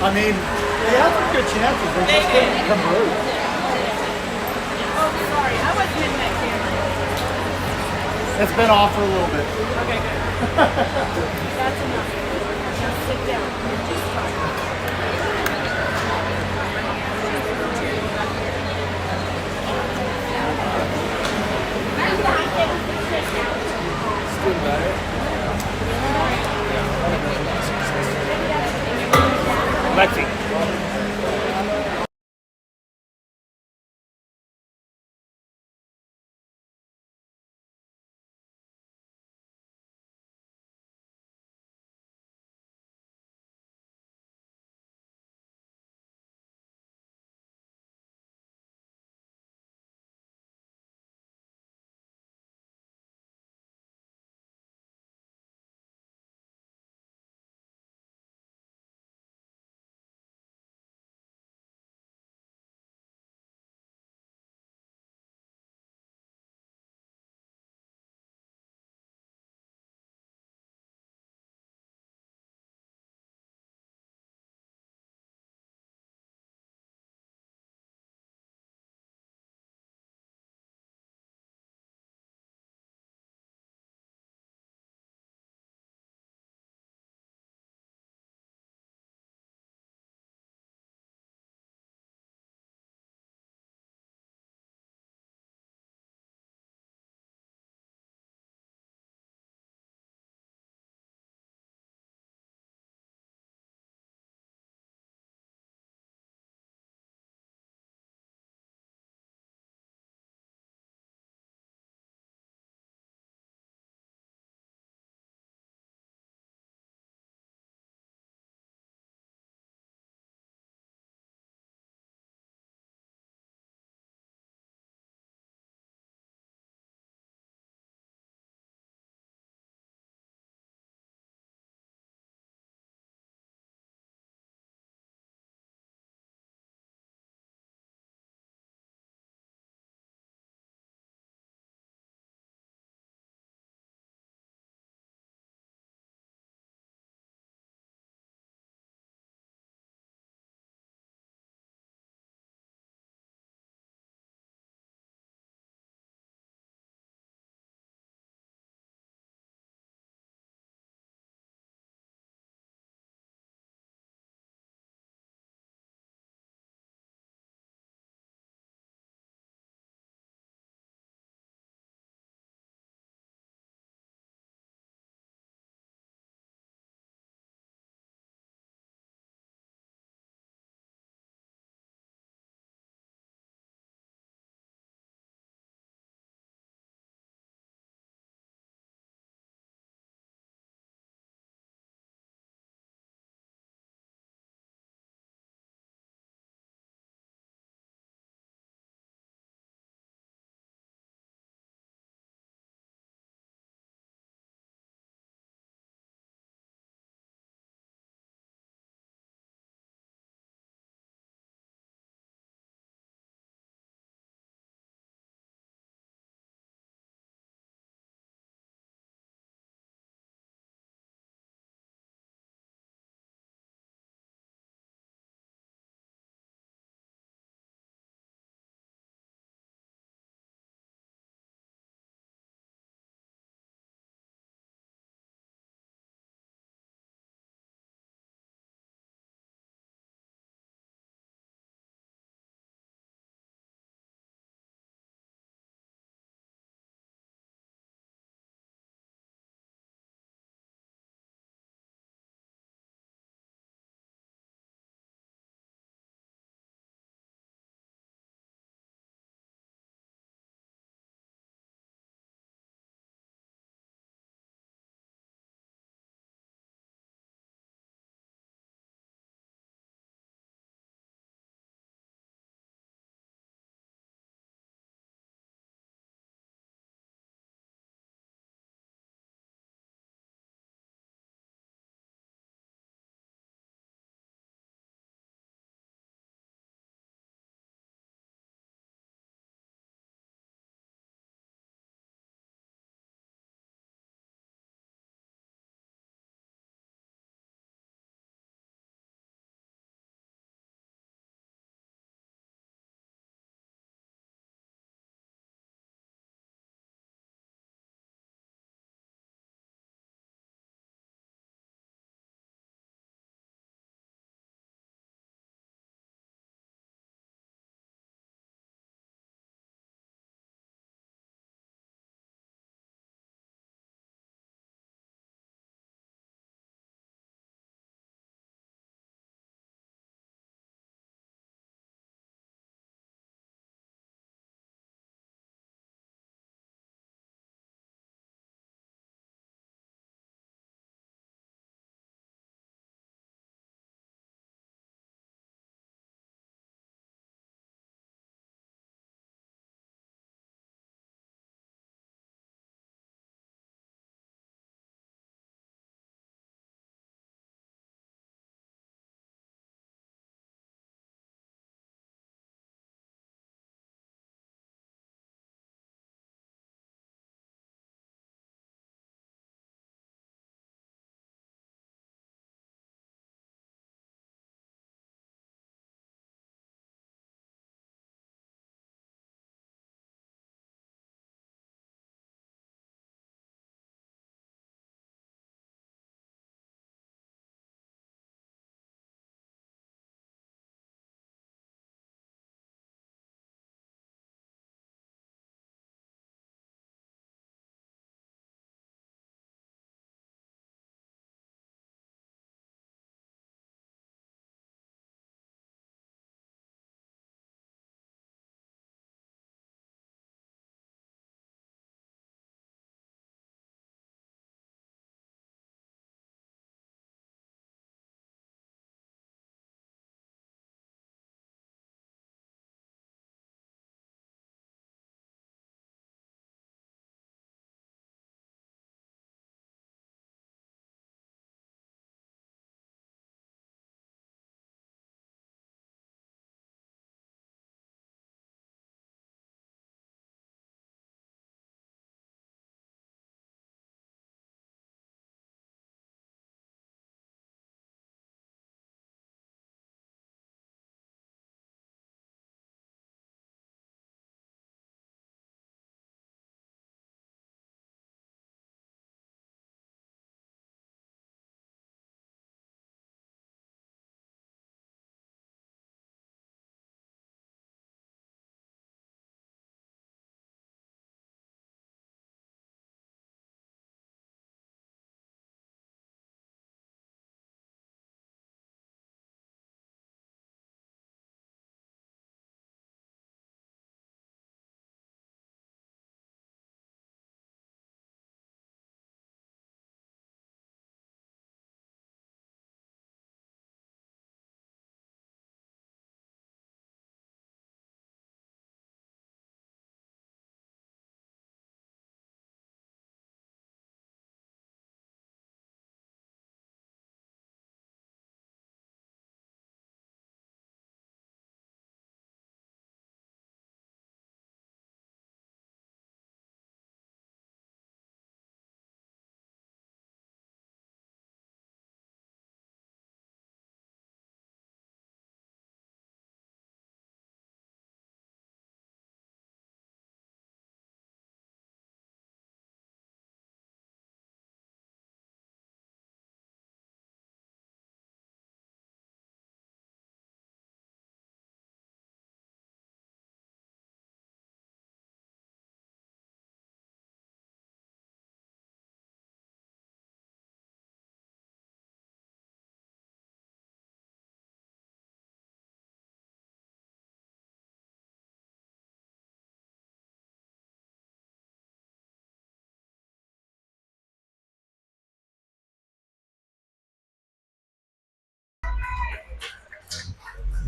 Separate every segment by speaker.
Speaker 1: I mean, they had some good chances. They just couldn't convert.
Speaker 2: Oh, sorry. I wasn't in that camera.
Speaker 1: It's been off for a little bit.
Speaker 2: Okay, good. That's enough. Now sit down. You're just fine.
Speaker 3: Lexi.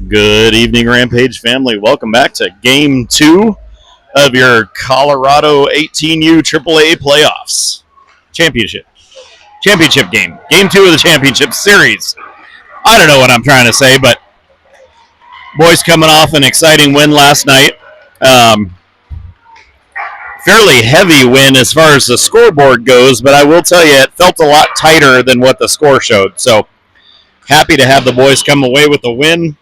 Speaker 3: Good evening, Rampage family. Welcome back to Game 2 of your Colorado 18U AAA Playoffs Championship game. Game 2 of the Championship Series. I don't know what I'm trying to say, but boys coming off an exciting win last night. Fairly heavy win as far as the scoreboard goes, but I will tell you it felt a lot tighter than what the score showed. So happy to have the boys come away with the win.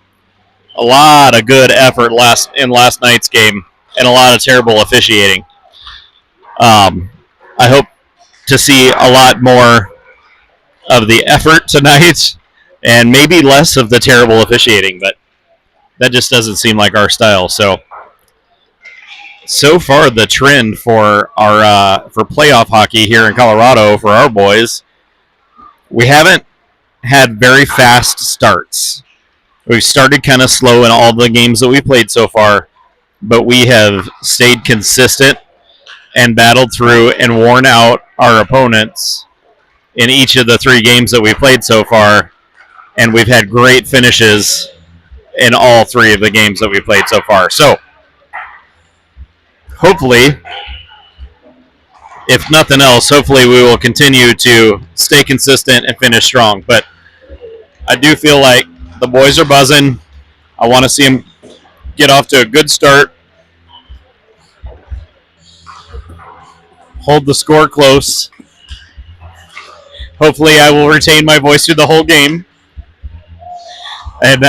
Speaker 3: A lot of good effort in last night's game and a lot of terrible officiating. I hope to see a lot more of the effort tonight and maybe less of the terrible officiating, but that just doesn't seem like our style. So far the trend for our for playoff hockey here in Colorado for our boys, we haven't had very fast starts. We've started kind of slow in all the games that we played so far, but we have stayed consistent and battled through and worn out our opponents in each of the 3 games that we played so far, and we've had great finishes in all 3 of the games that we played so far. So hopefully, if nothing else, hopefully we will continue to stay consistent and finish strong. But I do feel like the boys are buzzing. I want to see them get off to a good start. Hold the score close. Hopefully I will retain my voice through the whole game. And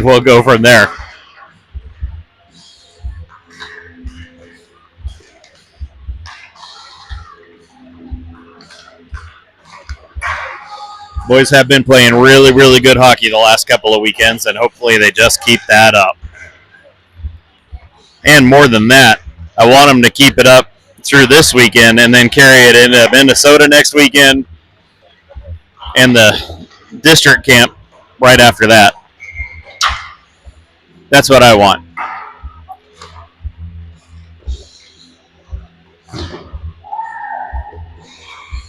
Speaker 3: we'll go from there. Boys have been playing really, really good hockey the last couple of weekends, and hopefully they just keep that up. And more than that, I want them to keep it up through this weekend and then carry it into Minnesota next weekend and the district camp right after that. That's what I want.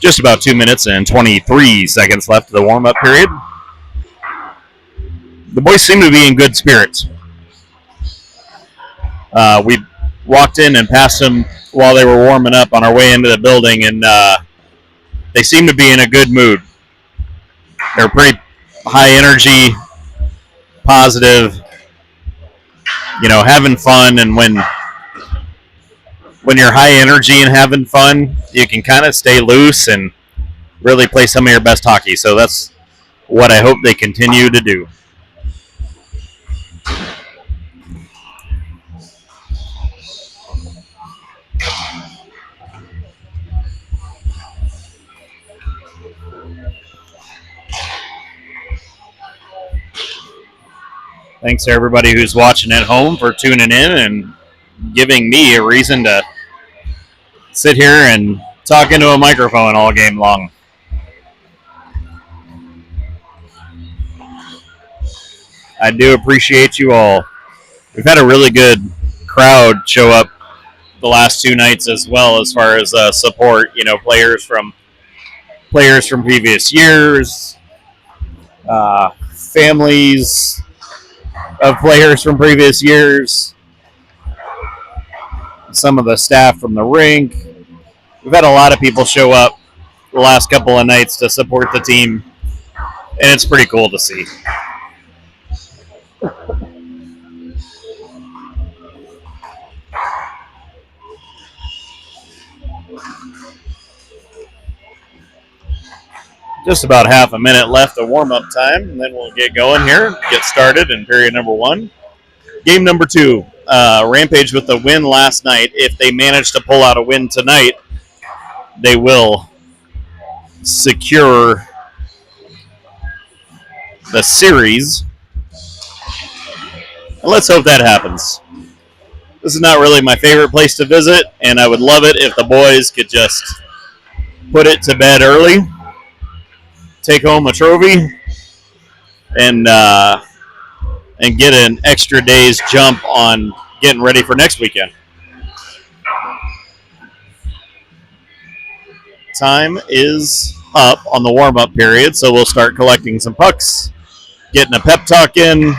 Speaker 3: Just about 2 minutes and 23 seconds left of the warm-up period. The boys seem to be in good spirits. We walked in and passed them while they were warming up on our way into the building, and they seem to be in a good mood. They're pretty high energy, positive, having fun, and when you're high energy and having fun, you can kind of stay loose and really play some of your best hockey. So that's what I hope they continue to do. Thanks to everybody who's watching at home for tuning in and giving me a reason to sit here and talk into a microphone all game long. I do appreciate you all. We've had a really good crowd show up the last 2 nights as well, as far as support. Players from previous years, families of players from previous years, some of the staff from the rink. We've had a lot of people show up the last couple of nights to support the team, and it's pretty cool to see. Just about half a minute left of warm-up time, and then we'll get going here, get started in period number 1. Game number 2, Rampage with the win last night. If they manage to pull out a win tonight, they will secure the series. And let's hope that happens. This is not really my favorite place to visit, and I would love it if the boys could just put it to bed early, take home a trophy, and get an extra day's jump on getting ready for next weekend. Time is up on the warm-up period, so we'll start collecting some pucks, getting a pep talk in.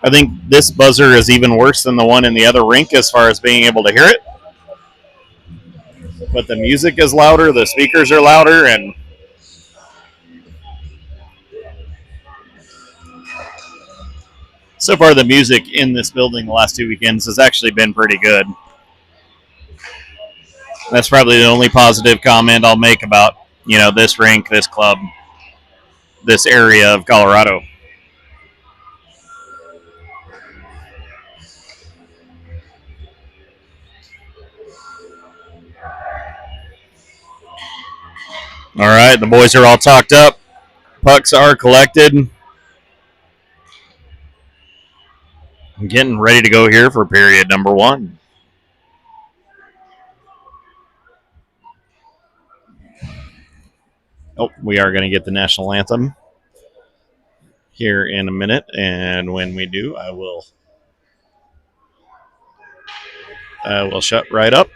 Speaker 3: I think this buzzer is even worse than the one in the other rink as far as being able to hear it. But the music is louder, the speakers are louder, and so far the music in this building the last 2 weekends has actually been pretty good. That's probably the only positive comment I'll make about, this rink, this club, this area of Colorado. All right, the boys are all talked up. Pucks are collected. I'm getting ready to go here for period number 1. Oh, we are going to get the national anthem here in a minute, and when we do, I will shut right up.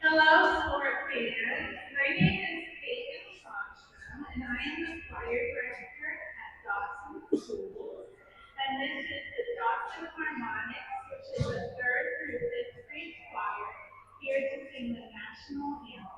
Speaker 4: Hello, sport fans. My name is Kate Sawstrom, and I am the choir director at Dawson Schools. And this is the Dawson Harmonics, which is the 3rd through 5th grade choir, here to sing the national anthem.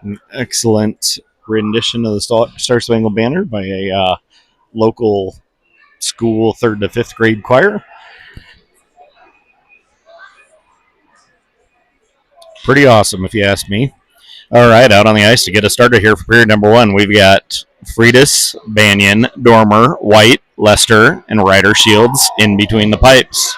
Speaker 3: An excellent rendition of the Star Spangled Banner by a local school 3rd to 5th grade choir. Pretty awesome, if you ask me. All right, out on the ice to get us started here for period number 1, we've got Freitas, Banyan, Dormer, White, Lester, and Ryder Shields in between the pipes.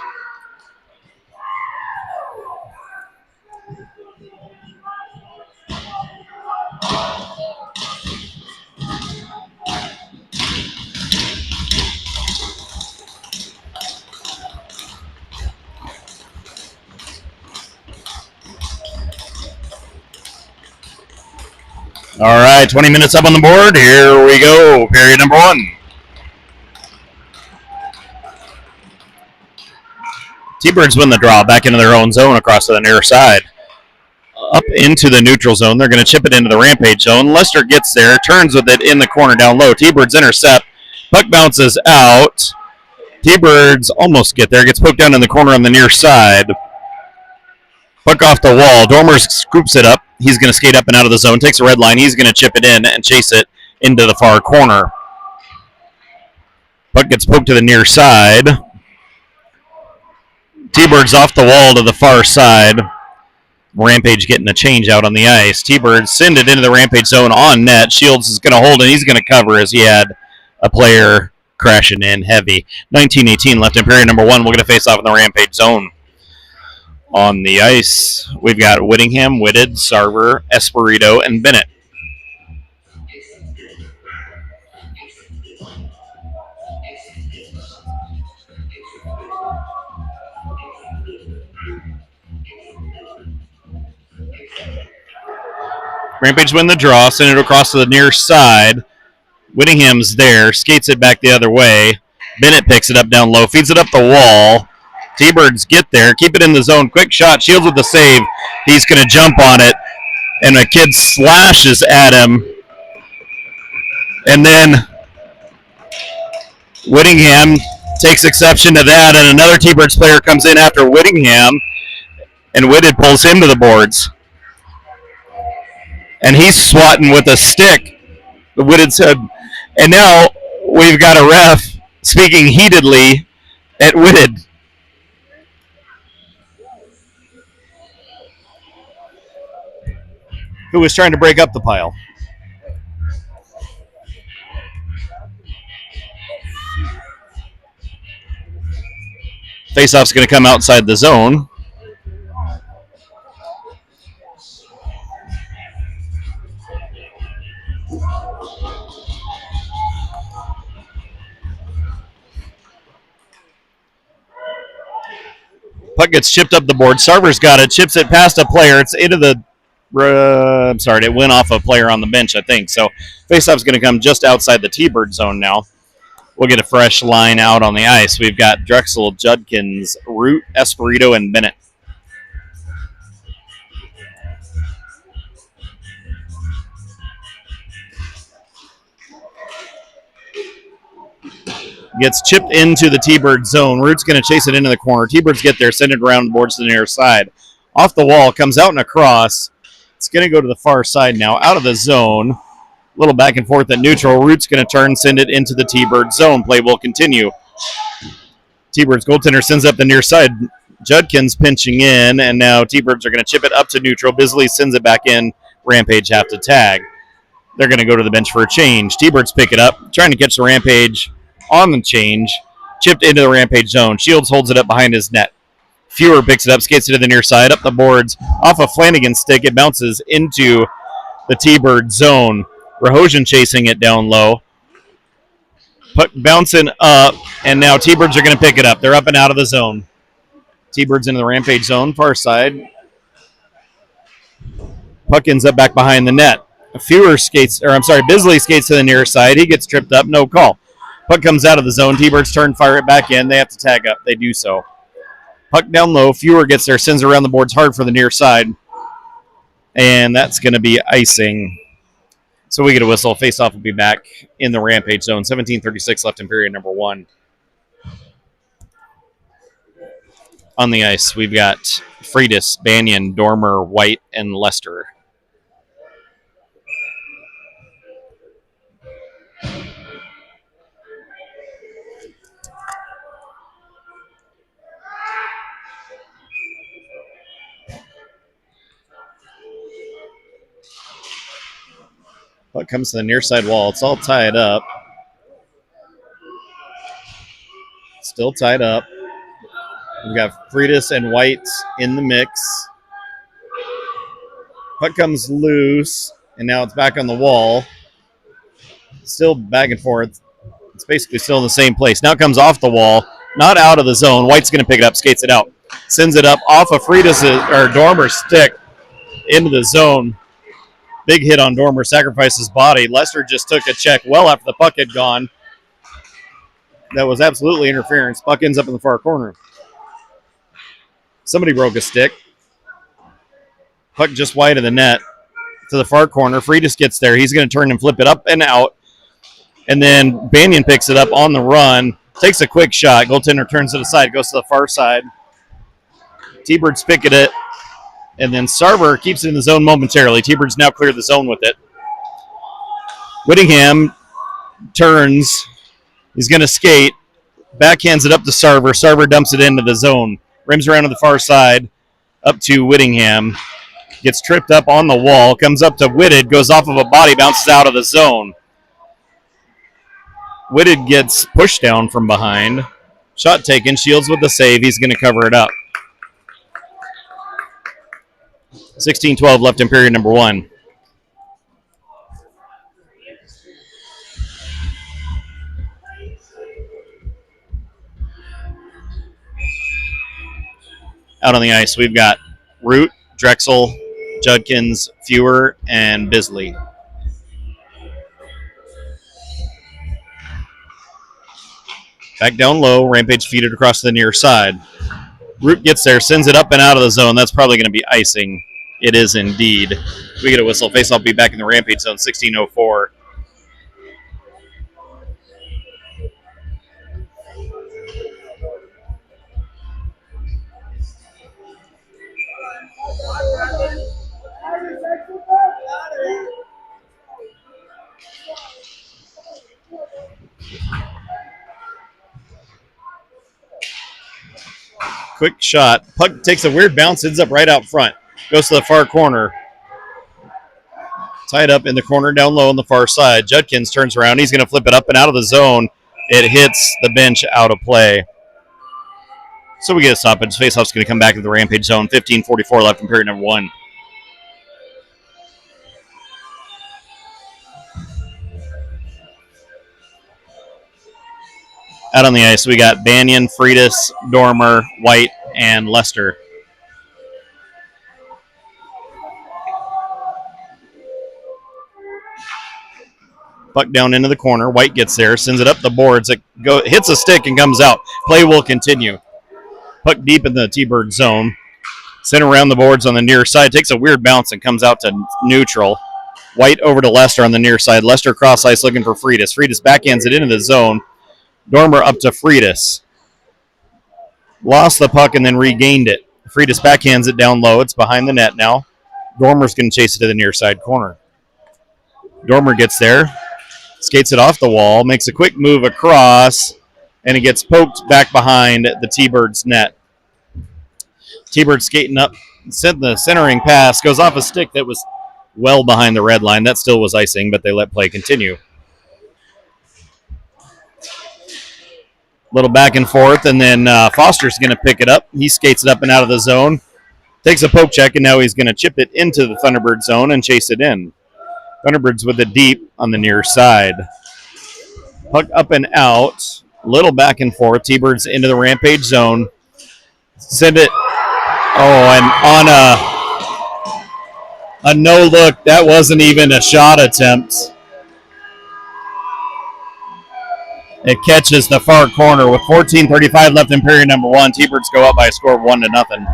Speaker 3: All right, 20 minutes up on the board. Here we go, period number 1. T-Birds win the draw back into their own zone across to the near side. Up into the neutral zone. They're going to chip it into the Rampage zone. Lester gets there, turns with it in the corner down low. T-Birds intercept. Puck bounces out. T-Birds almost get there. Gets poked down in the corner on the near side. Puck off the wall. Dormer scoops it up. He's going to skate up and out of the zone. Takes a red line. He's going to chip it in and chase it into the far corner. Puck gets poked to the near side. T-Birds off the wall to the far side. Rampage getting a change out on the ice. T-Birds send it into the Rampage zone on net. Shields is going to hold it. He's going to cover as he had a player crashing in heavy. 19-18 left in period number 1. We'll get a face-off in the Rampage zone. On the ice, we've got Whittingham, Whitted, Sarver, Espirito, and Bennett. Rampage win the draw, send it across to the near side. Whittingham's there, skates it back the other way. Bennett picks it up down low, feeds it up the wall. T-Birds get there, keep it in the zone. Quick shot, Shields with the save. He's going to jump on it, and a kid slashes at him. And then Whittingham takes exception to that, and another T-Birds player comes in after Whittingham, and Whitted pulls him to the boards. And he's swatting with a stick. The Whitted said, and now we've got a ref speaking heatedly at Whitted. Who was trying to break up the pile. Faceoff's going to come outside the zone. Puck gets chipped up the board. Sarver's got it. Chips it past a player. It's into the... I'm sorry, it went off a player on the bench, I think. So faceoff's going to come just outside the T-Bird zone now. We'll get a fresh line out on the ice. We've got Drexel, Judkins, Root, Espirito, and Bennett. Gets chipped into the T-Bird zone. Root's going to chase it into the corner. T-Birds get there, send it around the boards to the near side. Off the wall, comes out and across. It's going to go to the far side now, out of the zone. A little back and forth at neutral. Root's going to turn, send it into the T-Bird zone. Play will continue. T-Birds goaltender sends up the near side. Judkins pinching in, and now T-Birds are going to chip it up to neutral. Bisley sends it back in. Rampage have to tag. They're going to go to the bench for a change. T-Birds pick it up, trying to catch the Rampage on the change. Chipped into the Rampage zone. Shields holds it up behind his net. Fewer picks it up, skates it to the near side, up the boards, off of Flanagan's stick. It bounces into the T-Bird zone. Rahojan chasing it down low. Puck bouncing up, and now T-Birds are going to pick it up. They're up and out of the zone. T-Birds into the Rampage zone, far side. Puck ends up back behind the net. Bisley skates to the near side. He gets tripped up, no call. Puck comes out of the zone. T-Birds turn, fire it back in. They have to tag up. They do so. Puck down low. Fewer gets there, sends around the boards hard for the near side. And that's going to be icing. So we get a whistle. Face-off will be back in the Rampage zone. 17:36 left in period number 1. On the ice, we've got Freitas, Banyan, Dormer, White, and Lester. Puck comes to the near side wall. It's all tied up. Still tied up. We've got Freitas and White in the mix. Puck comes loose, and now it's back on the wall. Still back and forth. It's basically still in the same place. Now it comes off the wall, not out of the zone. White's going to pick it up, skates it out. Sends it up off of Dormer's stick into the zone. Big hit on Dormer, sacrifices body. Lester just took a check well after the puck had gone. That was absolutely interference. Puck ends up in the far corner. Somebody broke a stick. Puck just wide of the net to the far corner. Freitas gets there. He's going to turn and flip it up and out. And then Banyan picks it up on the run. Takes a quick shot. Goaltender turns it aside. Goes to the far side. T-Birds pick it. And then Sarver keeps it in the zone momentarily. T-Birds now clear the zone with it. Whittingham turns. He's going to skate. Backhands it up to Sarver. Sarver dumps it into the zone. Rims around to the far side. Up to Whittingham. Gets tripped up on the wall, comes up to Whitted, goes off of a body, bounces out of the zone. Whitted gets pushed down from behind. Shot taken, Shields with the save. He's going to cover it up. 16-12 left in period number 1. Out on the ice, we've got Root, Drexel, Judkins, Fewer, and Bisley. Back down low, Rampage feed it across to the near side. Root gets there, sends it up and out of the zone. That's probably going to be icing. It is indeed. We get a whistle. Face-off will be back in the Rampage zone, 16:04. Quick shot. Puck takes a weird bounce, ends up right out front. Goes to the far corner. Tied up in the corner down low on the far side. Judkins turns around. He's going to flip it up and out of the zone. It hits the bench out of play. So we get a stoppage. Faceoff's going to come back to the Rampage zone. 15:44 left in period number 1. Out on the ice, we got Banyan, Freitas, Dormer, White, and Lester. Puck down into the corner. White gets there, sends it up the boards. It hits a stick and comes out. Play will continue. Puck deep in the T-Bird zone. Sent around the boards on the near side. Takes a weird bounce and comes out to neutral. White over to Lester on the near side. Lester cross ice looking for Freitas. Freitas backhands it into the zone. Dormer up to Freitas. Lost the puck and then regained it. Freitas backhands it down low. It's behind the net now. Dormer's going to chase it to the near side corner. Dormer gets there. Skates it off the wall. Makes a quick move across. And it gets poked back behind the T-Bird's net. T-Bird skating up. Sent the centering pass. Goes off a stick that was well behind the red line. That still was icing, but they let play continue. Little back and forth, and then Foster's going to pick it up. He skates it up and out of the zone. Takes a poke check, and now he's going to chip it into the Thunderbird zone and chase it in. Thunderbirds with the deep on the near side. Puck up and out. Little back and forth. T-Birds into the Rampage zone. Send it. Oh, and on a no-look, that wasn't even a shot attempt. It catches the far corner with 14:35 left in period number 1. T-Birds go up by a score of 1-0.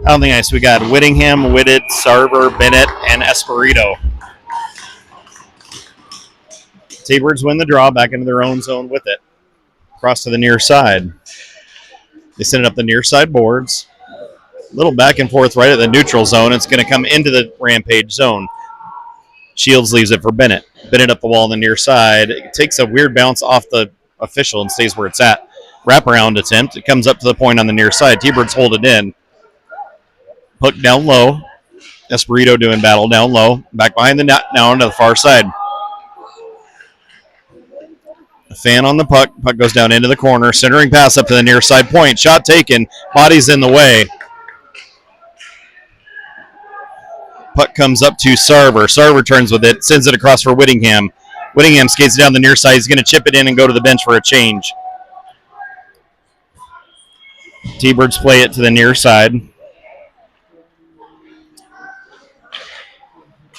Speaker 3: On the ice, we got Whittingham, Whitted, Sarver, Bennett, and Espirito. T-Birds win the draw back into their own zone with it. Cross to the near side. They send it up the near side boards. A little back and forth right at the neutral zone. It's going to come into the Rampage zone. Shields leaves it for Bennett. Bennett up the wall on the near side. It takes a weird bounce off the official and stays where it's at. Wraparound attempt. It comes up to the point on the near side. T-Birds hold it in. Puck down low. Espirito doing battle down low. Back behind the net now onto the far side. A fan on the puck. Puck goes down into the corner. Centering pass up to the near side point. Shot taken. Body's in the way. Puck comes up to Sarver. Sarver turns with it. Sends it across for Whittingham. Whittingham skates down the near side. He's going to chip it in and go to the bench for a change. T-Birds play it to the near side.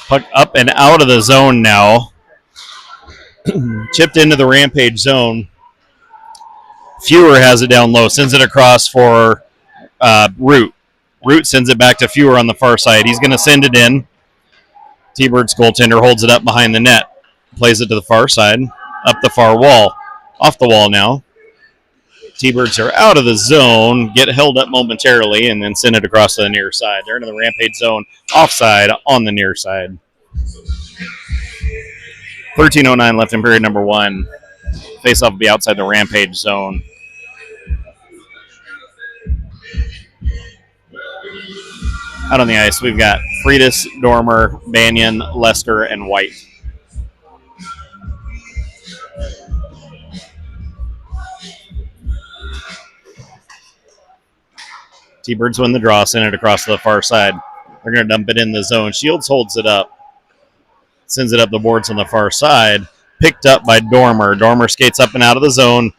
Speaker 3: Puck up and out of the zone now. Chipped into the Rampage zone. Fewer has it down low. Sends it across for Root. Root sends it back to Fewer on the far side. He's going to send it in. T-Bird's goaltender holds it up behind the net. Plays it to the far side. Up the far wall. Off the wall now. T-Birds are out of the zone. Get held up momentarily and then send it across to the near side. They're into the Rampage zone. Offside on the near side. 13:09 left in period number 1. Face-off will be outside the Rampage zone. Out on the ice, we've got Freitas, Dormer, Banyan, Lester, and White. T-Birds win the draw, send it across to the far side. They're going to dump it in the zone. Shields holds it up. Sends it up the boards on the far side. Picked up by Dormer. Dormer skates up and out of the zone.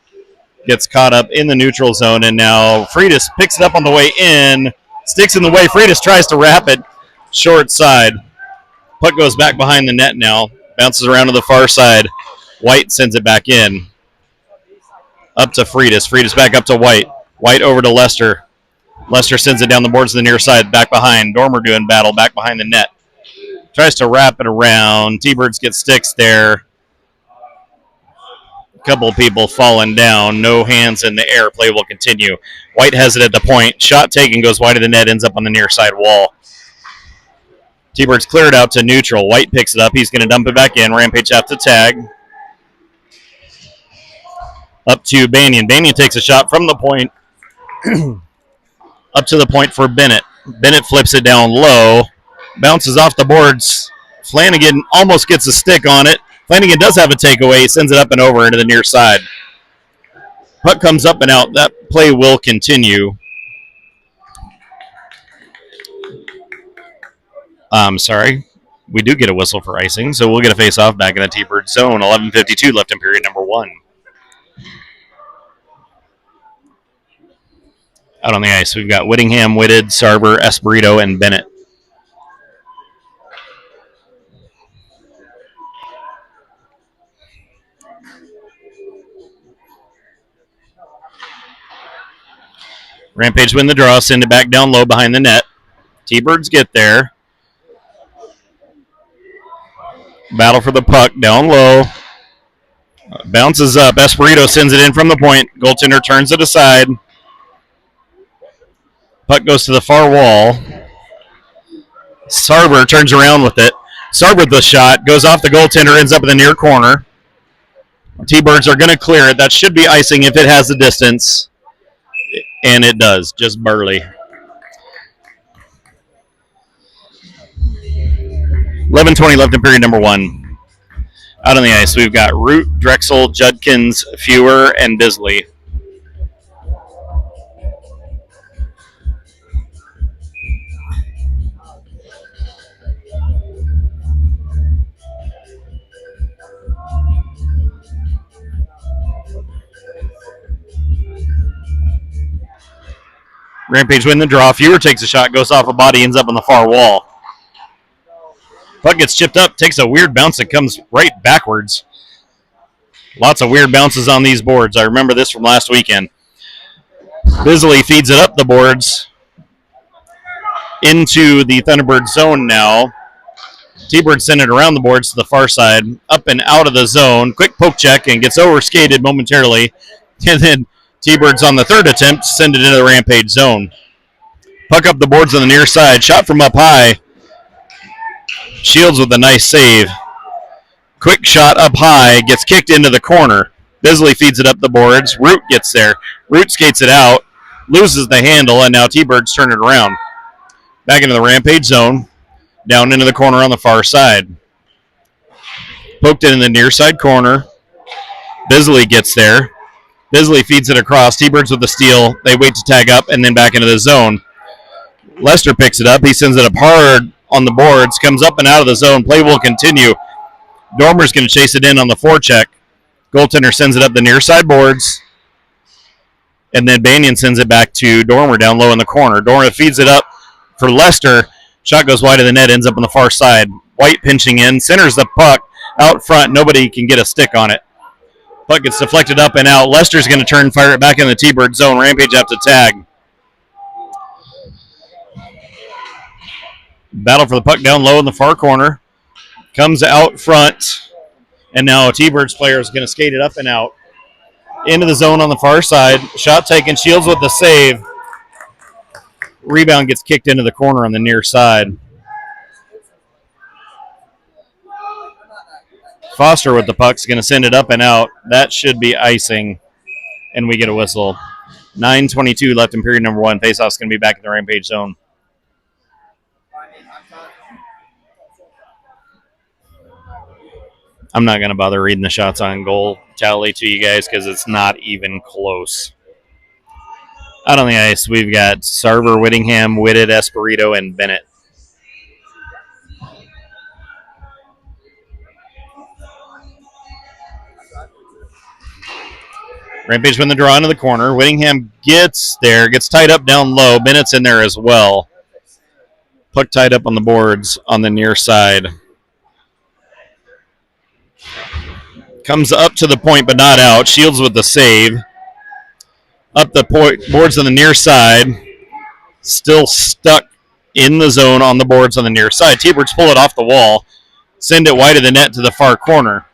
Speaker 3: Gets caught up in the neutral zone. And now Freitas picks it up on the way in. Sticks in the way. Freitas tries to wrap it. Short side. Puck goes back behind the net now. Bounces around to the far side. White sends it back in. Up to Freitas. Freitas back up to White. White over to Lester. Lester sends it down the boards to the near side, back behind. Dormer doing battle, back behind the net. Tries to wrap it around. T-Birds get sticks there. A couple of people falling down. No hands in the air. Play will continue. White has it at the point. Shot taken, goes wide of the net, ends up on the near side wall. T-Birds clear it out to neutral. White picks it up. He's going to dump it back in. Rampage out to tag. Up to Banyan. Banyan takes a shot from the point. Up to the point for Bennett. Bennett flips it down low. Bounces off the boards. Flanagan almost gets a stick on it. Flanagan does have a takeaway. He sends it up and over into the near side. Puck comes up and out. That play will continue. Sorry. We do get a whistle for icing, so we'll get a face-off back in the T-Bird zone. 11:52 left in period number 1. Out on the ice, we've got Whittingham, Whitted, Sarber, Espirito, and Bennett. Rampage win the draw, send it back down low behind the net. T-Birds get there. Battle for the puck down low. Bounces up. Espirito sends it in from the point. Goaltender turns it aside. Puck goes to the far wall. Sarber turns around with it. Sarber the shot. Goes off the goaltender, ends up in the near corner. T-Birds are going to clear it. That should be icing if it has the distance. And it does. Just barely. 11:20 left in period number 1. Out on the ice, we've got Root, Drexel, Judkins, Fewer, and Bisley. Rampage win the draw. Fewer takes a shot, goes off a body, ends up on the far wall. Puck gets chipped up, takes a weird bounce that comes right backwards. Lots of weird bounces on these boards. I remember this from last weekend. Bisley feeds it up the boards into the Thunderbird zone now. T-Bird send it around the boards to the far side, up and out of the zone. Quick poke check and gets overskated momentarily. And then T-Birds on the third attempt send it into the Rampage zone. Puck up the boards on the near side. Shot from up high. Shields with a nice save. Quick shot up high. Gets kicked into the corner. Bisley feeds it up the boards. Root gets there. Root skates it out. Loses the handle, and now T-Birds turn it around. Back into the Rampage zone. Down into the corner on the far side. Poked it in the near side corner. Bisley gets there. Bisley feeds it across. T-Birds with the steal. They wait to tag up and then back into the zone. Lester picks it up. He sends it up hard on the boards. Comes up and out of the zone. Play will continue. Dormer's going to chase it in on the forecheck. Goaltender sends it up the near side boards. And then Banyan sends it back to Dormer down low in the corner. Dormer feeds it up for Lester. Shot goes wide of the net. Ends up on the far side. White pinching in. Centers the puck out front. Nobody can get a stick on it. Puck gets deflected up and out. Lester's going to turn and fire it back in the T-Bird zone. Rampage up to tag. Battle for the puck down low in the far corner. Comes out front. And now a T-Birds player is going to skate it up and out. Into the zone on the far side. Shot taken. Shields with the save. Rebound gets kicked into the corner on the near side. Foster with the puck's going to send it up and out. That should be icing, and we get a whistle. 9:22 left in period number 1. Faceoff's going to be back in the Rampage zone. I'm not going to bother reading the shots on goal tally to you guys because it's not even close. Out on the ice, we've got Sarver, Whittingham, Whitted, Esperito, and Bennett. Rampage win the draw into the corner. Whittingham gets there, gets tied up down low. Bennett's in there as well. Puck tied up on the boards on the near side. Comes up to the point but not out. Shields with the save. Up the boards on the near side. Still stuck in the zone on the boards on the near side. T-Birds pull it off the wall. Send it wide of the net to the far corner.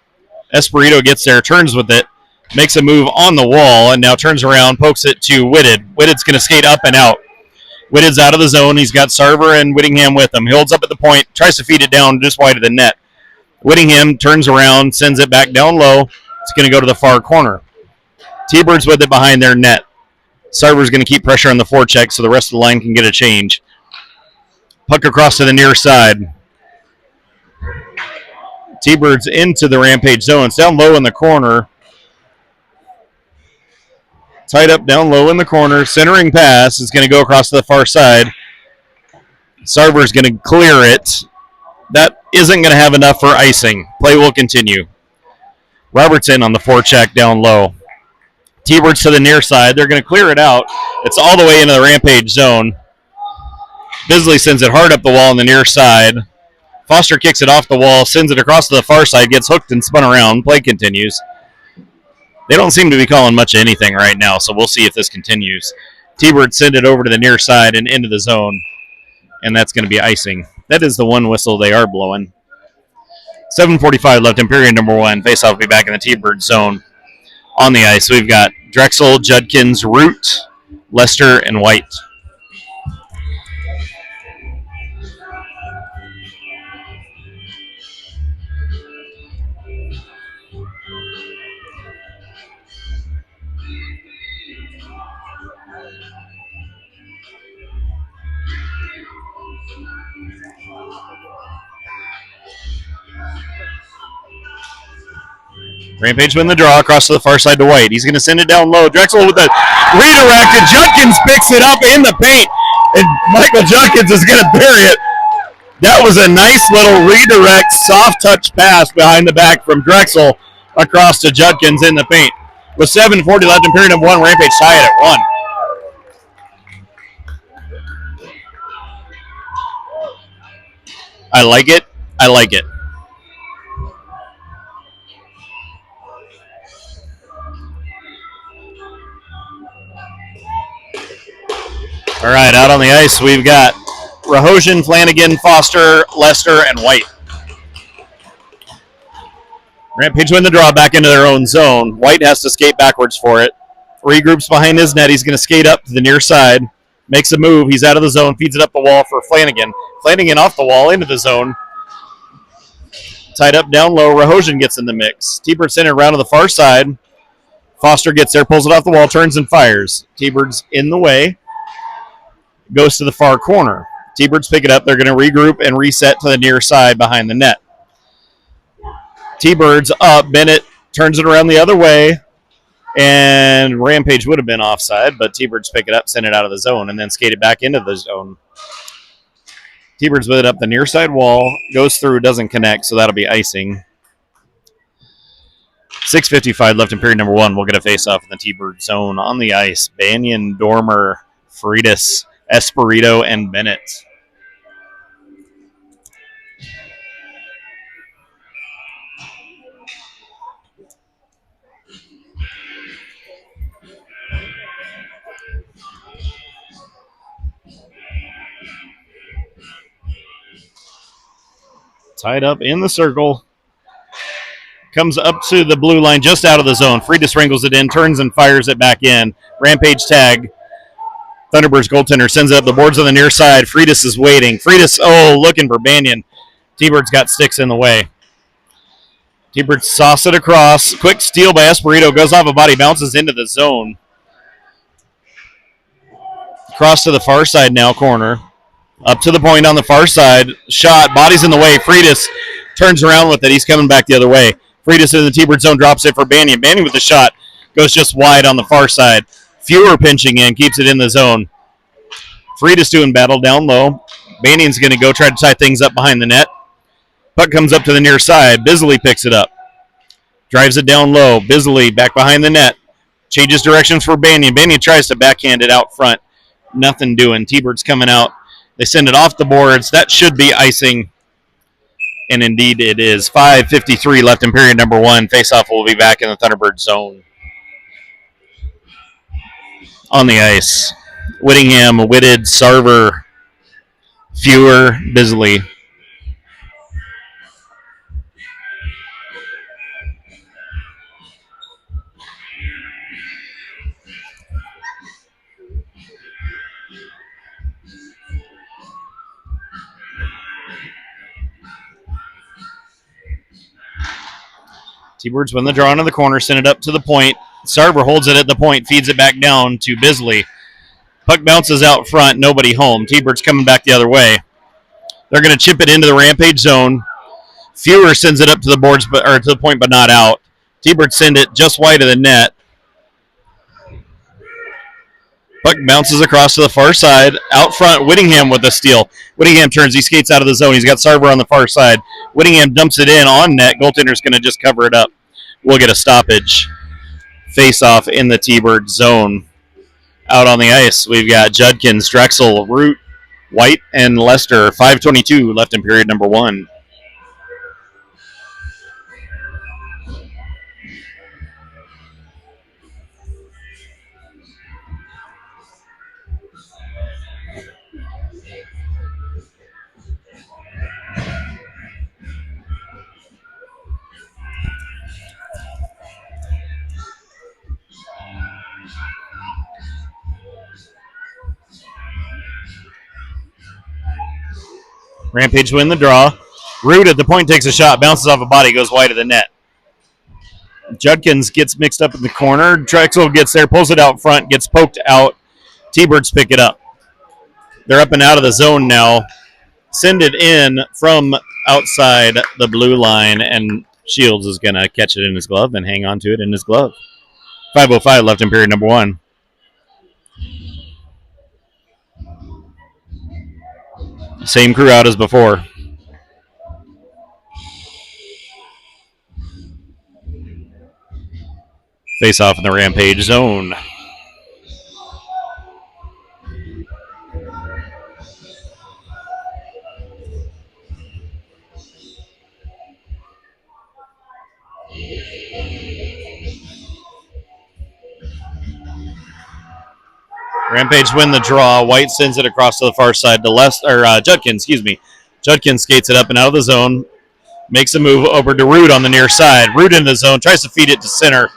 Speaker 3: Esperito gets there, turns with it. Makes a move on the wall and now turns around, pokes it to Whitted. Whitted's going to skate up and out. Whitted's out of the zone. He's got Sarver and Whittingham with him. He holds up at the point, tries to feed it down just wide of the net. Whittingham turns around, sends it back down low. It's going to go to the far corner. T-Birds with it behind their net. Sarver's going to keep pressure on the forecheck so the rest of the line can get a change. Puck across to the near side. T-Birds into the Rampage zone. It's down low in the corner. Tied up down low in the corner. Centering pass is going to go across to the far side. Sarver's going to clear it. That isn't going to have enough for icing. Play will continue. Robertson on the forecheck down low. T-Birds to the near side. They're going to clear it out. It's all the way into the Rampage zone. Bisley sends it hard up the wall on the near side. Foster kicks it off the wall, sends it across to the far side, gets hooked and spun around. Play continues. They don't seem to be calling much of anything right now, so we'll see if this continues. T-Birds send it over to the near side and into the zone, and that's going to be icing. That is the one whistle they are blowing. 7:45 left in period number 1. Faceoff will be back in the T-Bird zone. On the ice, we've got Drexel, Judkins, Root, Lester, and White. Rampage win the draw across to the far side to White. He's going to send it down low. Drexel with the redirect, and Judkins picks it up in the paint, and Michael Judkins is going to bury it. That was a nice little redirect, soft touch pass behind the back from Drexel across to Judkins in the paint. With 7:40 left in period number 1, Rampage tie it at 1. I like it. I like it. All right, out on the ice, we've got Rahosian, Flanagan, Foster, Lester, and White. Rampage win the draw back into their own zone. White has to skate backwards for it. Regroups behind his net. He's going to skate up to the near side. Makes a move. He's out of the zone. Feeds it up the wall for Flanagan. Flanagan off the wall into the zone. Tied up down low. Rahosian gets in the mix. T-Bird sent it around to the far side. Foster gets there, pulls it off the wall, turns and fires. T-Bird's in the way. Goes to the far corner. T-Birds pick it up. They're going to regroup and reset to the near side behind the net. T-Birds up. Bennett turns it around the other way. And Rampage would have been offside, but T-Birds pick it up, send it out of the zone, and then skate it back into the zone. T-Birds with it up the near side wall. Goes through, doesn't connect, so that'll be icing. 6:55 left in period number 1. We'll get a face-off in the T-Bird zone. On the ice, Banyan, Dormer, Freitas, Esperito, and Bennett. Tied up in the circle. Comes up to the blue line just out of the zone. Freitas wrangles it in, turns and fires it back in. Rampage tag. Thunderbird's goaltender sends it up the boards on the near side. Freitas is waiting. Freitas, looking for Banyan. T-Bird's got sticks in the way. T-Bird sauce it across. Quick steal by Esperito. Goes off a body. Bounces into the zone. Cross to the far side now. Corner. Up to the point on the far side. Shot. Body's in the way. Freitas turns around with it. He's coming back the other way. Freitas in the T-Bird zone. Drops it for Banyan. Banyan with the shot. Goes just wide on the far side. Fewer pinching in. Keeps it in the zone. Freitas doing battle down low. Banyan's going to go try to tie things up behind the net. Puck comes up to the near side. Bisley picks it up. Drives it down low. Bisley back behind the net. Changes directions for Banyan. Banyan tries to backhand it out front. Nothing doing. T-Bird's coming out. They send it off the boards. That should be icing. And indeed it is. 5:53 left in period number 1. Faceoff will be back in the Thunderbird zone. On the ice. Whittingham, Whitted, Sarver, Fewer, Bisley. T-Birds win the draw into the corner, send it up to the point. Sarver holds it at the point, feeds it back down to Bisley. Puck bounces out front, nobody home. T-Birds coming back the other way. They're going to chip it into the Rampage zone. Fewer sends it up to the boards, or to the point, but not out. T-Birds send it just wide of the net. Puck bounces across to the far side. Out front, Whittingham with the steal. Whittingham turns. He skates out of the zone. He's got Sarver on the far side. Whittingham dumps it in on net. Goaltender's going to just cover it up. We'll get a stoppage. Face-off in the T-Bird zone. Out on the ice, we've got Judkins, Drexel, Root, White, and Lester. 5:22 left in period number 1. Rampage win the draw. Root at the point takes a shot, bounces off a body, goes wide of the net. Judkins gets mixed up in the corner. Drexel gets there, pulls it out front, gets poked out. T-Birds pick it up. They're up and out of the zone now. Send it in from outside the blue line, and Shields is going to catch it in his glove and hang on to it in his glove. 5:05 left in period number 1. Same crew out as before. Face off in the Rampage zone. Rampage win the draw. White sends it across to the far side to Judkins, Judkins skates it up and out of the zone. Makes a move over to Root on the near side. Root in the zone, tries to feed it to center.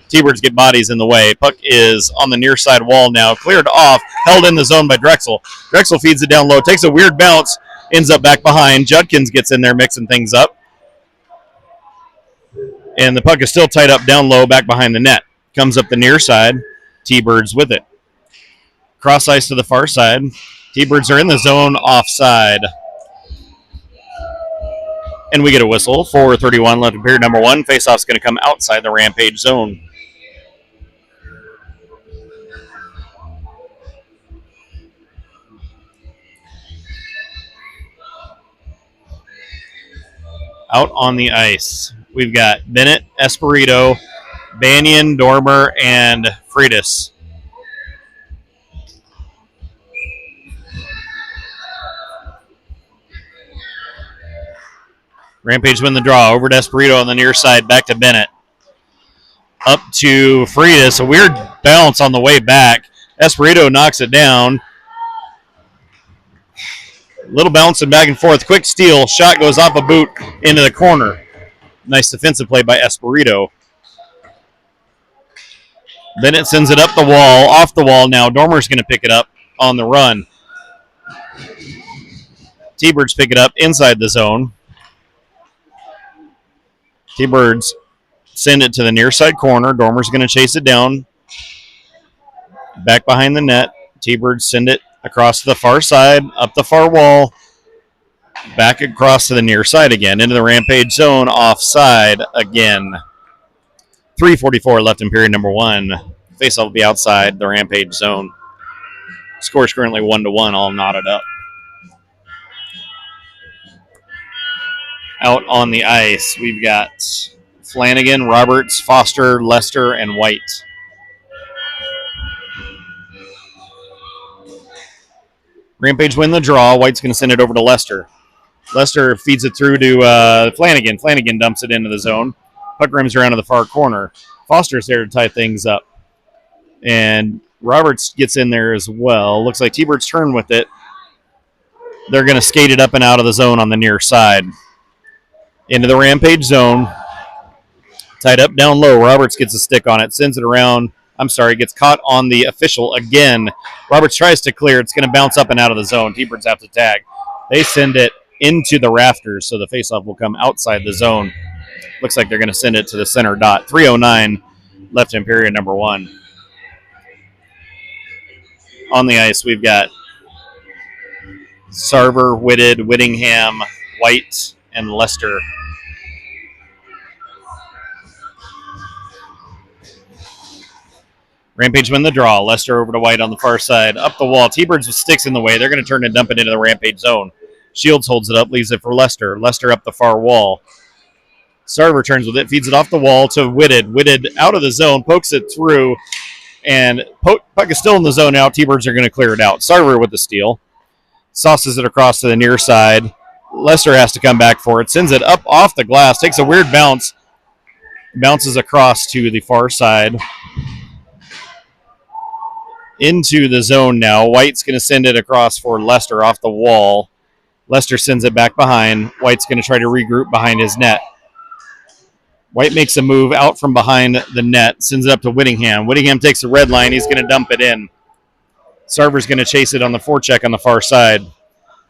Speaker 3: T-Birds get bodies in the way. Puck is on the near side wall now. Cleared off, held in the zone by Drexel. Drexel feeds it down low, takes a weird bounce, ends up back behind. Judkins gets in there mixing things up. And the puck is still tied up down low back behind the net. Comes up the near side. T-Birds with it. Cross ice to the far side. T-Birds are in the zone offside. And we get a whistle. 4:31 left in period number 1. Faceoff's going to come outside the Rampage zone. Out on the ice, we've got Bennett, Esperito, Banyan, Dormer, and Freitas. Rampage win the draw. Over to Esperito on the near side. Back to Bennett. Up to Freitas. A weird bounce on the way back. Esperito knocks it down. Little bouncing back and forth. Quick steal. Shot goes off a boot into the corner. Nice defensive play by Esperito. Bennett sends it up the wall. Off the wall now. Dormer's going to pick it up on the run. T-Birds pick it up inside the zone. T-Birds send it to the near side corner. Dormer's going to chase it down. Back behind the net. T-Birds send it across to the far side, up the far wall, back across to the near side again, into the Rampage zone, offside again. 3:44 left in period number 1. Faceoff will be outside the Rampage zone. Score is currently 1-1, all knotted up. Out on the ice, we've got Flanagan, Roberts, Foster, Lester, and White. Rampage win the draw. White's going to send it over to Lester. Lester feeds it through to Flanagan. Flanagan dumps it into the zone. Puck rims around to the far corner. Foster's there to tie things up. And Roberts gets in there as well. Looks like T-Bird's turn with it. They're going to skate it up and out of the zone on the near side. Into the Rampage zone. Tied up down low. Roberts gets a stick on it. Sends it around. Gets caught on the official again. Roberts tries to clear. It's going to bounce up and out of the zone. T-Birds have to tag. They send it into the rafters, so the faceoff will come outside the zone. Looks like they're going to send it to the center dot. 3:09 left in period number 1. On the ice, we've got Sarver, Whitted, Whittingham, White, and Lester. Rampage win the draw. Lester over to White on the far side. Up the wall. T-Birds with sticks in the way. They're going to turn and dump it into the Rampage zone. Shields holds it up, leaves it for Lester. Lester up the far wall. Sarver turns with it, feeds it off the wall to Whitted. Whitted out of the zone, pokes it through, and puck is still in the zone now. T-Birds are going to clear it out. Sarver with the steal. Sauces it across to the near side. Lester has to come back for it. Sends it up off the glass. Takes a weird bounce. Bounces across to the far side. Into the zone now. White's going to send it across for Lester off the wall. Lester sends it back behind. White's going to try to regroup behind his net. White makes a move out from behind the net, sends it up to Whittingham. Whittingham takes the red line. He's going to dump it in. Sarver's going to chase it on the forecheck on the far side.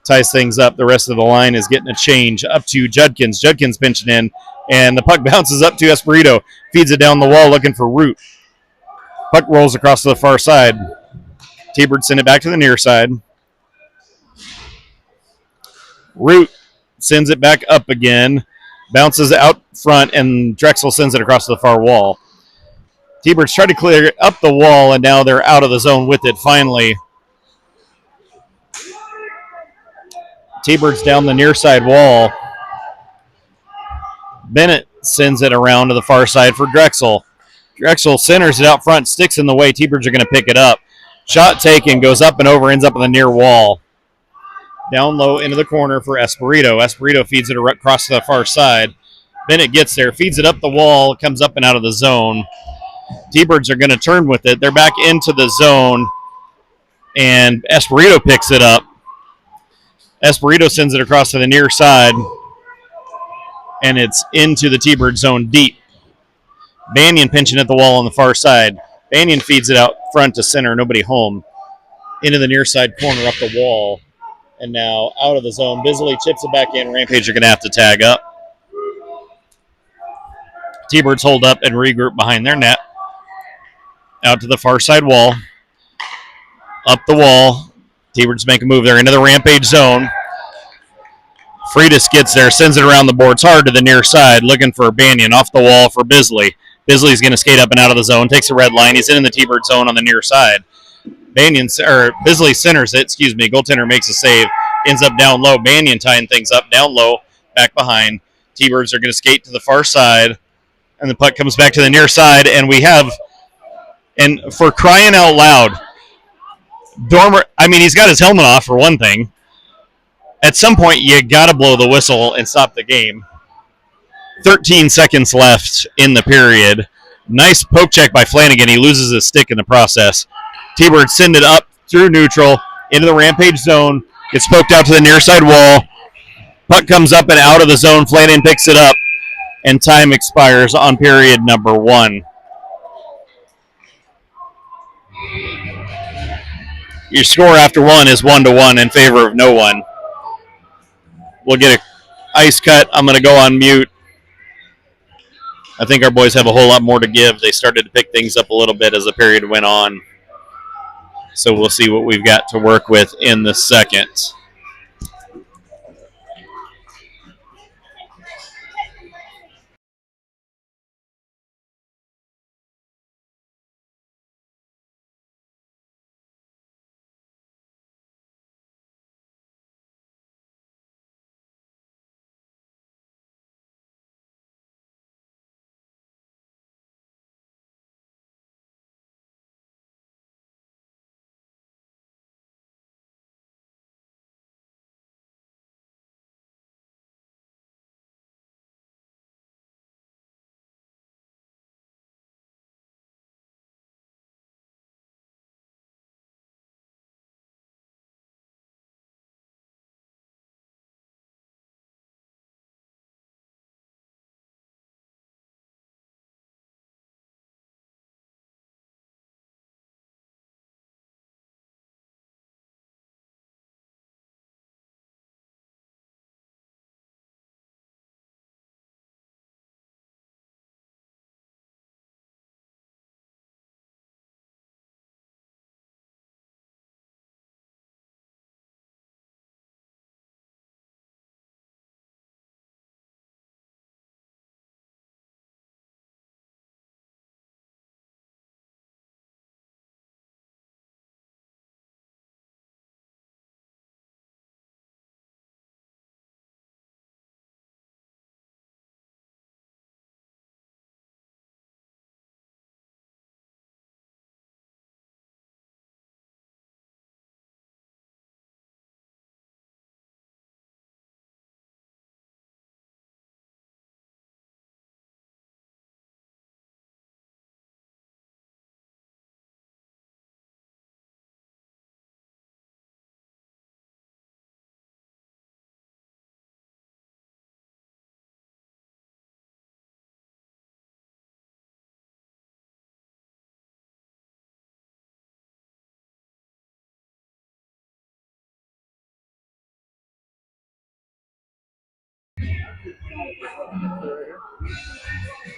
Speaker 3: Ties things up. The rest of the line is getting a change up to Judkins. Judkins pinching in, and the puck bounces up to Espirito. Feeds it down the wall looking for Root. Puck rolls across to the far side. T-Bird send it back to the near side. Root sends it back up again. Bounces out front, and Drexel sends it across to the far wall. T-Birds try to clear it up the wall, and now they're out of the zone with it finally. T-Birds down the near side wall. Bennett sends it around to the far side for Drexel. Drexel centers it out front, sticks in the way. T-Birds are going to pick it up. Shot taken, goes up and over, ends up on the near wall. Down low into the corner for Espirito. Espirito feeds it across to the far side. Bennett gets there, feeds it up the wall, comes up and out of the zone. T-Birds are going to turn with it. They're back into the zone, and Espirito picks it up. Espirito sends it across to the near side, and it's into the T-Bird zone deep. Banyan pinching at the wall on the far side. Banyan feeds it out front to center, nobody home. Into the near side corner up the wall. And now out of the zone. Bisley chips it back in. Rampage are going to have to tag up. T-Birds hold up and regroup behind their net. Out to the far side wall. Up the wall. T-Birds make a move there into the Rampage zone. Freitas gets there, sends it around the boards hard to the near side, looking for Banyan off the wall for Bisley. Bisley's going to skate up and out of the zone, takes a red line. He's in the T-Bird zone on the near side. Bisley centers it, goaltender makes a save, ends up down low. Banyan tying things up down low, back behind. T-Birds are going to skate to the far side, and the puck comes back to the near side, and we have, and for crying out loud, Dormer, he's got his helmet off for one thing. At some point, you got to blow the whistle and stop the game. 13 seconds left in the period. Nice poke check by Flanagan. He loses his stick in the process. T-Birds send it up through neutral into the Rampage zone. Gets poked out to the near side wall. Puck comes up and out of the zone. Flanagan picks it up, and time expires on period number 1. Your score after 1 is 1-1 in favor of no one. We'll get an ice cut. I'm going to go on mute. I think our boys have a whole lot more to give. They started to pick things up a little bit as the period went on. So we'll see what we've got to work with in the second.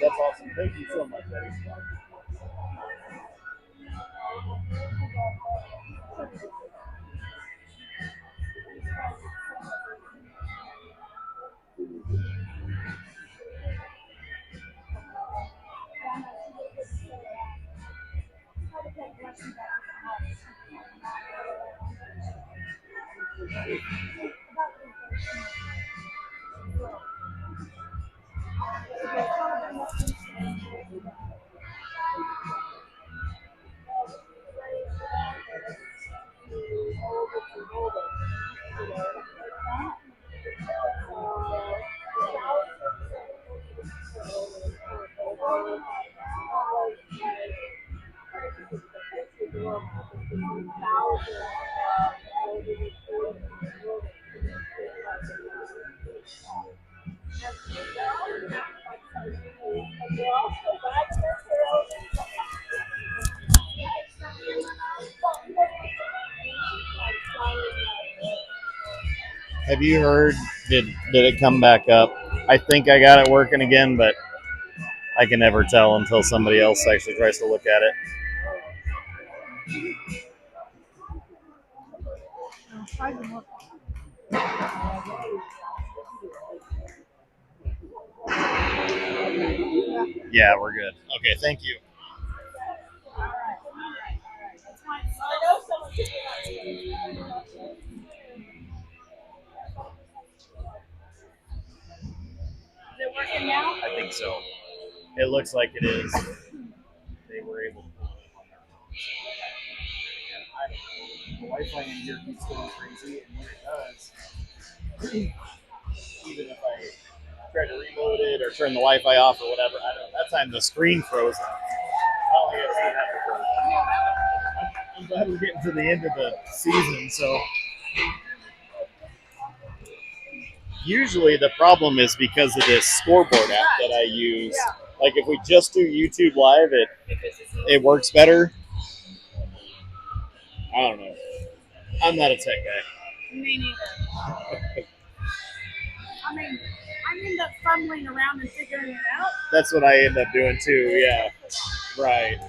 Speaker 1: That's awesome. Thank you so much, Eddie.
Speaker 3: Have you heard? Did it come back up? I think I got it working again, but I can never tell until somebody else actually tries to look at it. Yeah, we're good. Okay, thank you.
Speaker 2: Is it working now?
Speaker 3: I think so. It looks like it is. They were able to pull it up on their phone.
Speaker 1: The Wi-Fi in here keeps going crazy, and when it does, even if I try to reload it or turn the Wi-Fi off or whatever, I don't know. That time the screen froze. I only have seen that before. I'm glad we're getting to the end of the season, so. Usually the problem is because of this scoreboard app that I use. Like if we just do YouTube Live, it works better. I don't know. I'm not a tech guy.
Speaker 2: Me neither. I mean, I end up fumbling around and figuring it out.
Speaker 1: That's what I end up doing too. Yeah. Right.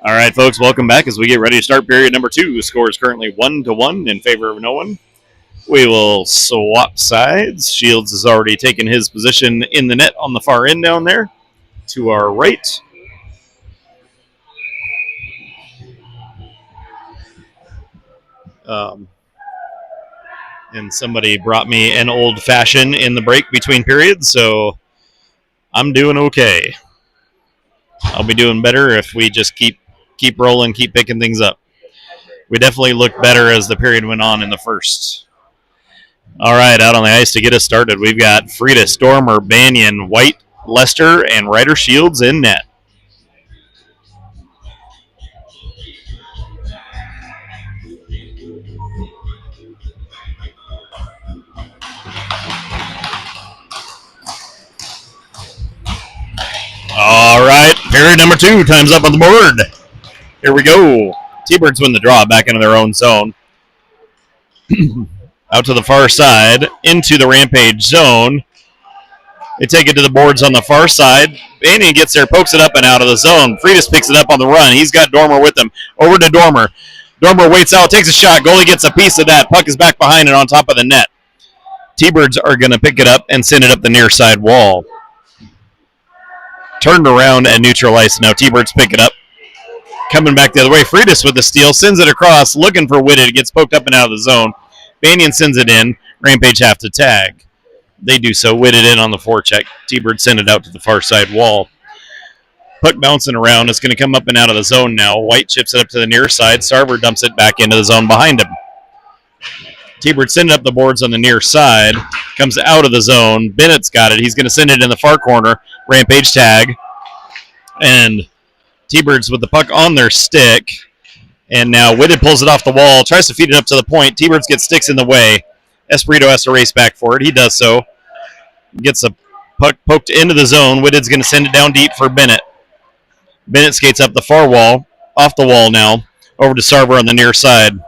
Speaker 3: All right, folks, welcome back as we get ready to start period number 2. Score is currently 1-1 in favor of no one. We will swap sides. Shields has already taken his position in the net on the far end down there to our right. And somebody brought me an old fashioned in the break between periods, so I'm doing okay. I'll be doing better if we just keep rolling, keep picking things up. We definitely looked better as the period went on in the first. All right, out on the ice to get us started, we've got Frida, Stormer, Banyan, White, Lester, and Ryder Shields in net. All right, period number 2, time's up on the board. Here we go. T-Birds win the draw back into their own zone. Out to the far side, into the Rampage zone. They take it to the boards on the far side. Banyan gets there, pokes it up and out of the zone. Freitas picks it up on the run. He's got Dormer with him. Over to Dormer. Dormer waits out, takes a shot. Goalie gets a piece of that. Puck is back behind and on top of the net. T-Birds are going to pick it up and send it up the near side wall. Turned around at neutral ice. Now T-Birds pick it up. Coming back the other way. Freitas with the steal. Sends it across. Looking for Whitted. It gets poked up and out of the zone. Banyan sends it in. Rampage have to tag. They do so. Whitted in on the forecheck. T-Birds send it out to the far side wall. Puck bouncing around. It's going to come up and out of the zone now. White chips it up to the near side. Sarver dumps it back into the zone behind him. T-Birds send it up the boards on the near side. Comes out of the zone. Bennett's got it. He's going to send it in the far corner. Rampage tag. And T-Birds with the puck on their stick. And now Whitted pulls it off the wall. Tries to feed it up to the point. T-Birds get sticks in the way. Espirito has to race back for it. He does so. Gets a puck poked into the zone. Whitted's going to send it down deep for Bennett. Bennett skates up the far wall. Off the wall now. Over to Sarver on the near side.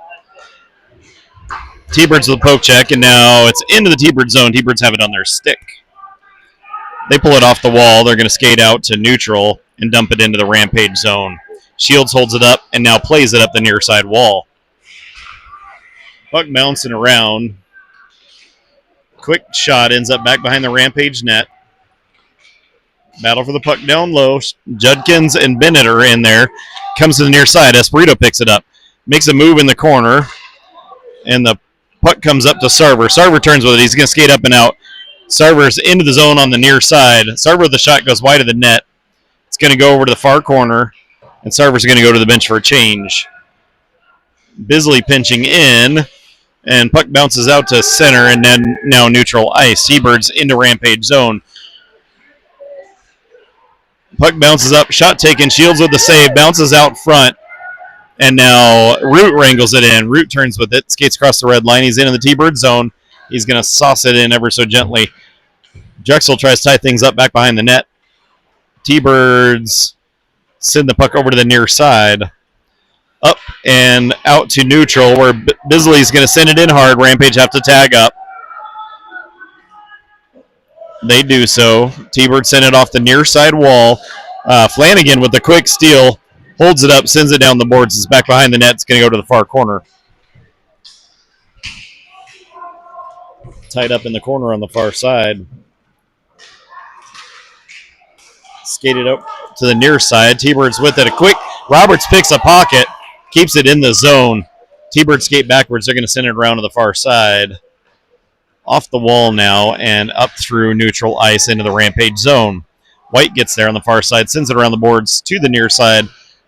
Speaker 3: T-Birds with a poke check, and now it's into the T-Bird zone. T-Birds have it on their stick. They pull it off the wall. They're going to skate out to neutral and dump it into the Rampage zone. Shields holds it up and now plays it up the near side wall. Puck bouncing around. Quick shot ends up back behind the Rampage net. Battle for the puck down low. Judkins and Bennett are in there. Comes to the near side. Espirito picks it up. Makes a move in the corner. And the puck comes up to Sarver. Sarver turns with it. He's going to skate up and out. Sarver's into the zone on the near side. Sarver with the shot goes wide of the net. It's going to go over to the far corner. And Sarver's going to go to the bench for a change. Bisley pinching in. And puck bounces out to center and then now neutral ice. Seabirds into Rampage zone. Puck bounces up. Shot taken. Shields with the save. Bounces out front. And now Root wrangles it in. Root turns with it. Skates across the red line. He's in the T-Bird zone. He's going to sauce it in ever so gently. Drexel tries to tie things up back behind the net. T-Birds send the puck over to the near side. Up and out to neutral where Bisley's going to send it in hard. Rampage have to tag up. They do so. T-Bird send it off the near side wall. Flanagan with the quick steal. Holds it up, sends it down the boards. It's back behind the net. It's going to go to the far corner. Tied up in the corner on the far side. Skated up to the near side. T-Birds with it. A quick. Roberts picks a pocket. Keeps it in the zone. T-Birds skate backwards. They're going to send it around to the far side. Off the wall now and up through neutral ice into the Rampage zone. White gets there on the far side. Sends it around the boards to the near side.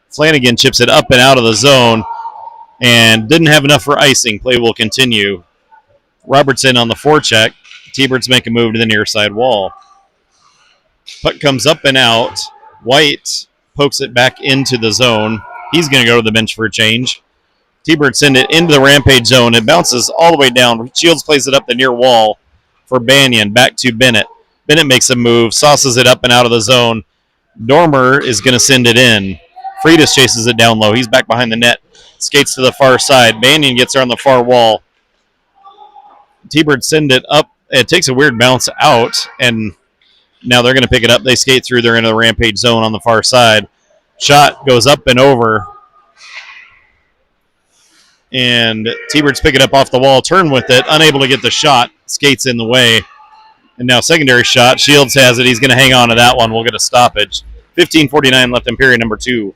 Speaker 3: Flanagan chips it up and out of the zone and didn't have enough for icing. Play will continue. Robertson on the forecheck. T-Birds make a move to the near side wall. Puck comes up and out. White pokes it back into the zone. He's going to go to the bench for a change. T-Birds send it into the Rampage zone. It bounces all the way down. Shields plays it up the near wall for Banyan. Back to Bennett. Bennett makes a move. Sauces it up and out of the zone. Dormer is going to send it in. Freitas chases it down low. He's back behind the net. Skates to the far side. Banyan gets there on the far wall. T-Birds send it up It takes a weird bounce out, and now they're going to pick it up. They skate through. They're into the Rampage zone on the far side. Shot goes up and over. And T-Birds pick it up off the wall, turn with it, unable to get the shot. Skates in the way. And now secondary shot. Shields has it. He's going to hang on to that one. We'll get a stoppage. 15:49 left in period number 2.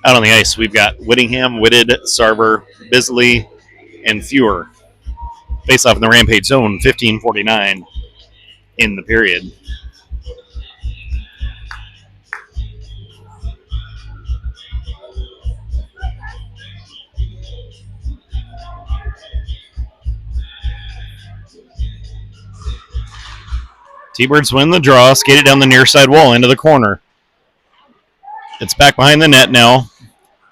Speaker 3: Out on the ice, we've got Whittingham, Whitted, Sarver, Bisley, and Fewer. Face off in the Rampage zone, 15:49 in the period. T-Birds win the draw, skate it down the near side wall into the corner. It's back behind the net now.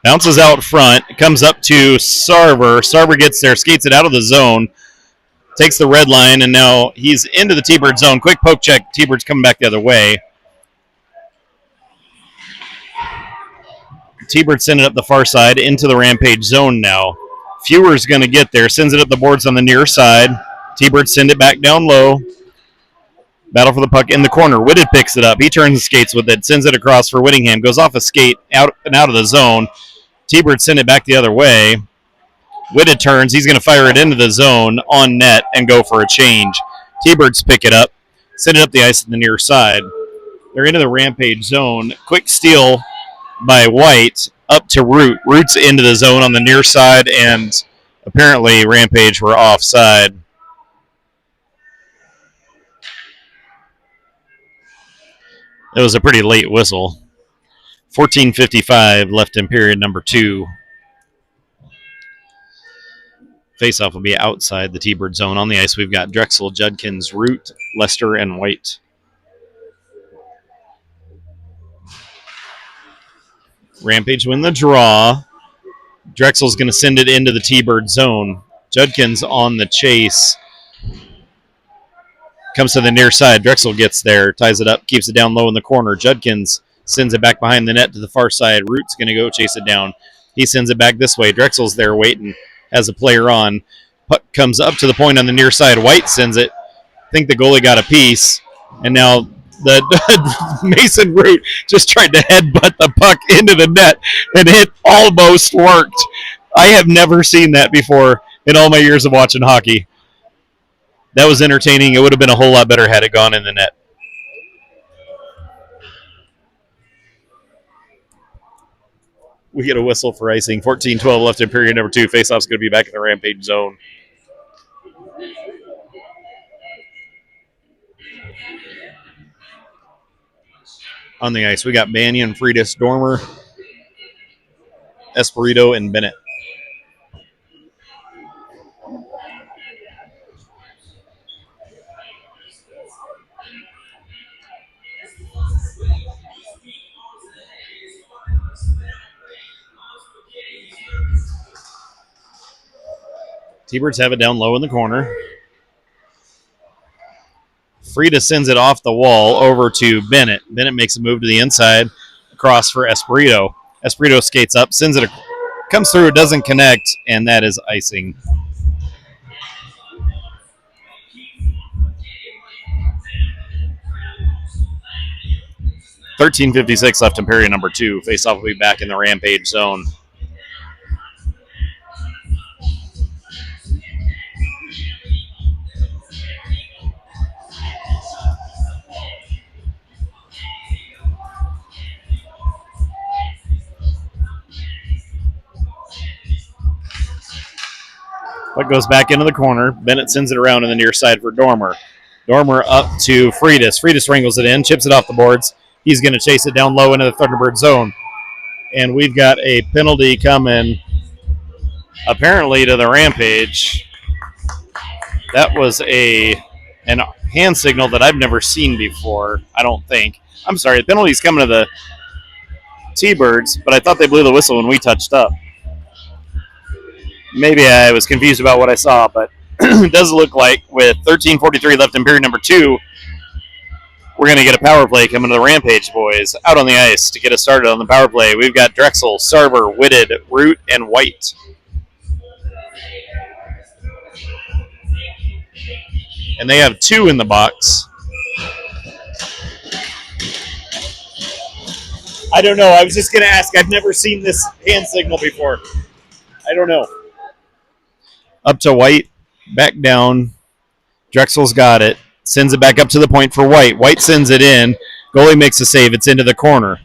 Speaker 3: Bounces out front, comes up to Sarver. Sarver gets there, skates it out of the zone, takes the red line, and now he's into the T-Bird zone. Quick poke check, T-Bird's coming back the other way. T-Bird send it up the far side into the Rampage zone now. Fewer's going to get there, sends it up the boards on the near side. T-Bird send it back down low. Battle for the puck in the corner. Whitted picks it up. He turns and skates with it, sends it across for Whittingham. Goes off a skate out and out of the zone. T-Bird send it back the other way. Whitted turns. He's going to fire it into the zone on net and go for a change. T-Birds pick it up, send it up the ice on the near side. They're into the Rampage zone. Quick steal by White up to Root. Root's into the zone on the near side, and apparently Rampage were offside. It was a pretty late whistle. 14:55 left in period number 2. Faceoff will be outside the T-Bird zone. On the ice, we've got Drexel, Judkins, Root, Lester, and White. Rampage win the draw. Drexel's going to send it into the T-Bird zone. Judkins on the chase. Comes to the near side. Drexel gets there, ties it up, keeps it down low in the corner. Judkins sends it back behind the net to the far side. Root's going to go chase it down. He sends it back this way. Drexel's there waiting, has a player on. Puck comes up to the point on the near side. White sends it. I think the goalie got a piece. And now the Mason Root just tried to headbutt the puck into the net, and it almost worked. I have never seen that before in all my years of watching hockey. That was entertaining. It would have been a whole lot better had it gone in the net. We get a whistle for icing. 14:12 left in period number 2. Faceoff's going to be back in the Rampage zone. On the ice, we got Banyan, Freitas, Dormer, Espirito, and Bennett. T-Birds have it down low in the corner. Freitas sends it off the wall over to Bennett. Bennett makes a move to the inside, across for Espirito. Espirito skates up, sends it, comes through, doesn't connect, and that is icing. $13:56 left in period number 2. Faceoff will be back in the Rampage zone. Puck goes back into the corner. Bennett sends it around in the near side for Dormer. Dormer up to Freitas. Freitas wrangles it in, chips it off the boards. He's going to chase it down low into the Thunderbird zone. And we've got a penalty coming, apparently, to the Rampage. That was an hand signal that I've never seen before, I don't think. I'm sorry, the penalty's coming to the T-Birds, but I thought they blew the whistle when we touched up. Maybe I was confused about what I saw, but it does look like with 13:43 left in period number 2, We're going to get a power play coming to the Rampage boys. Out on the ice to get us started on the power play. We've got Drexel, Sarver, Whitted, Root, and White. And they have 2 in the box.
Speaker 1: I don't know. I was just going to ask. I've never seen this hand signal before. I don't know.
Speaker 3: Up to White, back down. Drexel's got it. Sends it back up to the point for White. White sends it in. Goalie makes a save. It's into the corner.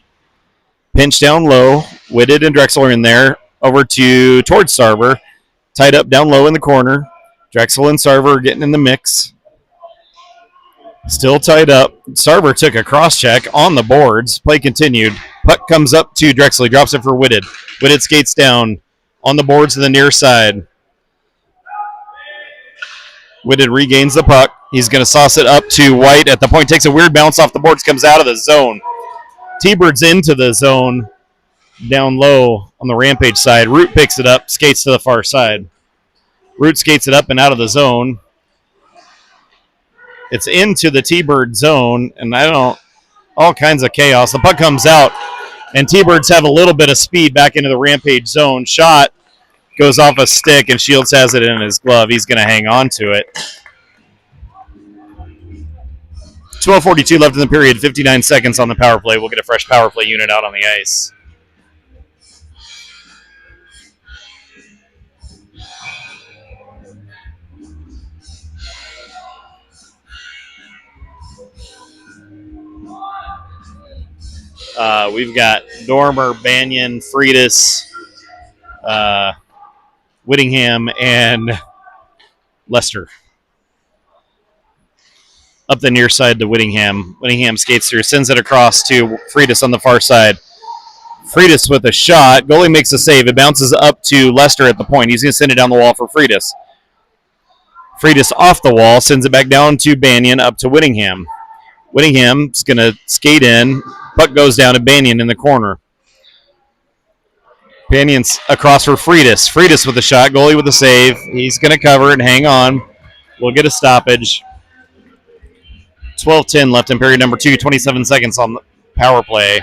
Speaker 3: Pinch down low. Whitted and Drexel are in there. Over towards Sarver. Tied up down low in the corner. Drexel and Sarver are getting in the mix. Still tied up. Sarver took a cross check on the boards. Play continued. Puck comes up to Drexel. He drops it for Whitted. Whitted skates down on the boards to the near side. Whitted regains the puck. He's going to sauce it up to White at the point. Takes a weird bounce off the boards. Comes out of the zone. T-Bird's into the zone. Down low on the Rampage side. Root picks it up. Skates to the far side. Root skates it up and out of the zone. It's into the T-Bird zone. And all kinds of chaos. The puck comes out. And T-Birds have a little bit of speed back into the Rampage zone. Shot goes off a stick, and Shields has it in his glove. He's going to hang on to it. 12:42 left in the period, 59 seconds on the power play. We'll get a fresh power play unit out on the ice. We've got Dormer, Banyan, Freitas, Whittingham, and Lester. Up the near side to Whittingham. Whittingham skates through, sends it across to Freitas on the far side. Freitas with a shot. Goalie makes a save. It bounces up to Lester at the point. He's going to send it down the wall for Freitas. Freitas off the wall, sends it back down to Banyan, up to Whittingham. Whittingham's going to skate in. Puck goes down to Banyan in the corner. Banyan's across for Freitas. Freitas with a shot. Goalie with a save. He's going to cover it and hang on. We'll get a stoppage. 12:10 left in period number 2. 27 seconds on the power play.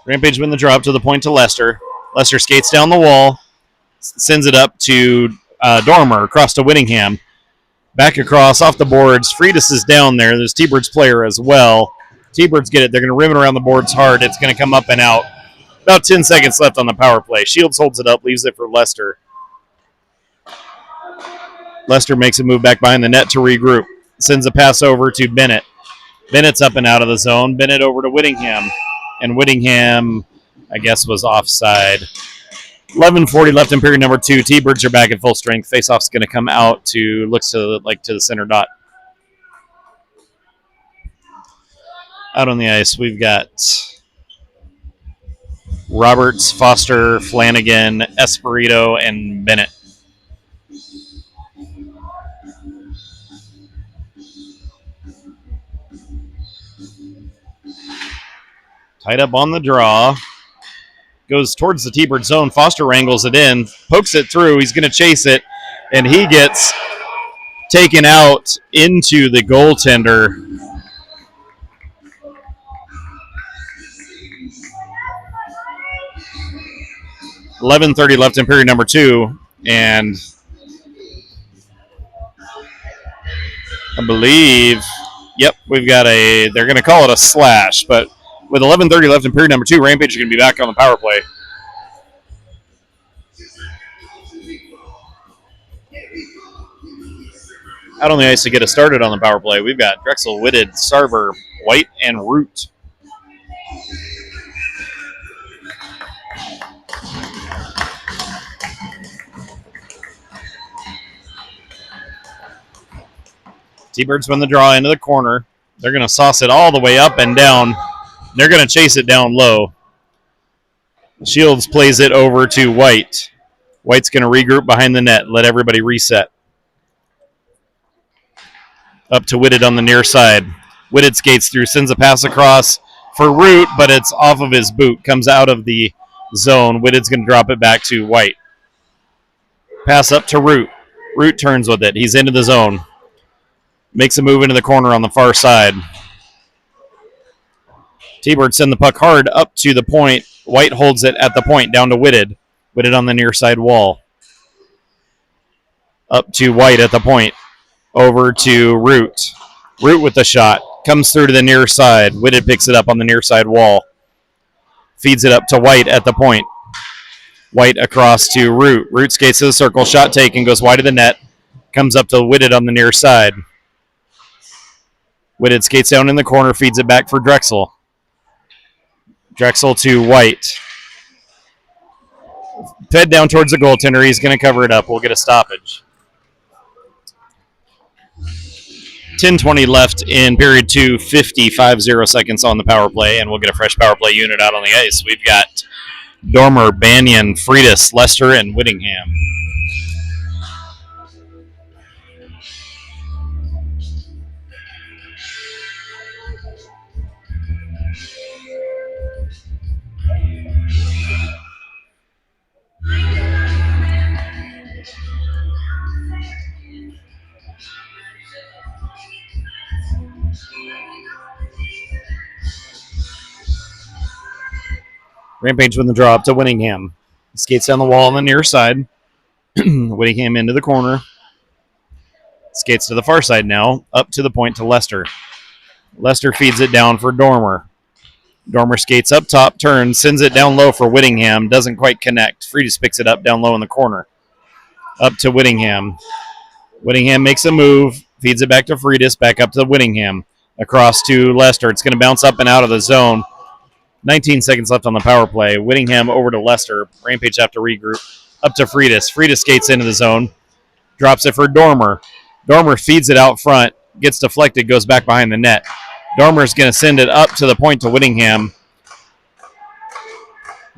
Speaker 3: Rampage win the draw up to the point to Lester. Lester skates down the wall, sends it up to Dormer, across to Whittingham. Back across, off the boards. Freitas is down there. There's T-Bird's player as well. T-Birds get it. They're going to rim it around the boards hard. It's going to come up and out. About 10 seconds left on the power play. Shields holds it up, leaves it for Lester. Lester makes a move back behind the net to regroup. Sends a pass over to Bennett. Bennett's up and out of the zone. Bennett over to Whittingham. And Whittingham, I guess, was offside. 11:40 left in period number 2. T-Birds are back at full strength. Faceoff's going to come out to the center dot. Out on the ice, we've got Roberts, Foster, Flanagan, Espirito, and Bennett. Tied up on the draw. Goes towards the T-Bird zone. Foster wrangles it in. Pokes it through. He's going to chase it. And he gets taken out into the goaltender. $11:30 left in period number 2. And I believe, yep, we've got they're going to call it a slash, but with 11:30 left in period number 2, Rampage is going to be back on the power play. Out on the ice to get us started on the power play, we've got Drexel, Whitted, Sarver, White, and Root. T-Birds win the draw into the corner. They're going to sauce it all the way up and down. They're going to chase it down low. Shields plays it over to White. White's going to regroup behind the net, let everybody reset. Up to Whitted on the near side. Whitted skates through, sends a pass across for Root, but it's off of his boot, comes out of the zone. Whitted's going to drop it back to White. Pass up to Root. Root turns with it. He's into the zone. Makes a move into the corner on the far side. T-Bird send the puck hard up to the point. White holds it at the point down to Whitted. Whitted on the near side wall. Up to White at the point. Over to Root. Root with the shot. Comes through to the near side. Whitted picks it up on the near side wall. Feeds it up to White at the point. White across to Root. Root skates to the circle. Shot taken. Goes wide of the net. Comes up to Whitted on the near side. Whitted skates down in the corner. Feeds it back for Drexel. Drexel to White. Fed down towards the goaltender. He's going to cover it up. We'll get a stoppage. 10:20 left in period 2, 50 seconds on the power play, and we'll get a fresh power play unit out on the ice. We've got Dormer, Banyan, Freitas, Lester, and Whittingham. Rampage with the draw up to Whittingham. Skates down the wall on the near side. Whittingham into the corner. Skates to the far side now. Up to the point to Lester. Lester feeds it down for Dormer. Dormer skates up top, turns, sends it down low for Whittingham. Doesn't quite connect. Freitas picks it up down low in the corner. Up to Whittingham. Whittingham makes a move. Feeds it back to Freitas. Back up to Whittingham. Across to Lester. It's going to bounce up and out of the zone. 19 seconds left on the power play. Whittingham over to Lester. Rampage have to regroup. Up to Freitas. Freitas skates into the zone. Drops it for Dormer. Dormer feeds it out front. Gets deflected. Goes back behind the net. Dormer's going to send it up to the point to Whittingham.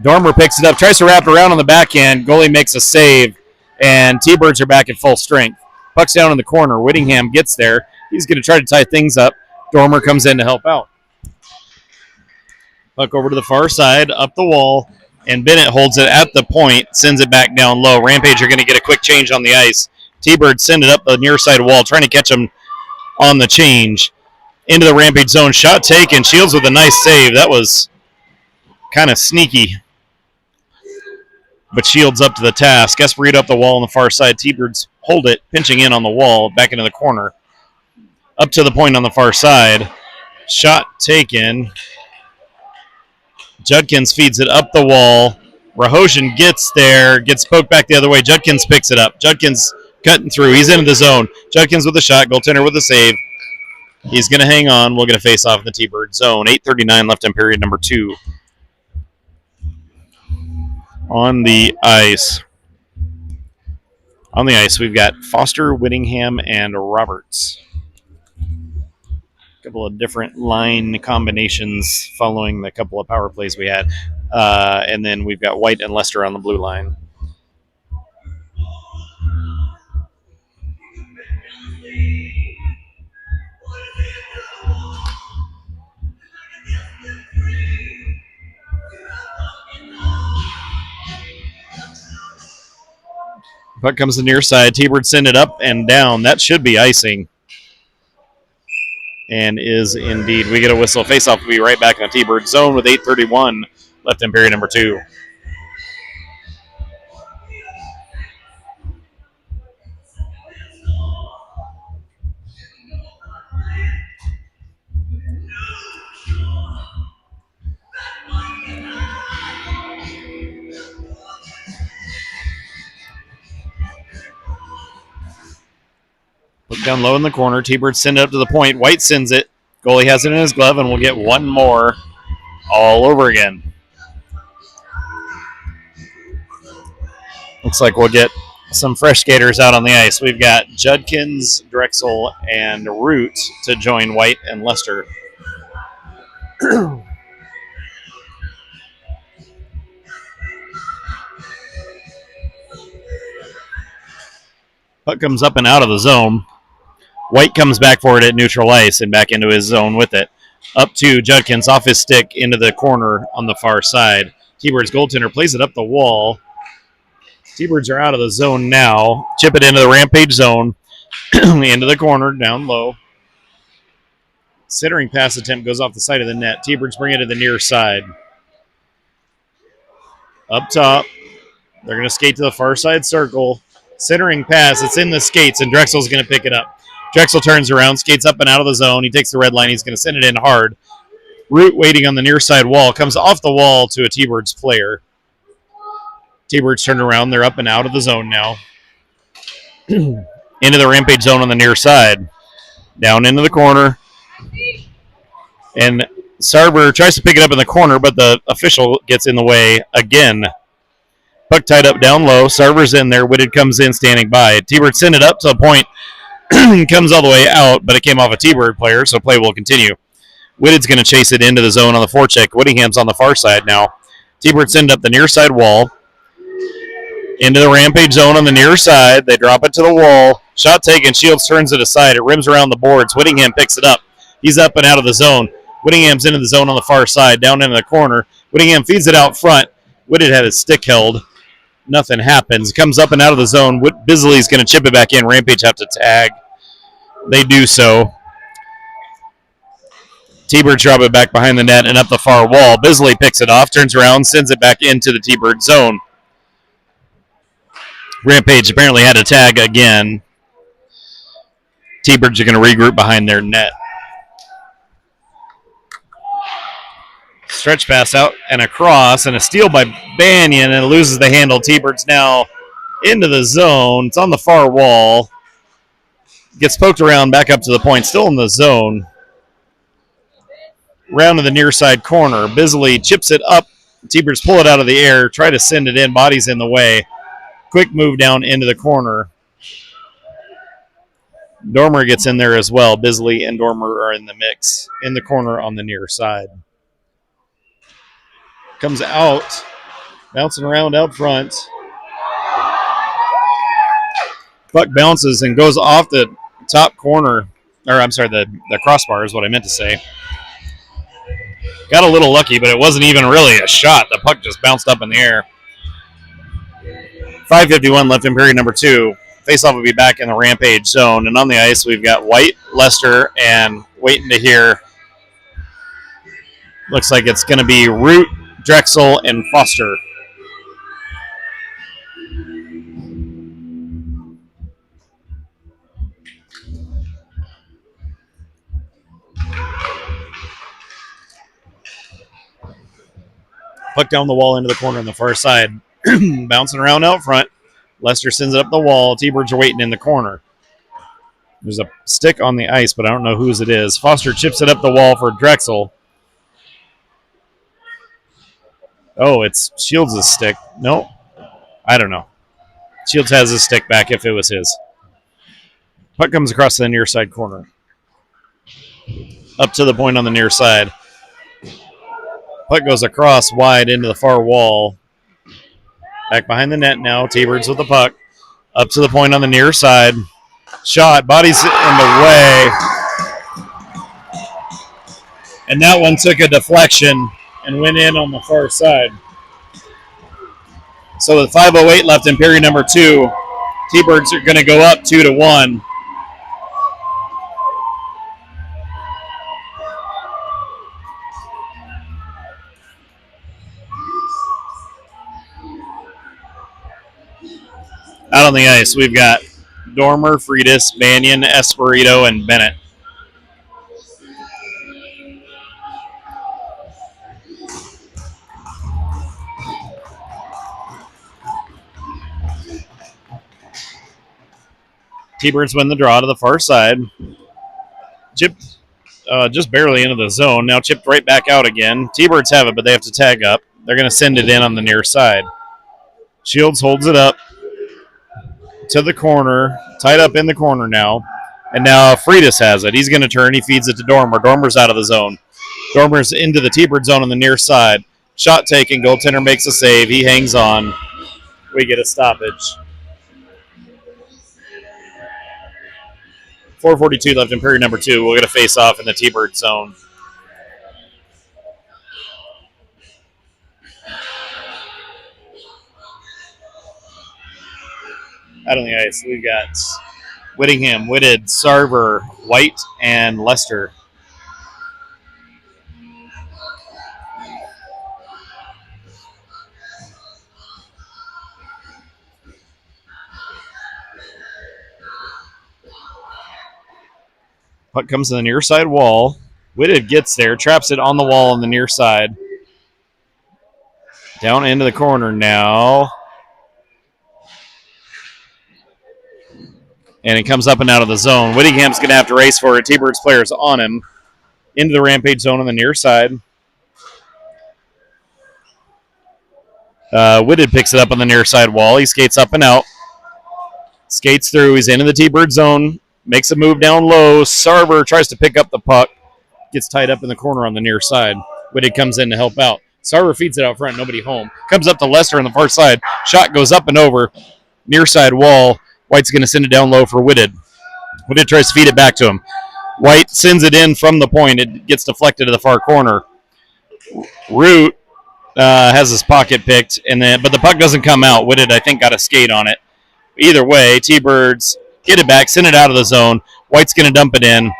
Speaker 3: Dormer picks it up. Tries to wrap around on the backhand. Goalie makes a save. And T-Birds are back at full strength. Puck's down in the corner. Whittingham gets there. He's going to try to tie things up. Dormer comes in to help out. Puck over to the far side, up the wall, and Bennett holds it at the point, sends it back down low. Rampage are going to get a quick change on the ice. T-Bird send it up the near side wall, trying to catch him on the change. Into the Rampage zone. Shot taken. Shields with a nice save. That was kind of sneaky. But Shields up to the task. Esperito up the wall on the far side. T-Birds hold it, pinching in on the wall, back into the corner. Up to the point on the far side. Shot taken. Judkins feeds it up the wall. Rahosian gets there, gets poked back the other way. Judkins picks it up. Judkins cutting through. He's into the zone. Judkins with a shot. Goaltender with a save. He's going to hang on. We'll get a face-off in the T-Bird zone. 8:39 left in period number 2. On the ice. On the ice, we've got Foster, Whittingham, and Roberts. Couple of different line combinations following the couple of power plays we had. And then we've got White and Lester on the blue line. Puck comes to the near side. T-Bird send it up and down. That should be icing. And is indeed. We get a whistle. Face-off will be right back in the T-Bird zone with 8:31 left in period number 2. Look down low in the corner. T-Bird send it up to the point. White sends it. Goalie has it in his glove, and we'll get one more all over again. Looks like we'll get some fresh skaters out on the ice. We've got Judkins, Drexel, and Root to join White and Lester. Puck comes up and out of the zone. White comes back for it at neutral ice and back into his zone with it. Up to Judkins, off his stick, into the corner on the far side. T-Birds goaltender plays it up the wall. T-Birds are out of the zone now. Chip it into the Rampage zone. Into the corner, down low. Centering pass attempt goes off the side of the net. T-Birds bring it to the near side. Up top. They're going to skate to the far side circle. Centering pass. It's in the skates, and Drexel's going to pick it up. Drexel turns around, skates up and out of the zone. He takes the red line. He's going to send it in hard. Root waiting on the near side wall. Comes off the wall to a T-Birds player. T-Birds turn around. They're up and out of the zone now. Into the Rampage zone on the near side. Down into the corner. And Sarver tries to pick it up in the corner, but the official gets in the way again. Puck tied up down low. Sarver's in there. Whitted comes in standing by. T-Bird send it up to a point. Comes all the way out, but it came off a T-Bird player, so play will continue. Whitted's going to chase it into the zone on the forecheck. Whittingham's on the far side now. T-Bird send up the near side wall. Into the Rampage zone on the near side. They drop it to the wall. Shot taken. Shields turns it aside. It rims around the boards. Whittingham picks it up. He's up and out of the zone. Whittingham's into the zone on the far side, down into the corner. Whittingham feeds it out front. Whitted had his stick held. Nothing happens. Comes up and out of the zone. Bisley's going to chip it back in. Rampage have to tag. They do so. T-Bird drop it back behind the net and up the far wall. Bisley picks it off, turns around, sends it back into the T-Bird zone. Rampage apparently had a tag again. T-Birds are going to regroup behind their net. Stretch pass out and across, and a steal by Banyan, and it loses the handle. T-Birds now into the zone. It's on the far wall. Gets poked around back up to the point, still in the zone. Round to the near side corner. Bisley chips it up. T-Birds pull it out of the air, try to send it in. Body's in the way. Quick move down into the corner. Dormer gets in there as well. Bisley and Dormer are in the mix in the corner on the near side. Comes out, bouncing around out front. Puck bounces and goes off the top corner, or I'm sorry, the crossbar is what I meant to say. Got a little lucky, but it wasn't even really a shot. The puck just bounced up in the air. 5:51 left in period number 2. Faceoff will be back in the Rampage zone. And on the ice, we've got White, Lester, and waiting to hear. Looks like it's going to be Root, Drexel, and Foster. Puck down the wall into the corner on the far side. Bouncing around out front. Lester sends it up the wall. T-Birds are waiting in the corner. There's a stick on the ice, but I don't know whose it is. Foster chips it up the wall for Drexel. Oh, it's Shields' stick. No, I don't know. Shields has his stick back if it was his. Puck comes across the near side corner. Up to the point on the near side. Puck goes across wide into the far wall. Back behind the net now. T-Birds with the puck. Up to the point on the near side. Shot. Body's in the way. And that one took a deflection and went in on the far side. So with 5:08 left in period number 2, T-Birds are going to go up 2-1. Out on the ice, we've got Dormer, Freitas, Banyan, Esperito, and Bennett. T-Birds win the draw to the far side. Chipped just barely into the zone. Now chipped right back out again. T-Birds have it, but they have to tag up. They're going to send it in on the near side. Shields holds it up to the corner. Tied up in the corner now. And now Freitas has it. He's going to turn. He feeds it to Dormer. Dormer's out of the zone. Dormer's into the T-Bird zone on the near side. Shot taken. Goaltender makes a save. He hangs on. We get a stoppage. 4:42 left in period number 2. We'll get a face-off in the T-Bird zone. Out on the ice, we've got Whittingham, Whitted, Sarver, White, and Lester. Puck comes to the near side wall. Whitted gets there, traps it on the wall on the near side. Down into the corner now. And it comes up and out of the zone. Whittingham's going to have to race for it. T-Birds players on him. Into the Rampage zone on the near side. Whitted picks it up on the near side wall. He skates up and out. Skates through. He's into the T-Bird zone. Makes a move down low. Sarver tries to pick up the puck. Gets tied up in the corner on the near side. Whitted comes in to help out. Sarver feeds it out front. Nobody home. Comes up to Lester on the far side. Shot goes up and over. Near side wall. White's going to send it down low for Whitted. Whitted tries to feed it back to him. White sends it in from the point. It gets deflected to the far corner. Root has his pocket picked, but the puck doesn't come out. Whitted, I think, got a skate on it. Either way, T-Birds get it back, send it out of the zone. White's going to dump it in,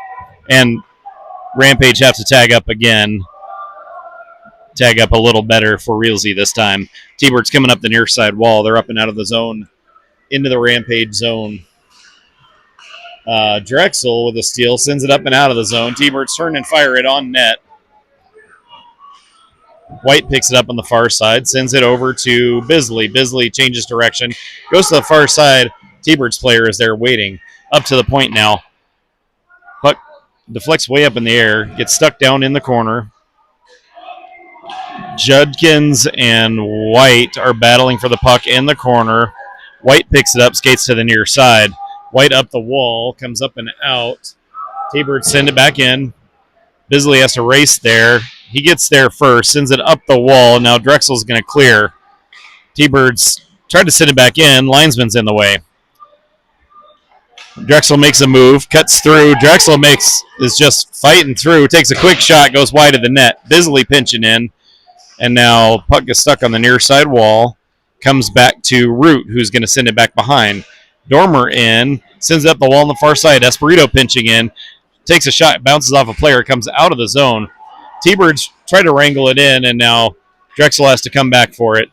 Speaker 3: and Rampage have to tag up again. Tag up a little better for realsy this time. T-Birds coming up the near side wall. They're up and out of the zone. Into the Rampage zone. Drexel with a steal sends it up and out of the zone. T-Birds turn and fire it on net. White picks it up on the far side, sends it over to Bisley. Bisley changes direction, goes to the far side. T-Birds player is there waiting. Up to the point now. Puck deflects way up in the air, gets stuck down in the corner. Judkins and White are battling for the puck in the corner. White picks it up, skates to the near side. White up the wall, comes up and out. T-Birds send it back in. Bisley has to race there. He gets there first, sends it up the wall. Now Drexel's going to clear. T-Birds tried to send it back in. Linesman's in the way. Drexel makes a move, cuts through. Drexel is just fighting through, takes a quick shot, goes wide of the net. Bisley pinching in. And now puck gets stuck on the near side wall. Comes back to Root, who's going to send it back behind. Dormer in, sends it up the wall on the far side. Espirito pinching in, takes a shot, bounces off a player, comes out of the zone. T-Birds try to wrangle it in, and now Drexel has to come back for it.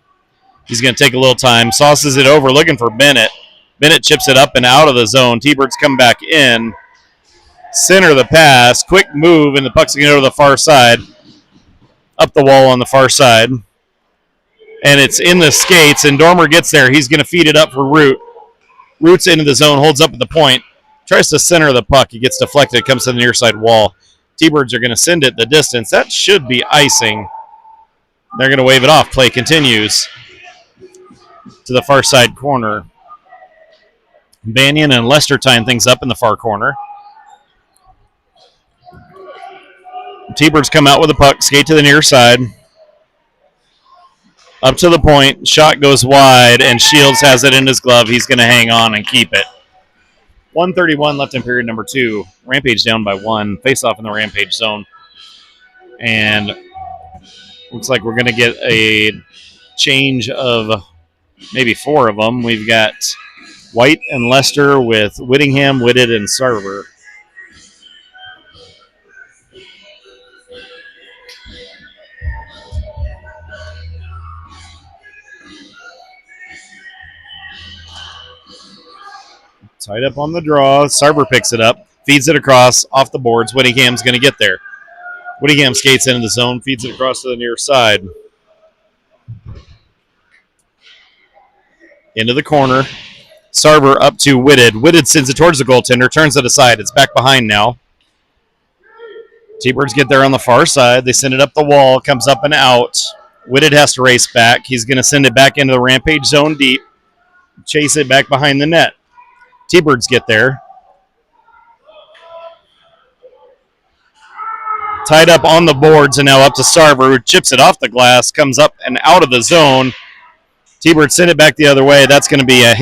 Speaker 3: He's going to take a little time, sauces it over, looking for Bennett. Bennett chips it up and out of the zone. T-Birds come back in, center the pass, quick move, and the puck's going to go to the far side. Up the wall on the far side. And it's in the skates, and Dormer gets there. He's going to feed it up for Root. Root's into the zone, holds up at the point, tries to center the puck. He gets deflected, comes to the near side wall. T-Birds are going to send it the distance. That should be icing. They're going to wave it off. Play continues to the far side corner. Banyan and Lester tying things up in the far corner. T-Birds come out with the puck, skate to the near side. Up to the point, shot goes wide, and Shields has it in his glove. He's going to hang on and keep it. 1:31 left in period number 2. Rampage down by 1. Face off in the Rampage zone. And looks like we're going to get a change of maybe 4 of them. We've got White and Lester with Whittingham, Whitted, and Sarver. Tied up on the draw. Sarver picks it up, feeds it across, off the boards. Whittingham's going to get there. Whittingham skates into the zone, feeds it across to the near side. Into the corner. Sarver up to Whitted. Whitted sends it towards the goaltender, turns it aside. It's back behind now. T-Birds get there on the far side. They send it up the wall, comes up and out. Whitted has to race back. He's going to send it back into the Rampage zone deep. Chase it back behind the net. T-Birds get there. Tied up on the boards and now up to Sarver, who chips it off the glass, comes up and out of the zone. T-Birds send it back the other way. That's going to be a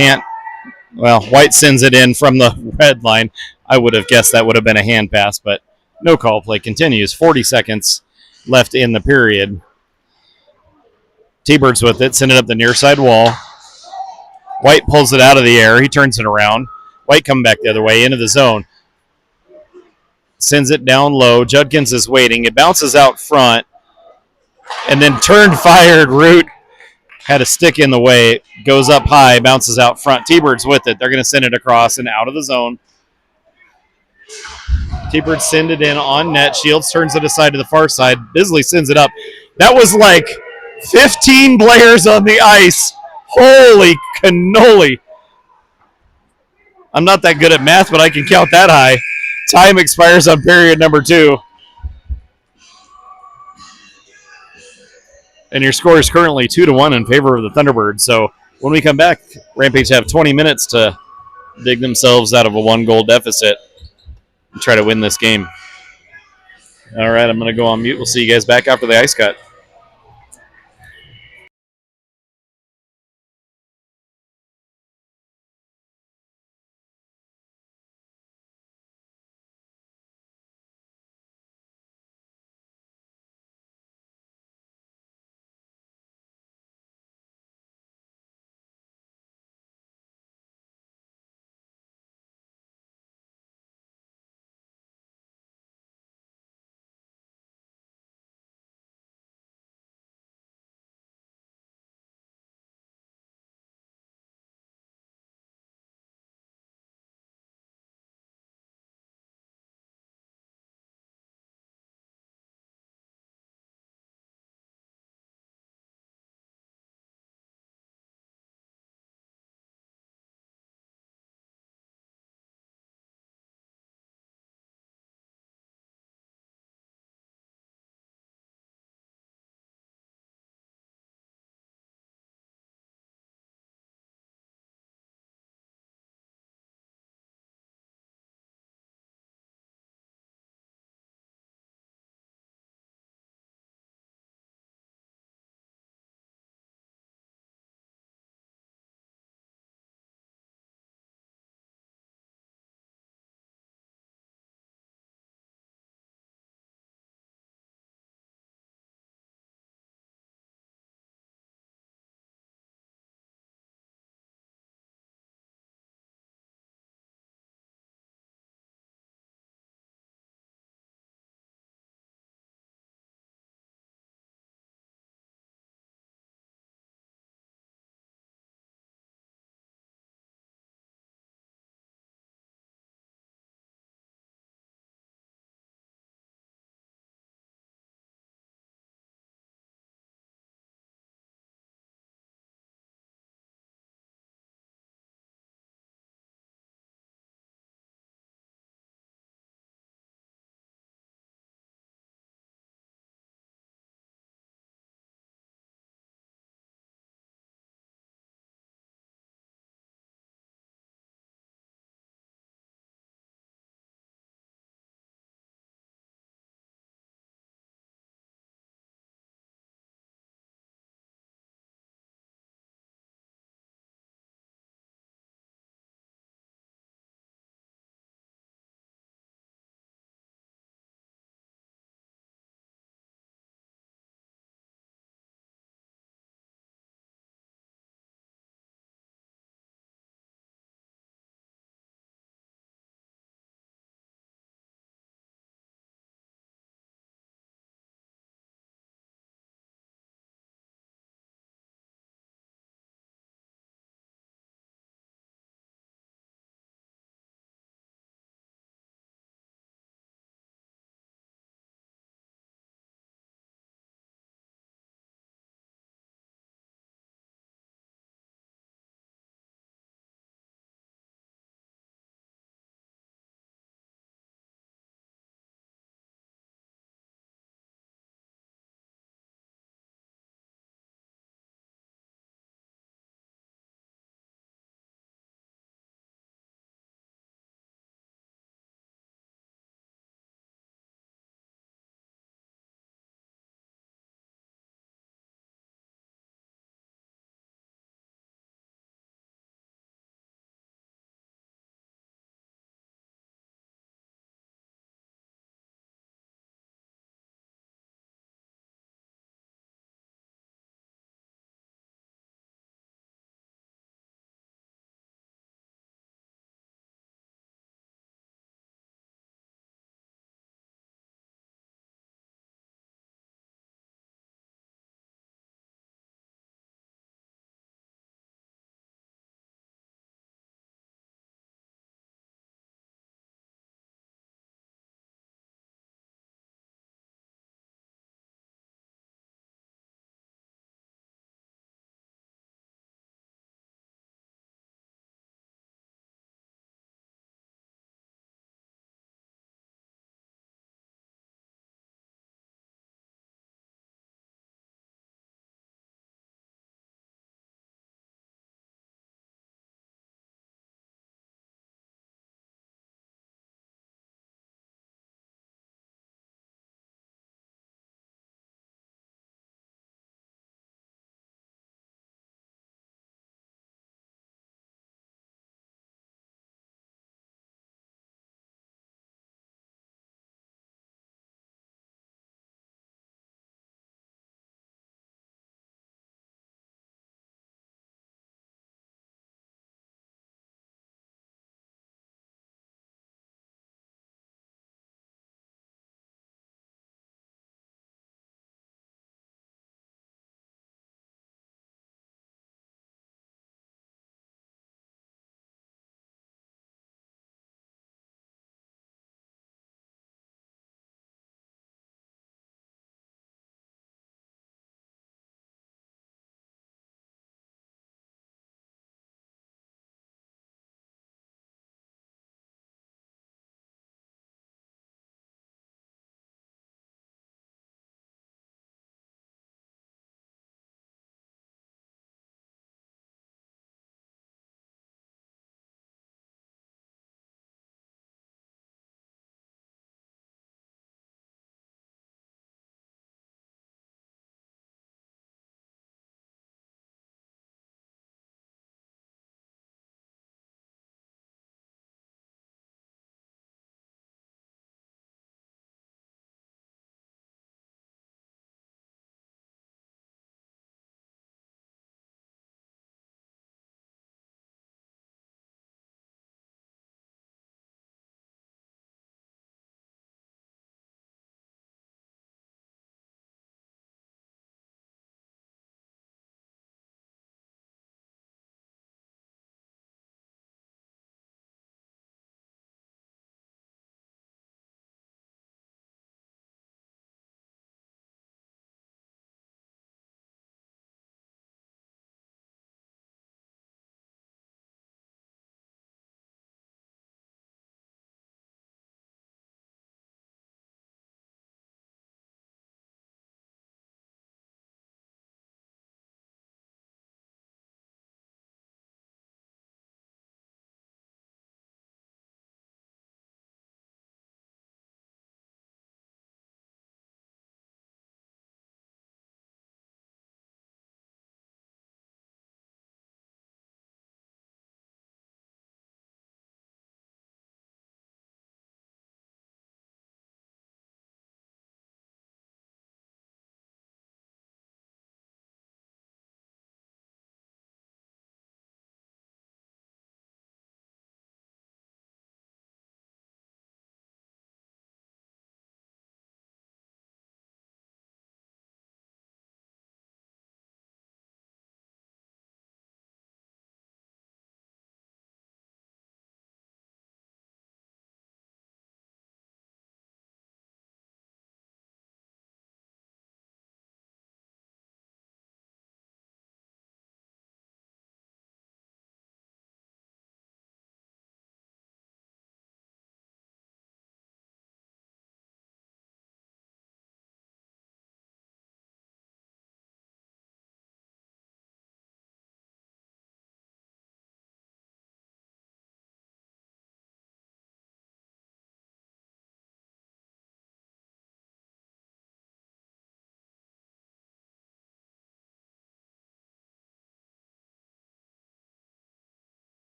Speaker 3: Well, White sends it in from the red line. I would have guessed that would have been a hand pass, but no call. Play continues. 40 seconds left in the period. T-Birds with it, send it up the near side wall. White pulls it out of the air. He turns it around. White coming back the other way into the zone. Sends it down low. Judkins is waiting. It bounces out front. And then turned, fired. Root had a stick in the way. Goes up high. Bounces out front. T-Birds with it. They're going to send it across and out of the zone. T-Birds send it in on net. Shields turns it aside to the far side. Bisley sends it up. That was like 15 players on the ice. Holy cannoli. I'm not that good at math, but I can count that high. Time expires on period number 2. And your score is currently 2-1 in favor of the Thunderbirds. So when we come back, Rampage have 20 minutes to dig themselves out of a 1-goal deficit and try to win this game. All right, I'm going to go on mute. We'll see you guys back after the ice cut.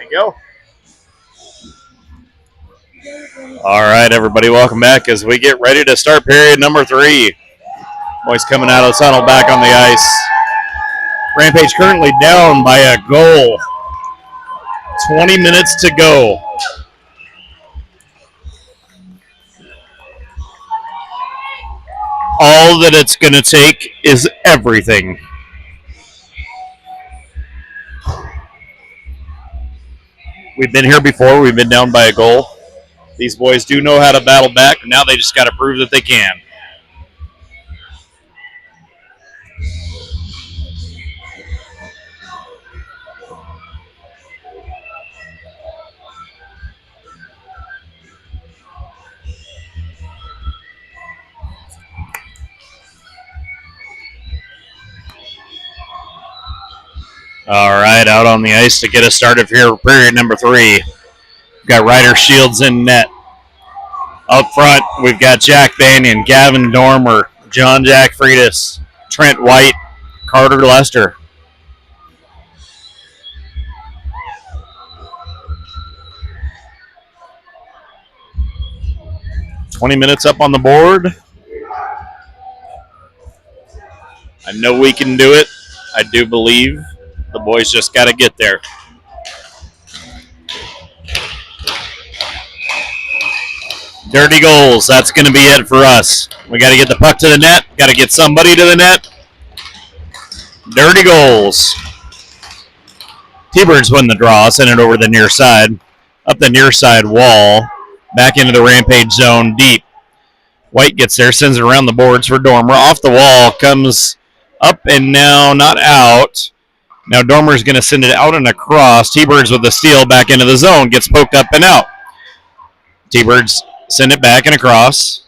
Speaker 1: Thank you.
Speaker 3: All right, everybody, welcome back as we get ready to start period number 3. Boys coming out of the tunnel back on the ice. Rampage currently down by a goal. 20 minutes to go. All that it's going to take is everything. We've been here before. We've been down by a goal. These boys do know how to battle back. Now they just got to prove that they can. All right, out on the ice to get us started here, period number 3. We've got Ryder Shields in net. Up front, we've got Jack Banyan, Gavin Dormer, John Jack Freitas, Trent White, Carter Lester. "20 minutes up on the board. I know we can do it. I do believe. The boys just got to get there." Dirty goals. That's going to be it for us. We got to get the puck to the net. Got to get somebody to the net. Dirty goals. T-Birds win the draw. Send it over the near side. Up the near side wall. Back into the Rampage zone deep. White gets there. Sends it around the boards for Dormer. Off the wall. Comes up and now not out. Now Dormer's going to send it out and across. T-Birds with the steal back into the zone. Gets poked up and out. T-Birds send it back and across.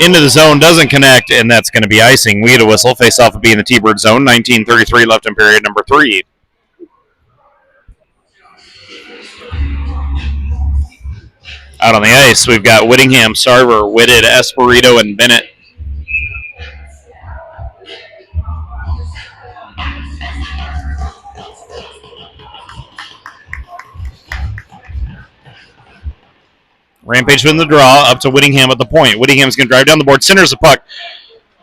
Speaker 3: Into the zone. Doesn't connect, and that's going to be icing. We get a whistle. Face off will be in the T-Bird zone. 19:33 left in period number 3. Out on the ice, we've got Whittingham, Sarver, Whitted, Esperito, and Bennett. Rampage win the draw, up to Whittingham at the point. Whittingham's going to drive down the board, centers the puck,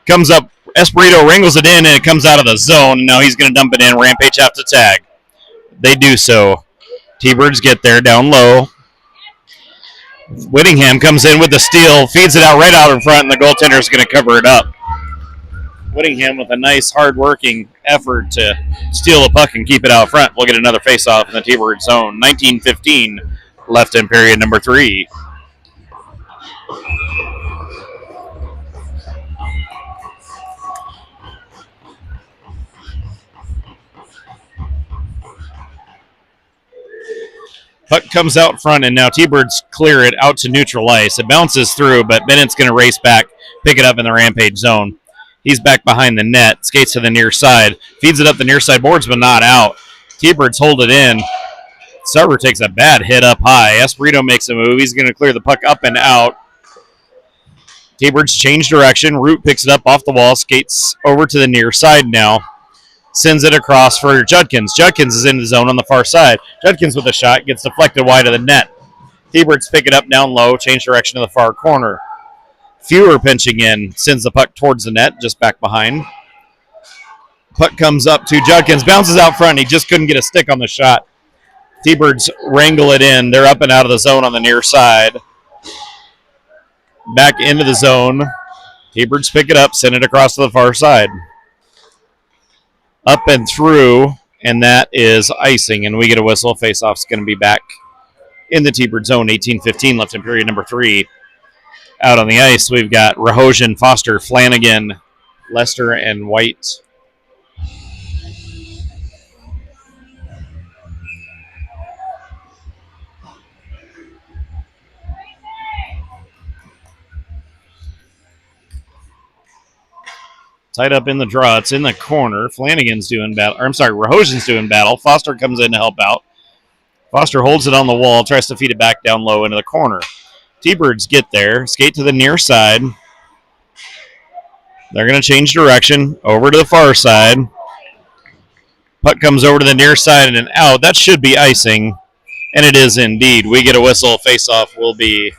Speaker 3: comes up, Esperito wrangles it in, and it comes out of the zone. Now he's going to dump it in. Rampage have to tag. They do so. T-Birds get there down low. Whittingham comes in with the steal, feeds it out right out in front, and the goaltender is going to cover it up. Whittingham with a nice, hard-working effort to steal the puck and keep it out front. We'll get another face-off in the T-Bird zone. 19:15 left in period number 3. Puck comes out front, and now T-Birds clear it out to neutral ice. It bounces through, but Bennett's going to race back, pick it up in the Rampage zone. He's back behind the net, skates to the near side, feeds it up the near side boards, but not out. T-Birds hold it in. Sarver takes a bad hit up high. Esperito makes a move. He's going to clear the puck up and out. T-Birds change direction. Root picks it up off the wall, skates over to the near side now. Sends it across for Judkins. Judkins is in the zone on the far side. Judkins with a shot, gets deflected wide of the net. T-Birds pick it up down low, change direction to the far corner. Fewer pinching in, sends the puck towards the net, just back behind. Puck comes up to Judkins, bounces out front. He just couldn't get a stick on the shot. T-Birds wrangle it in. They're up and out of the zone on the near side. Back into the zone. T-Birds pick it up, send it across to the far side. Up and through, and that is icing, and we get a whistle. Face-off's going to be back in the T-Bird zone. 18:15 left in period number 3. Out on the ice, we've got Rahosian, Foster, Flanagan, Lester, and White. Tied up in the draw. It's in the corner. Flanagan's doing battle. Or I'm sorry, Rahosian's doing battle. Foster comes in to help out. Foster holds it on the wall, tries to feed it back down low into the corner. T-Birds get there, skate to the near side. They're going to change direction over to the far side. Puck comes over to the near side and out. That should be icing, and it is indeed. We get a whistle. Face-off will be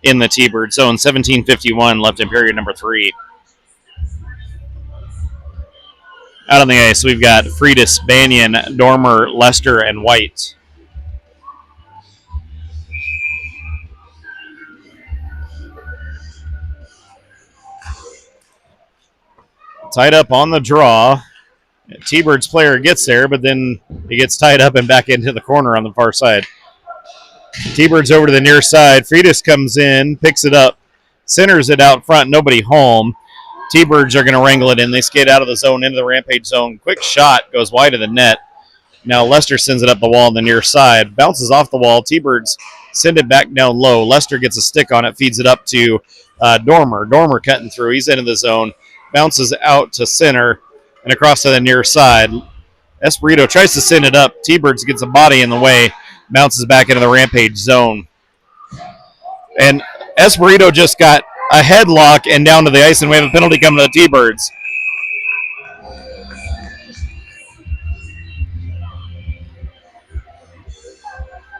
Speaker 3: in the T-Bird zone. 17:51 left in period number 3. Out on the ice, we've got Freitas, Banyan, Dormer, Lester, and White. Tied up on the draw. T-Bird's player gets there, but then he gets tied up and back into the corner on the far side. T-Bird's over to the near side. Freitas comes in, picks it up, centers it out front, nobody home. T-Birds are going to wrangle it in. They skate out of the zone into the Rampage zone. Quick shot goes wide of the net. Now Lester sends it up the wall on the near side. Bounces off the wall. T-Birds send it back down low. Lester gets a stick on it, feeds it up to Dormer. Dormer cutting through. He's into the zone. Bounces out to center and across to the near side. Esperito tries to send it up. T-Birds gets a body in the way. Bounces back into the Rampage zone. And Esperito just got a headlock and down to the ice, and we have a penalty coming to the T-Birds.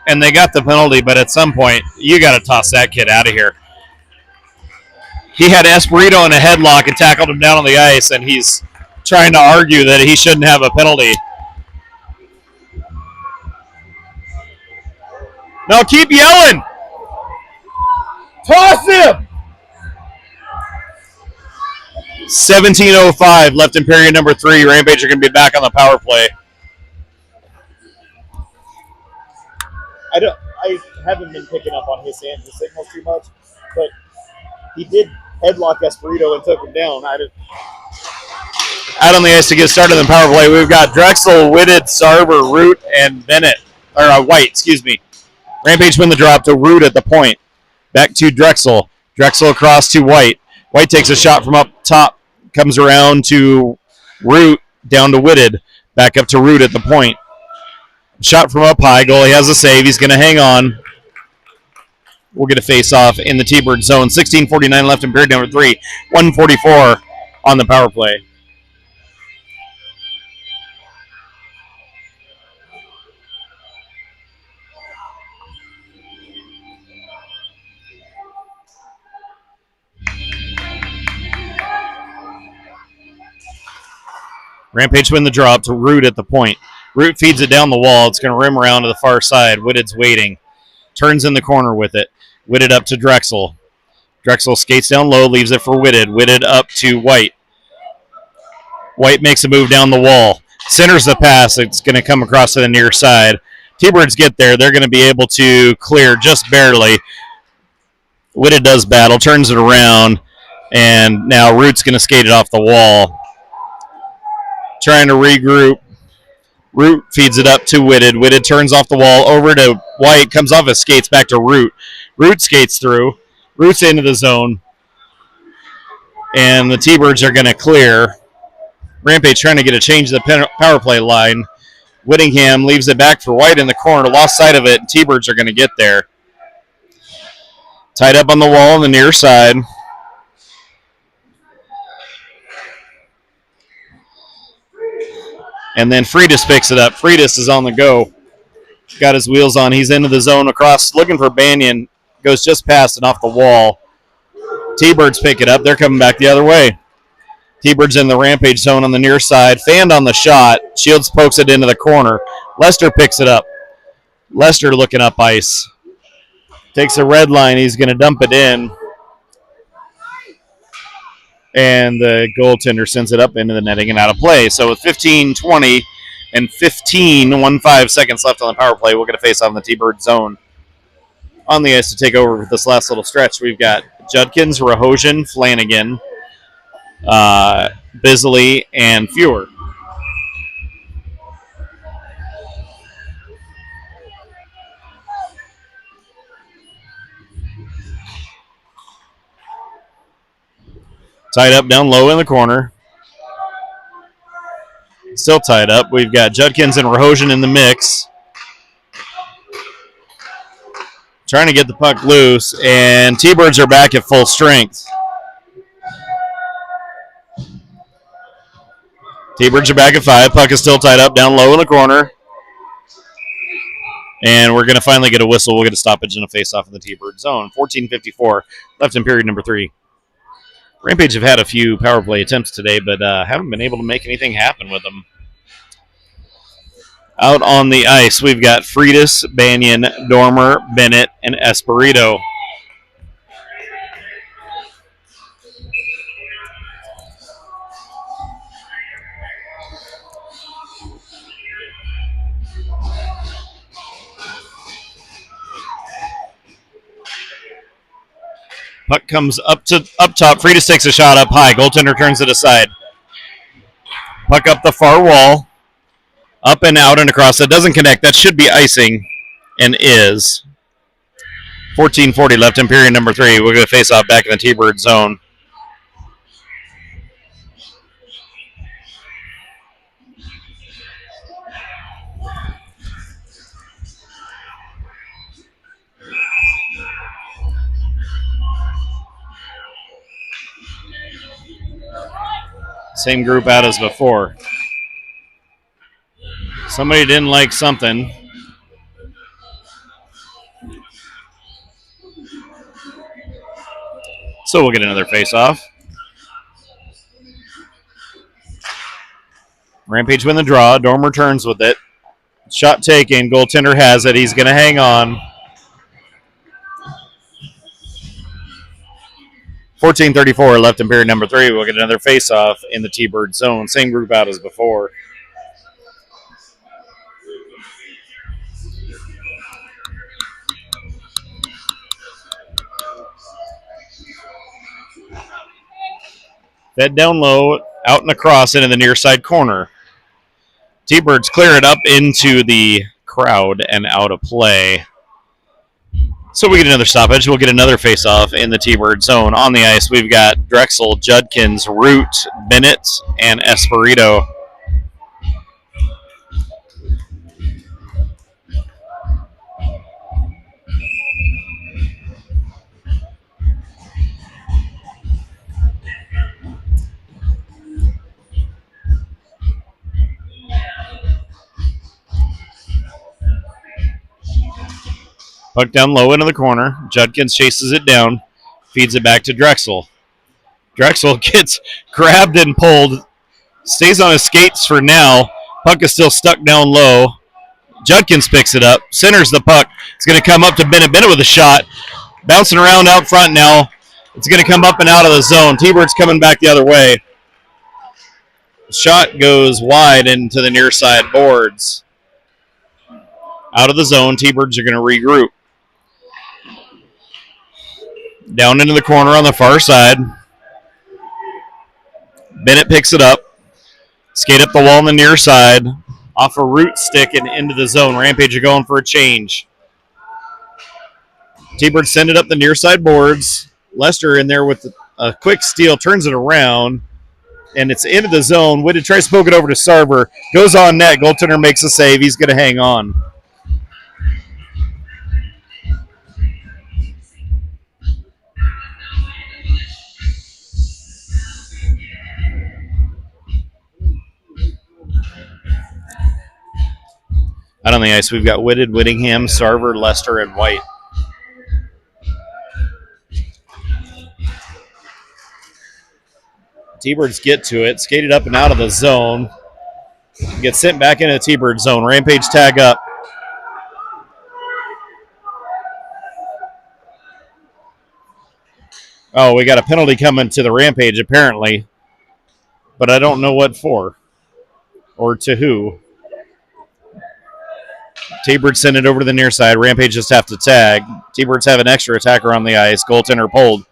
Speaker 3: And they got the penalty, but at some point, you got to toss that kid out of here. He had Esperito in a headlock and tackled him down on the ice, and he's trying to argue that he shouldn't have a penalty. No, keep yelling. Toss him. 17:05 left in period number 3. Rampage are going to be back on the power play.
Speaker 1: I haven't been picking up on his signals too much, but he did headlock Esperito and took him down.
Speaker 3: Out on the ice to get started in the power play, we've got Drexel, Whitted, Sarver, Root, and Bennett. Or White, excuse me. Rampage win the drop to Root at the point. Back to Drexel. Drexel across to White. White takes a shot from up top. Comes around to Root, down to Whitted. Back up to Root at the point. Shot from up high. Goalie has a save. He's going to hang on. We'll get a face-off in the T-Bird zone. 16:49 left in period number 3. 1:44 on the power play. Rampage win the drop to Root at the point. Root feeds it down the wall. It's going to rim around to the far side. Whitted's waiting. Turns in the corner with it. Whitted up to Drexel. Drexel skates down low, leaves it for Whitted. Whitted up to White. White makes a move down the wall. Centers the pass. It's going to come across to the near side. T-Birds get there. They're going to be able to clear just barely. Whitted does battle, turns it around, and now Root's going to skate it off the wall. Trying to regroup. Root feeds it up to Whitted. Whitted turns off the wall over to White. Comes off his skates back to Root. Root skates through. Root's into the zone. And the T-Birds are going to clear. Rampage trying to get a change to the power play line. Whittingham leaves it back for White in the corner. Lost sight of it. T-Birds are going to get there. Tied up on the wall on the near side. And then Freitas picks it up. Freitas is on the go. Got his wheels on. He's into the zone across, looking for Banyan. Goes just past and off the wall. T-Birds pick it up. They're coming back the other way. T-Birds in the Rampage zone on the near side. Fanned on the shot. Shields pokes it into the corner. Lester picks it up. Lester looking up ice. Takes a red line. He's going to dump it in. And the goaltender sends it up into the netting and out of play. So with 15:20 and 15 seconds left on the power play, we'll get a face off in the T-Bird zone. On the ice to take over with this last little stretch, we've got Judkins, Rahosian, Flanagan, Bisley, and Fewer. Tied up down low in the corner. Still tied up. We've got Judkins and Rahosian in the mix. Trying to get the puck loose, and T-Birds are back at full strength. T-Birds are back at 5. Puck is still tied up down low in the corner. And we're going to finally get a whistle. We'll get a stoppage and a face-off in the T-Bird zone. 14:54 left in period number 3. Rampage have had a few power play attempts today, but haven't been able to make anything happen with them. Out on the ice, we've got Freitas, Banyan, Dormer, Bennett, and Espirito. Puck comes up top. Freitas takes a shot up high. Goaltender turns it aside. Puck up the far wall. Up and out and across. That doesn't connect. That should be icing, and is. 14:40 left in period number 3. We're going to face off back in the T-Bird zone. Same group out as before. Somebody didn't like something. So we'll get another face-off. Rampage win the draw. Dormer turns with it. Shot taken. Goaltender has it. He's going to hang on. 14:34 left in period number 3. We'll get another face-off in the T-Bird zone. Same group out as before. Fed down low, out and across into the near side corner. T-Birds clear it up into the crowd and out of play. So we get another stoppage. We'll get another face-off in the T-Bird zone. On the ice, we've got Drexel, Judkins, Root, Bennett, and Espirito. Puck down low into the corner. Judkins chases it down, feeds it back to Drexel. Drexel gets grabbed and pulled, stays on his skates for now. Puck is still stuck down low. Judkins picks it up, centers the puck. It's going to come up to Bennett. Bennett with a shot. Bouncing around out front now. It's going to come up and out of the zone. T-Bird's coming back the other way. Shot goes wide into the near side boards. Out of the zone, T-Birds are going to regroup. Down into the corner on the far side. Bennett picks it up. Skate up the wall on the near side. Off a root stick and into the zone. Rampage are going for a change. T-Birds send it up the near side boards. Lester in there with a quick steal. Turns it around. And it's into the zone. Whitted tries to poke it over to Sarver. Goes on net. Goaltender makes a save. He's going to hang on. Out on the ice, we've got Whitted, Whittingham, Sarver, Lester, and White. T-Birds get to it, skated up and out of the zone. Get sent back into the T-Bird zone. Rampage tag up. Oh, we got a penalty coming to the Rampage, apparently. But I don't know what for. Or to who. T-Birds send it over to the near side. Rampage just have to tag. T-Birds have an extra attacker on the ice. Goaltender pulled.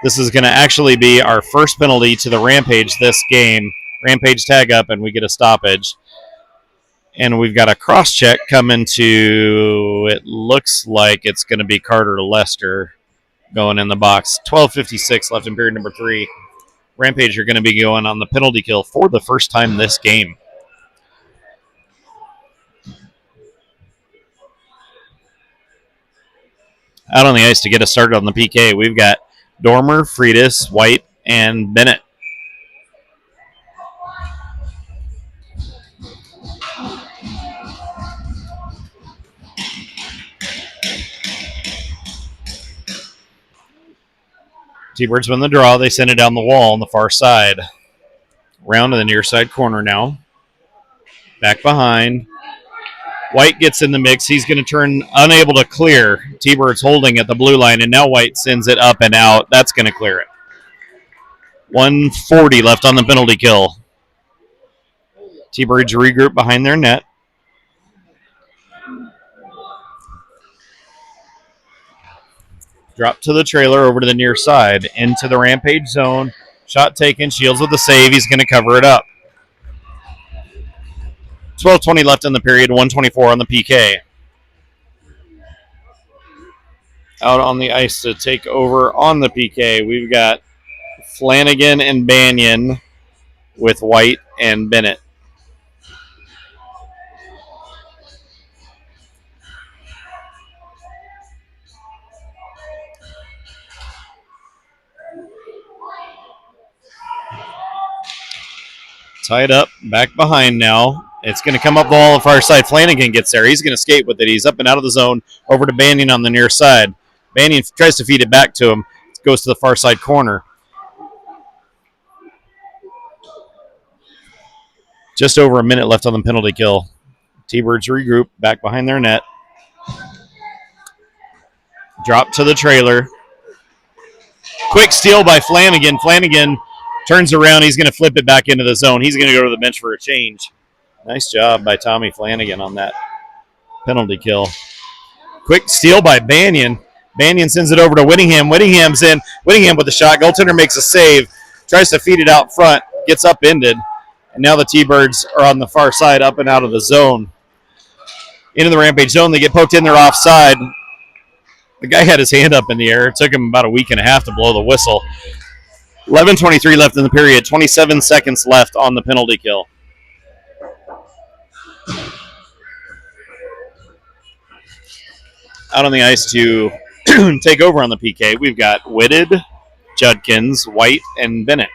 Speaker 3: This is going to actually be our first penalty to the Rampage this game. Rampage tag up, and we get a stoppage. And we've got a cross-check coming to, it looks like it's going to be Carter Lester going in the box. 12:56 left in period number 3. Rampage are going to be going on the penalty kill for the first time this game. Out on the ice to get us started on the PK, we've got Dormer, Freitas, White, and Bennett. T-Birds win the draw. They send it down the wall on the far side. Round to the near side corner now. Back behind. White gets in the mix. He's going to turn unable to clear. T-Bird's holding at the blue line, and now White sends it up and out. That's going to clear it. 1:40 left on the penalty kill. T-Birds regroup behind their net. Drop to the trailer over to the near side. Into the Rampage zone. Shot taken. Shields with the save. He's going to cover it up. 12:20 left in the period. 1:24 on the PK. Out on the ice to take over on the PK, we've got Flanagan and Banyan with White and Bennett. Tied up, back behind now. It's going to come up the wall on the far side. Flanagan gets there. He's going to skate with it. He's up and out of the zone. Over to Banyan on the near side. Banyan tries to feed it back to him. It goes to the far side corner. Just over a minute left on the penalty kill. T-Birds regroup back behind their net. Drop to the trailer. Quick steal by Flanagan. Flanagan turns around. He's going to flip it back into the zone. He's going to go to the bench for a change. Nice job by Tommy Flanagan on that penalty kill. Quick steal by Banyan. Banyan sends it over to Whittingham. Whittingham's in. Whittingham with the shot. Goaltender makes a save. Tries to feed it out front. Gets upended. And now the T-Birds are on the far side, up and out of the zone. Into the Rampage zone. They get poked in. They're offside. The guy had his hand up in the air. It took him about a week and a half to blow the whistle. 11:23 left in the period. 27 seconds left on the penalty kill. Out on the ice to take over on the PK, we've got Whitted, Judkins, White, and Bennett.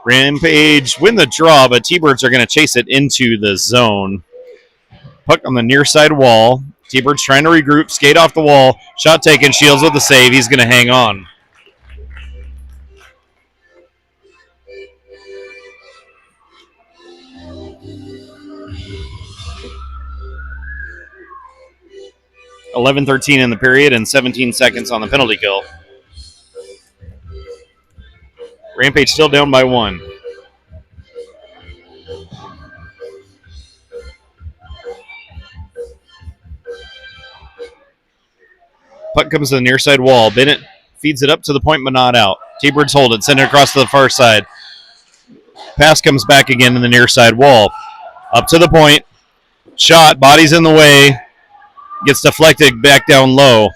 Speaker 3: Rampage win the draw, but T-Birds are going to chase it into the zone. Puck on the near side wall. T-Birds trying to regroup, skate off the wall. Shot taken, Shields with the save. He's going to hang on. .11:13 in the period and 17 seconds on the penalty kill. Rampage still down by 1. Puck comes to the near side wall. Bennett feeds it up to the point, but not out. T-Birds hold it. Send it across to the far side. Pass comes back again in the near side wall. Up to the point. Shot. Body's in the way. Gets deflected back down low.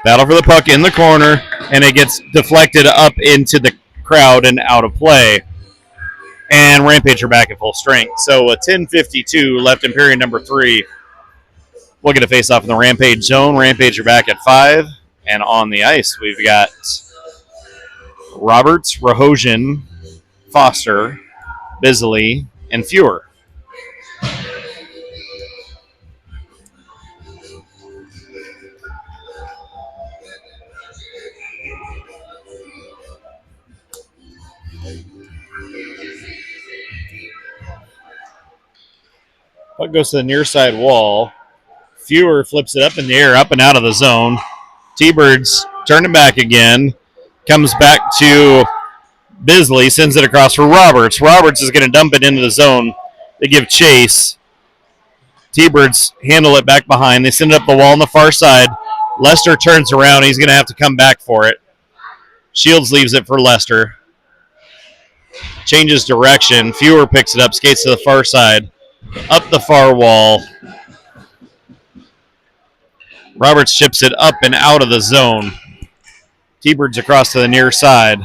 Speaker 3: Battle for the puck in the corner, and it gets deflected up into the crowd and out of play. And Rampage are back at full strength. So a 10:52 left in period number 3. We'll get a face-off in the Rampage zone. Rampage are back at 5. And on the ice, we've got Roberts, Rahosian, Foster, Bisley, and Fewer. Puck goes to the near side wall. Fewer flips it up in the air, up and out of the zone. T-Birds turn it back again. Comes back to Bisley, sends it across for Roberts. Roberts is going to dump it into the zone. They give chase. T-Birds handle it back behind. They send it up the wall on the far side. Lester turns around. He's going to have to come back for it. Shields leaves it for Lester. Changes direction. Fewer picks it up, skates to the far side. Up the far wall. Roberts chips it up and out of the zone. T-Birds across to the near side.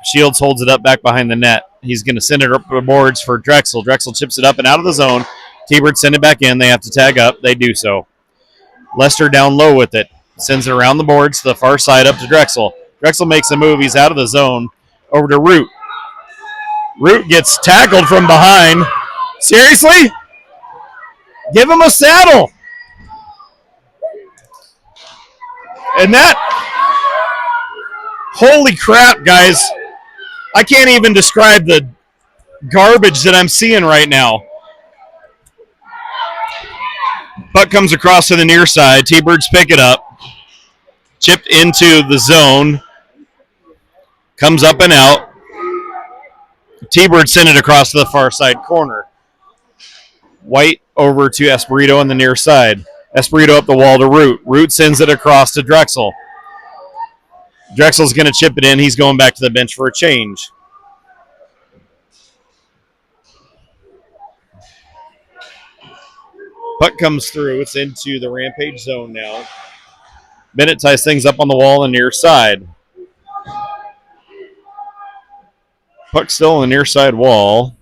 Speaker 3: Shields holds it up back behind the net. He's going to send it up the boards for Drexel. Drexel chips it up and out of the zone. T-Birds send it back in. They have to tag up. They do so. Lester down low with it. Sends it around the boards to the far side up to Drexel. Drexel makes a move. He's out of the zone. Over to Root. Root gets tackled from behind. Seriously? Give him a saddle. And that, holy crap, guys. I can't even describe the garbage that I'm seeing right now. Puck comes across to the near side. T-Birds pick it up. Chipped into the zone. Comes up and out. T-Birds send it across to the far side corner. White over to Espirito on the near side. Espirito up the wall to Root. Root sends it across to Drexel. Drexel's going to chip it in. He's going back to the bench for a change. Puck comes through. It's into the Rampage zone now. Bennett ties things up on the wall on the near side. Puck still on the near side wall.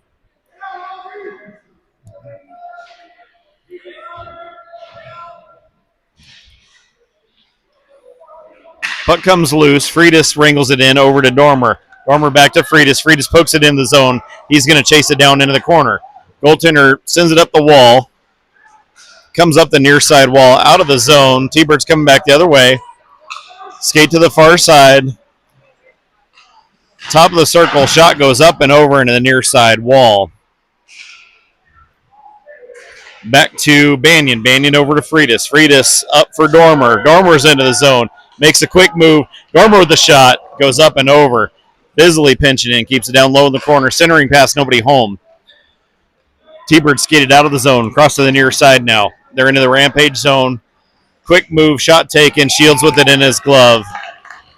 Speaker 3: Puck comes loose. Freitas wrangles it in over to Dormer. Dormer back to Freitas. Freitas pokes it in the zone. He's going to chase it down into the corner. Goaltender sends it up the wall. Comes up the near side wall out of the zone. T-Birds coming back the other way. Skate to the far side. Top of the circle. Shot goes up and over into the near side wall. Back to Banyan. Banyan over to Freitas. Freitas up for Dormer. Dormer's into the zone. Makes a quick move. Dormer with the shot. Goes up and over. Bisley pinching in. Keeps it down low in the corner. Centering pass. Nobody home. T-Bird skated out of the zone. Cross to the near side now. They're into the Rampage zone. Quick move. Shot taken. Shields with it in his glove.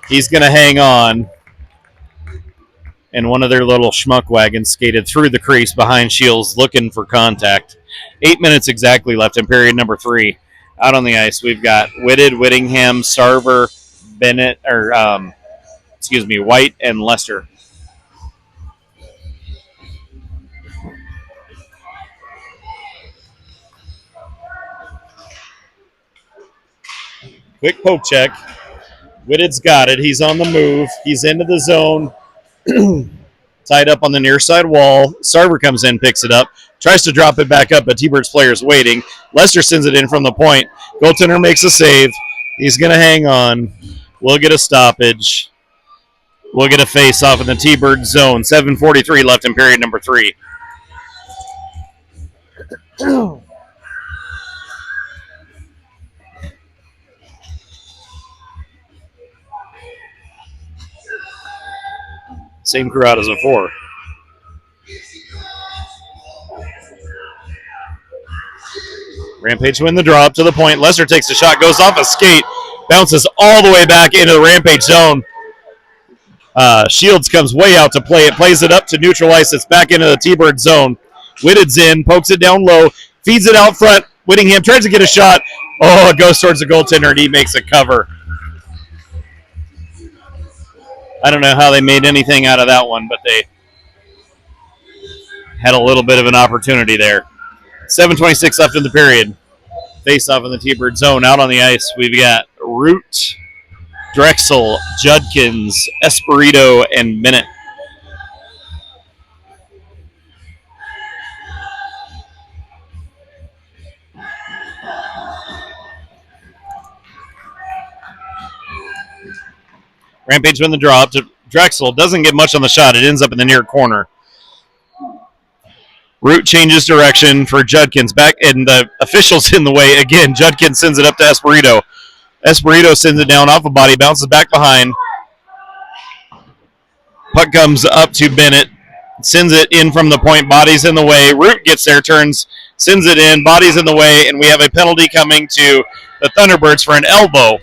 Speaker 3: He's going to hang on. And one of their little schmuck wagons skated through the crease behind Shields looking for contact. 8 minutes exactly left in period number 3. Out on the ice, we've got Whitted, Whittingham, Sarver, Bennett, White, and Lester. Quick poke check. Whitted's got it. He's on the move. He's into the zone. Tied up on the near side wall. Sarver comes in, picks it up. Tries to drop it back up, but T-Birds player's waiting. Lester sends it in from the point. Goaltender makes a save. He's going to hang on. We'll get a stoppage. We'll get a face-off in the T-Bird zone. 7:43 left in period number 3. Same crew out as before. Rampage win the draw up to the point. Lester takes a shot, goes off a skate, bounces all the way back into the Rampage zone. Shields comes way out to play it, plays it up to neutral ice. It's back into the T-Bird zone. Whitted's in, pokes it down low, feeds it out front. Whittingham tries to get a shot. Oh, it goes towards the goaltender, and he makes a cover. I don't know how they made anything out of that one, but they had a little bit of an opportunity there. 7:26 left in the period. Face-off in the T-Bird zone. Out on the ice, we've got Root, Drexel, Judkins, Espirito, and Bennett. Rampage win the draw up to Drexel. Doesn't get much on the shot. It ends up in the near corner. Root changes direction for Judkins. Back, and the official's in the way again. Judkins sends it up to Espirito. Espirito sends it down off a body, bounces back behind. Puck comes up to Bennett. Sends it in from the point. Body's in the way. Root gets there, turns, sends it in. Body's in the way, and we have a penalty coming to the Thunderbirds for an elbow.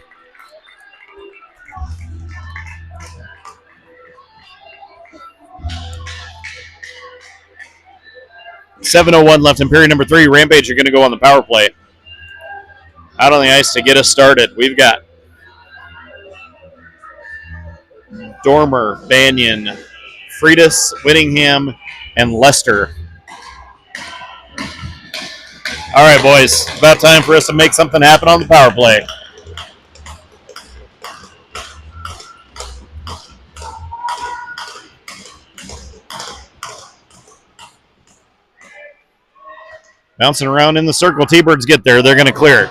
Speaker 3: .7:01 left in period number 3. Rampage are going to go on the power play. Out on the ice to get us started, we've got Dormer, Banyan, Freitas, Whittingham, and Lester. All right, boys. About time for us to make something happen on the power play. Bouncing around in the circle. T-Birds get there. They're going to clear it.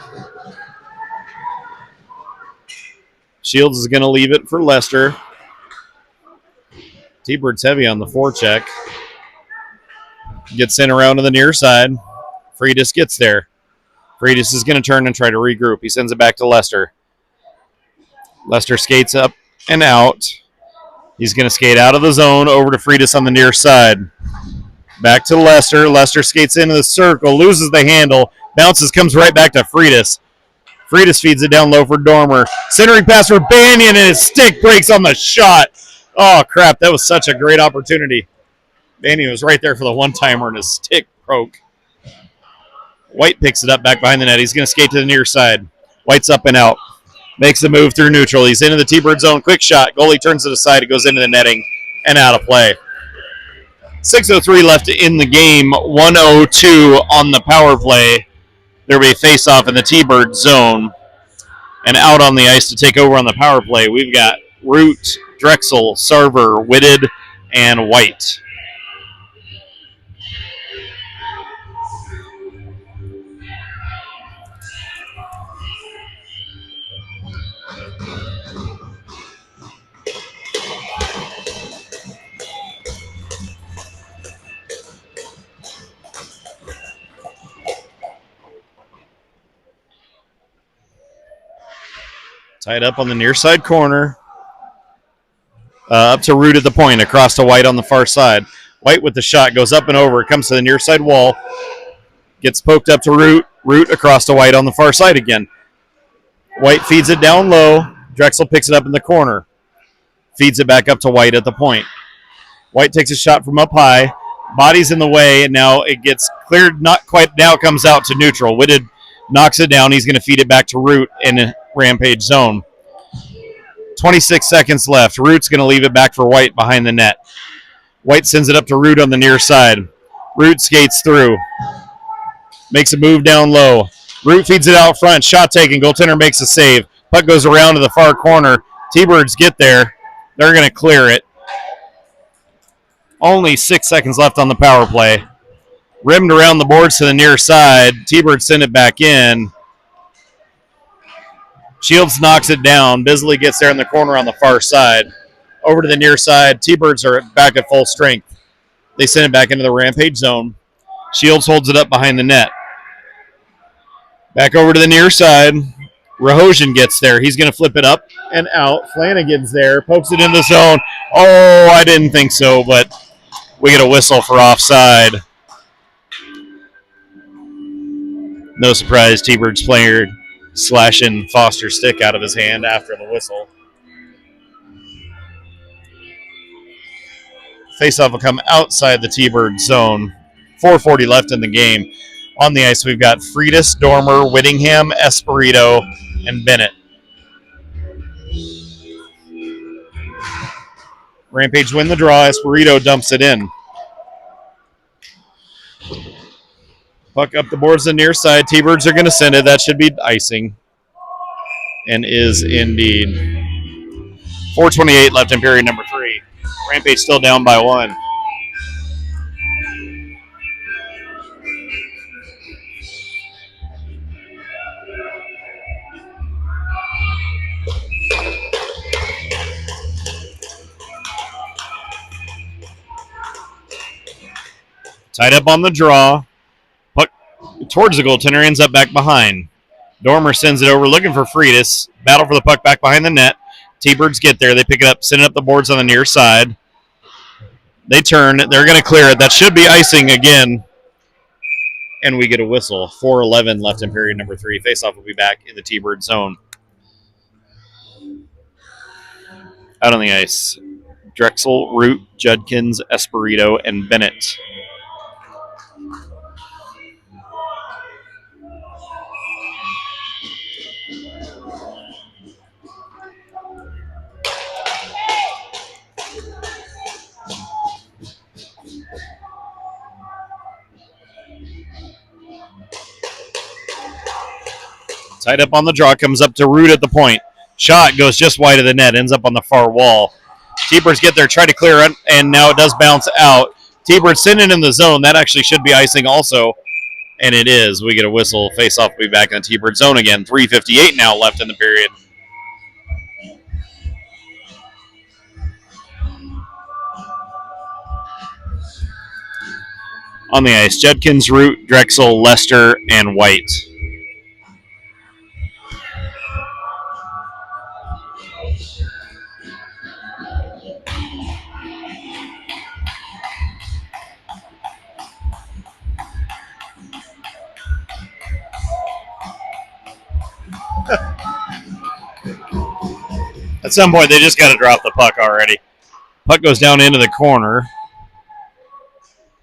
Speaker 3: Shields is going to leave it for Lester. T-Bird's heavy on the forecheck. Gets in around to the near side. Freitas gets there. Freitas is going to turn and try to regroup. He sends it back to Lester. Lester skates up and out. He's going to skate out of the zone over to Freitas on the near side. Back to Lester. Lester skates into the circle, loses the handle, bounces, comes right back to Freitas. Freitas feeds it down low for Dormer. Centering pass for Banyan, and his stick breaks on the shot. Oh, crap. That was such a great opportunity. Banyan was right there for the one-timer, and his stick broke. White picks it up back behind the net. He's going to skate to the near side. White's up and out. Makes a move through neutral. He's into the T-Bird zone. Quick shot. Goalie turns it aside. It goes into the netting and out of play. 6:03 left in the game. 1:02 on the power play. There will be a face-off in the T-Bird zone. And out on the ice to take over on the power play, we've got Root, Drexel, Sarver, Whitted, and White. Tied up on the near side corner. Up to Root at the point, across to White on the far side. White with the shot, goes up and over, comes to the near side wall. Gets poked up to Root. Root across to White on the far side again. White feeds it down low. Drexel picks it up in the corner. Feeds it back up to White at the point. White takes a shot from up high. Body's in the way, and now it gets cleared. Not quite. Now it comes out to neutral. Whitted knocks it down. He's going to feed it back to Root in Rampage zone. 26 seconds left. Root's going to leave it back for White behind the net. White sends it up to Root on the near side. Root skates through. Makes a move down low. Root feeds it out front. Shot taken. Goaltender makes a save. Puck goes around to the far corner. T-Birds get there. They're going to clear it. Only 6 seconds left on the power play. Rimmed around the boards to the near side. T-Birds send it back in. Shields knocks it down. Bisley gets there in the corner on the far side. Over to the near side. T-Birds are back at full strength. They send it back into the Rampage zone. Shields holds it up behind the net. Back over to the near side. Rahosian gets there. He's going to flip it up and out. Flanagan's there. Pokes it in the zone. Oh, I didn't think so, but we get a whistle for offside. No surprise, T-Birds player slashing Foster's stick out of his hand after the whistle. Faceoff will come outside the T-Bird zone. 4:40 left in the game. On the ice, we've got Freitas, Dormer, Whittingham, Espirito, and Bennett. Rampage win the draw. Espirito dumps it in. Puck up the boards to the near side. T-Birds are going to send it. That should be icing. And is indeed. 4:28 left in period number 3. Rampage still down by 1. Tied up on the draw. Puck towards the goaltender, ends up back behind. Dormer sends it over, looking for Freitas. Battle for the puck back behind the net. T-Birds get there. They pick it up, send it up the boards on the near side. They turn. They're going to clear it. That should be icing again. And we get a whistle. 4:11 left in period number 3. Faceoff will be back in the T-Bird zone. Out on the ice, Drexel, Root, Judkins, Espirito, and Bennett. Tied up on the draw, comes up to Root at the point. Shot goes just wide of the net, ends up on the far wall. T-Birds get there, try to clear it, and now it does bounce out. T-Birds send it in the zone. That actually should be icing also. And it is. We get a whistle. Face-off will be back in the T-Bird zone again. 3:58 now left in the period. On the ice, Judkins, Root, Drexel, Lester, and White. At some point, they just got to drop the puck already. Puck goes down into the corner.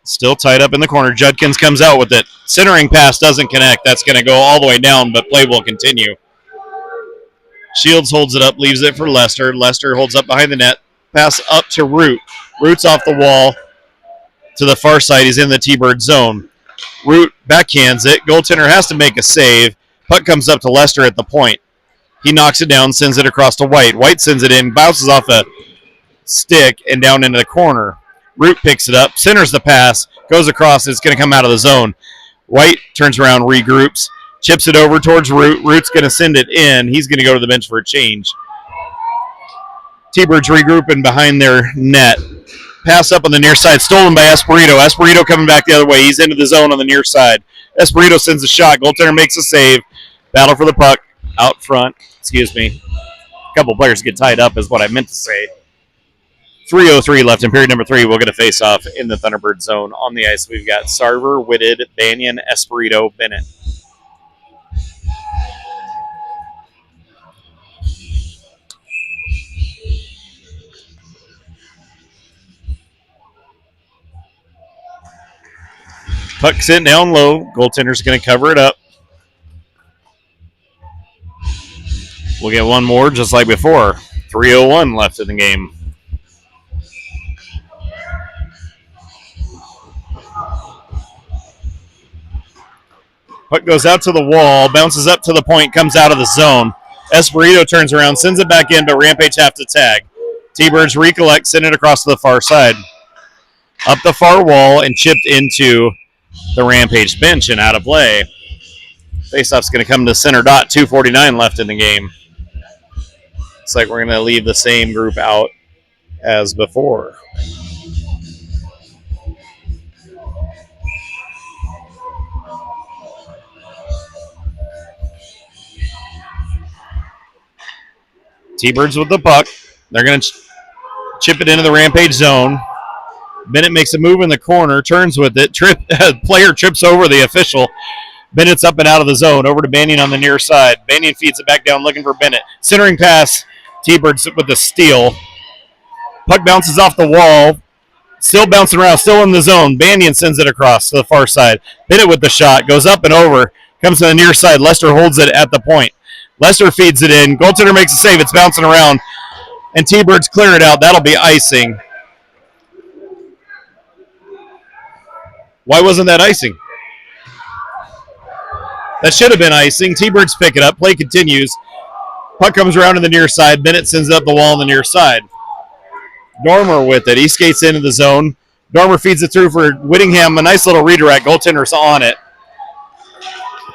Speaker 3: Still tied up in the corner. Judkins comes out with it. Centering pass doesn't connect. That's going to go all the way down, but play will continue. Shields holds it up, leaves it for Lester. Lester holds up behind the net. Pass up to Root. Root's off the wall to the far side. He's in the T-Bird zone. Root backhands it. Goaltender has to make a save. Puck comes up to Lester at the point. He knocks it down, sends it across to White. White sends it in, bounces off a stick and down into the corner. Root picks it up, centers the pass, goes across, it's going to come out of the zone. White turns around, regroups, chips it over towards Root. Root's going to send it in. He's going to go to the bench for a change. T-Birds regrouping behind their net. Pass up on the near side, stolen by Espirito. Espirito coming back the other way. He's into the zone on the near side. Espirito sends a shot. Goaltender makes a save. Battle for the puck out front. Excuse me. A couple players get tied up is what I meant to say. 3:03 left in period number 3. We'll get a face-off in the Thunderbird zone. On the ice, we've got Sarver, Whitted, Banyan, Espirito, Bennett. Puck sitting down low. Goaltender's going to cover it up. We'll get one more just like before. 3:01 left in the game. Puck goes out to the wall, bounces up to the point, comes out of the zone. Espirito turns around, sends it back in, but Rampage have to tag. T-Birds recollect, send it across to the far side. Up the far wall and chipped into the Rampage bench and out of play. Faceoff's going to come to center dot, 2:49 left in the game. Looks like we're going to leave the same group out as before. T-Birds with the puck. They're going to chip it into the Rampage zone. Bennett makes a move in the corner, turns with it. Player trips over the official. Bennett's up and out of the zone. Over to Banyan on the near side. Banyan feeds it back down looking for Bennett. Centering pass. T-Birds with the steal. Puck bounces off the wall. Still bouncing around. Still in the zone. Banyan sends it across to the far side. Bennett with the shot. Goes up and over. Comes to the near side. Lester holds it at the point. Lester feeds it in. Goaltender makes a save. It's bouncing around. And T-Birds clear it out. That'll be icing. Why wasn't that icing? That should have been icing. T-Birds pick it up. Play continues. Puck comes around to the near side. Bennett sends it up the wall on the near side. Dormer with it. He skates into the zone. Dormer feeds it through for Whittingham. A nice little redirect. Goaltender's on it.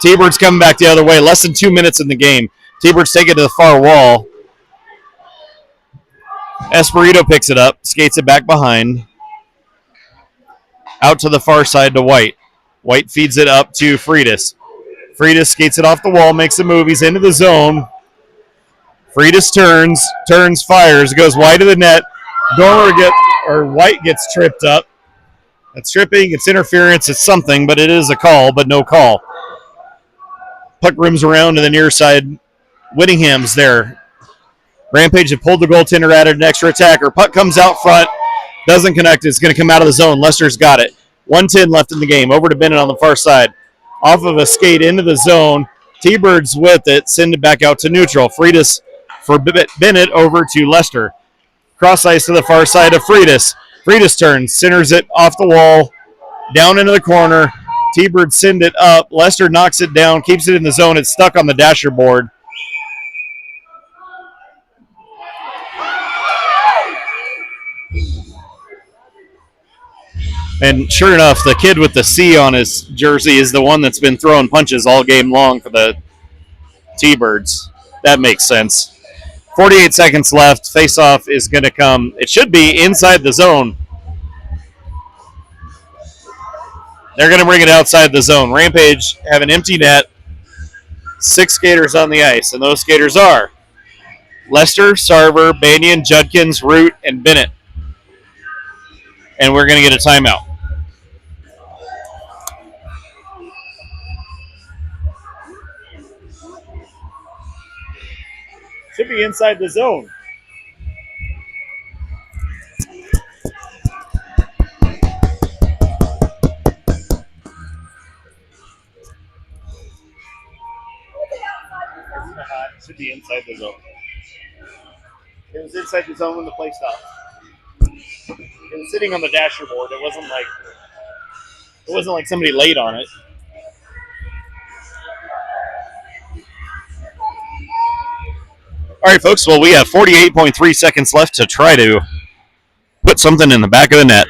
Speaker 3: T-Birds coming back the other way. Less than 2 minutes in the game. T-Birds take it to the far wall. Espirito picks it up. Skates it back behind. Out to the far side to White. White feeds it up to Freitas. Freitas skates it off the wall, makes a move. He's into the zone. Freitas turns, fires, goes wide of the net. White gets tripped up. That's tripping, it's interference, it's something, but it is a call, but no call. Puck rims around to the near side. Whittingham's there. Rampage had pulled the goaltender, added an extra attacker. Puck comes out front. Doesn't connect. It's going to come out of the zone. Lester's got it. 1:10 left in the game. Over to Bennett on the far side. Off of a skate into the zone. T-Birds with it. Send it back out to neutral. Freitas for Bennett over to Lester. Cross ice to the far side of Freitas. Freitas turns. Centers it off the wall. Down into the corner. T-Birds send it up. Lester knocks it down. Keeps it in the zone. It's stuck on the dasher board. And sure enough, the kid with the C on his jersey is the one that's been throwing punches all game long for the T-Birds. That makes sense. 48 seconds left. Face-off is going to come. It should be inside the zone. They're going to bring it outside the zone. Rampage have an empty net. 6 skaters on the ice, and those skaters are Lester, Sarver, Banyan, Judkins, Root, and Bennett. And we're going to get a timeout.
Speaker 1: Should be inside the zone. It should be inside the zone. It was inside the zone when the play stopped. It was sitting on the dasher board. It wasn't like somebody laid on it.
Speaker 3: All right, folks. Well, we have 48.3 seconds left to try to put something in the back of the net.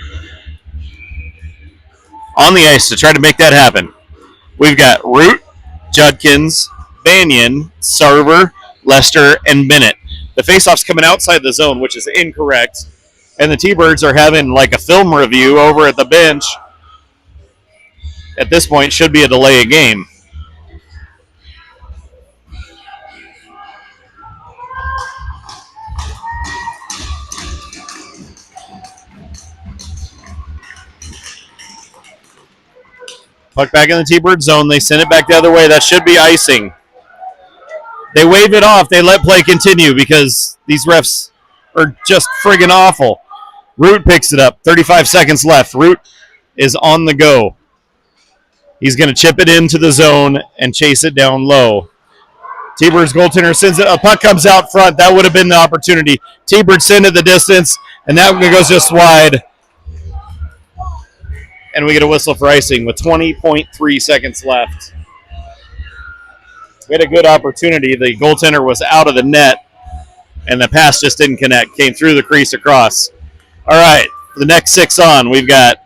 Speaker 3: On the ice to try to make that happen. We've got Root, Judkins, Banyan, Sarver, Lester, and Bennett. The faceoff's coming outside the zone, which is incorrect. And the T-Birds are having like a film review over at the bench. At this point, should be a delay of game. Puck back in the T-Bird zone. They send it back the other way. That should be icing. They wave it off. They let play continue because these refs are just friggin' awful. Root picks it up. 35 seconds left. Root is on the go. He's going to chip it into the zone and chase it down low. T-Bird's goaltender sends it. A puck comes out front. That would have been the opportunity. T-Bird send it the distance, and that one goes just wide. And we get a whistle for icing with 20.3 seconds left. We had a good opportunity. The goaltender was out of the net, and the pass just didn't connect. Came through the crease across. All right, for the next 6 on, we've got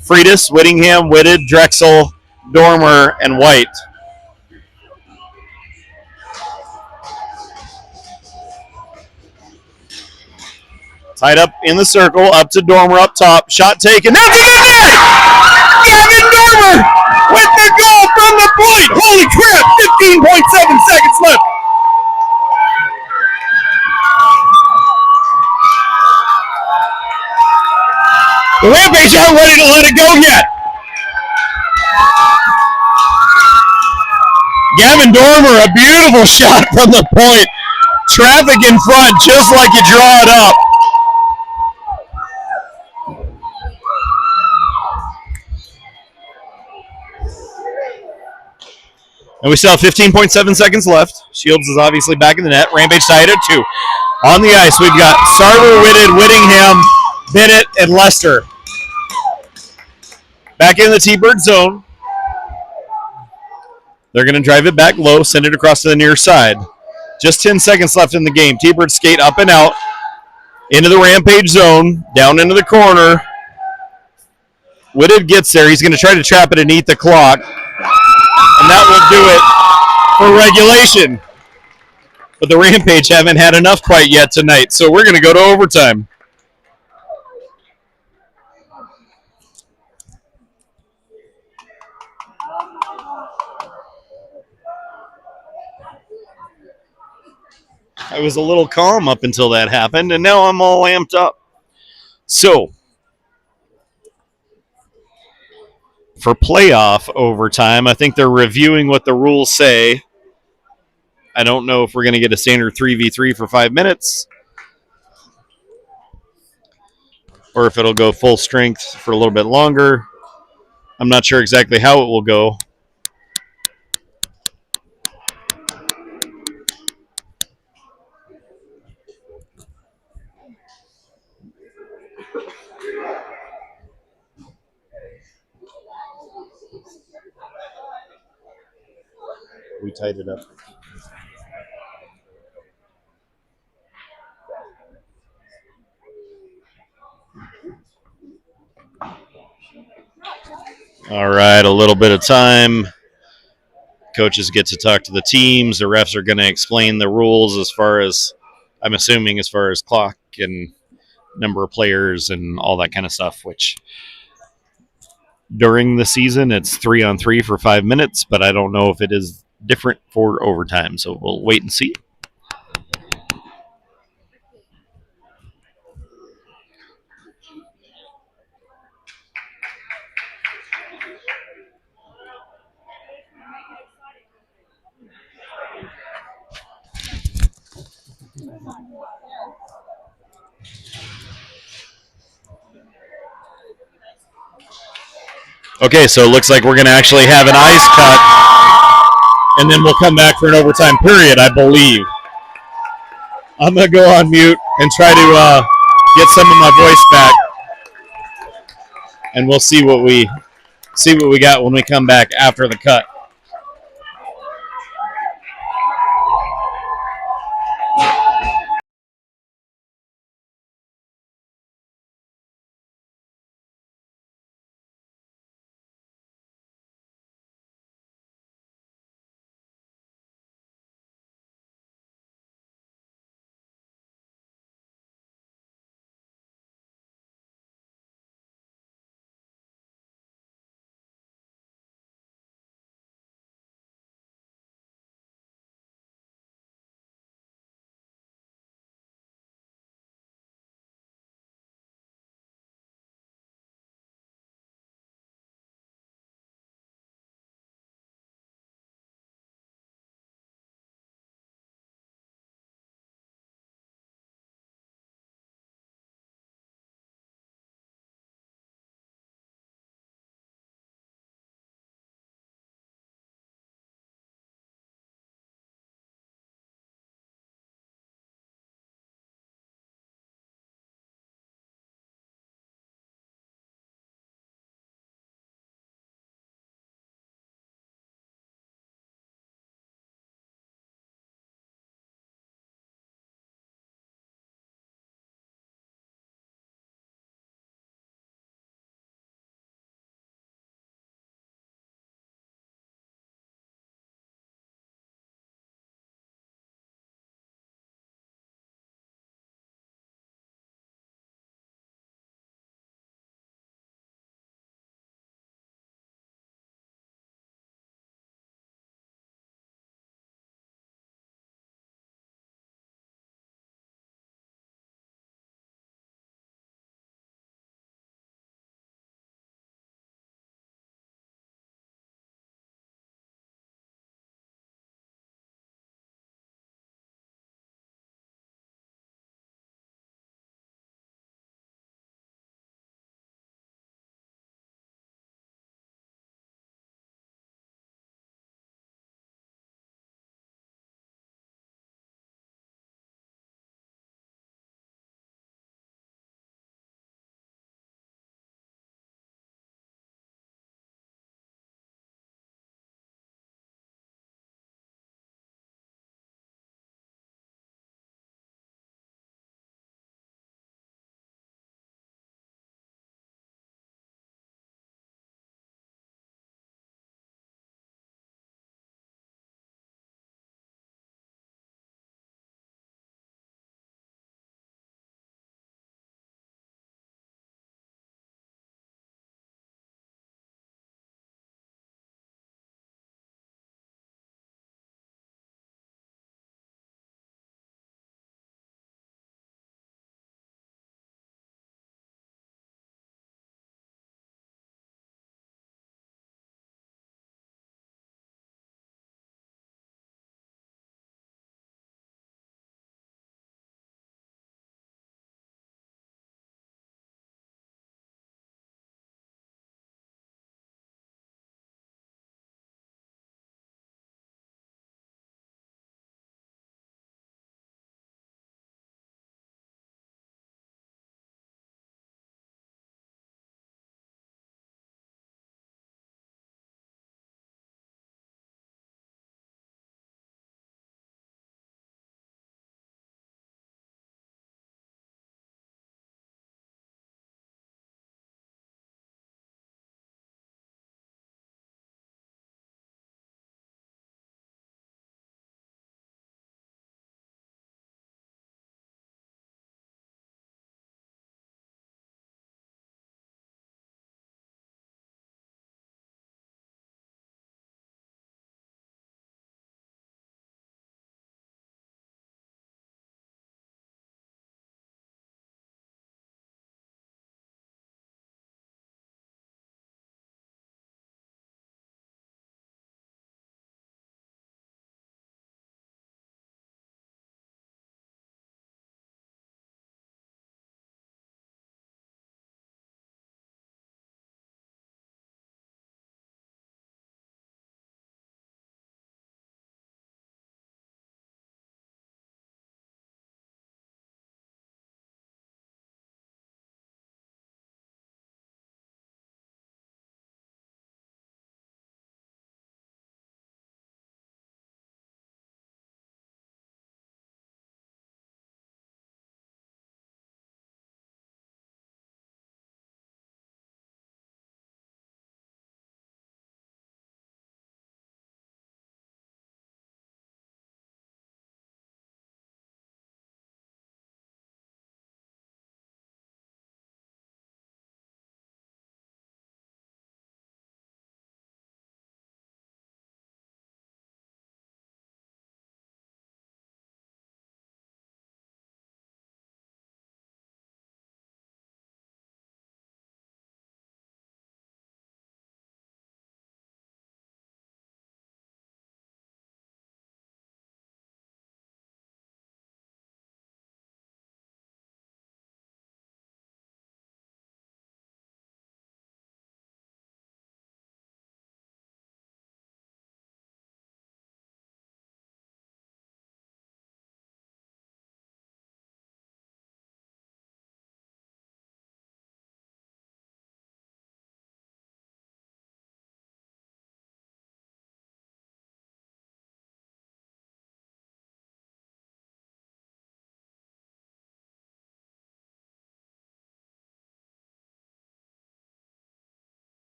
Speaker 3: Freitas, Whittingham, Whitted, Drexel, Dormer, and White. Tied up in the circle, up to Dormer, up top. Shot taken. That's in the net! Gavin Dormer with the goal from the point. Holy crap, 15.7 seconds left. The Rampage aren't ready to let it go yet. Gavin Dormer, a beautiful shot from the point. Traffic in front, just like you draw it up. And we still have 15.7 seconds left. Shields is obviously back in the net. Rampage tied at 2. On the ice, we've got Sarver, Whitted, Whittingham, Bennett, and Lester. Back in the T-Bird zone. They're going to drive it back low, send it across to the near side. Just 10 seconds left in the game. T-Bird skate up and out into the Rampage zone, down into the corner. Whitted gets there. He's going to try to trap it and eat the clock. And that will do it for regulation. But the Rampage haven't had enough quite yet tonight, so we're going to go to overtime. I was a little calm up until that happened, and now I'm all amped up. So, for playoff overtime, I think they're reviewing what the rules say. I don't know if we're going to get a standard 3v3 for 5 minutes, or if it'll go full strength for a little bit longer. I'm not sure exactly how it will go. We tied it up. All right, a little bit of time. Coaches get to talk to the teams. The refs are going to explain the rules as far as, I'm assuming, as far as clock and number of players and all that kind of stuff, which during the season it's 3-on-3 for 5 minutes, but I don't know if it is different for overtime. So we'll wait and see. Okay, so it looks like we're going to actually have an ice cut, and then we'll come back for an overtime period, I believe. I'm going to go on mute and try to get some of my voice back, and we'll see what we got when we come back after the cut.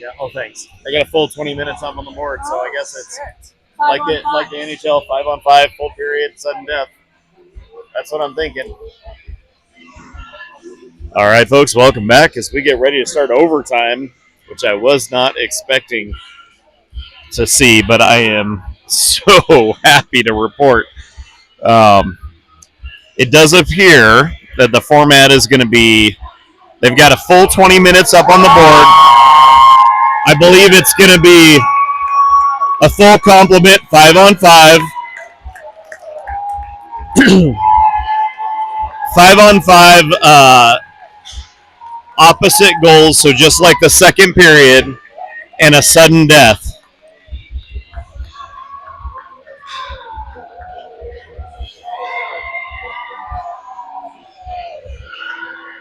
Speaker 1: Yeah. Oh, thanks. I got a full 20 minutes up on the board, so I guess it's
Speaker 2: Five
Speaker 1: like
Speaker 2: on
Speaker 1: the
Speaker 2: five.
Speaker 1: NHL 5-on-5 full period sudden death. That's what I'm thinking. All right, folks, welcome back as we get ready to start overtime, which I was not expecting to see, but I am so happy to report. It does appear that the format is going to be, they've got a full 20 minutes up on the board. I believe it's going to be a full complement 5-on-5. 5-on-5 opposite goals, so just like the second period, and a sudden death.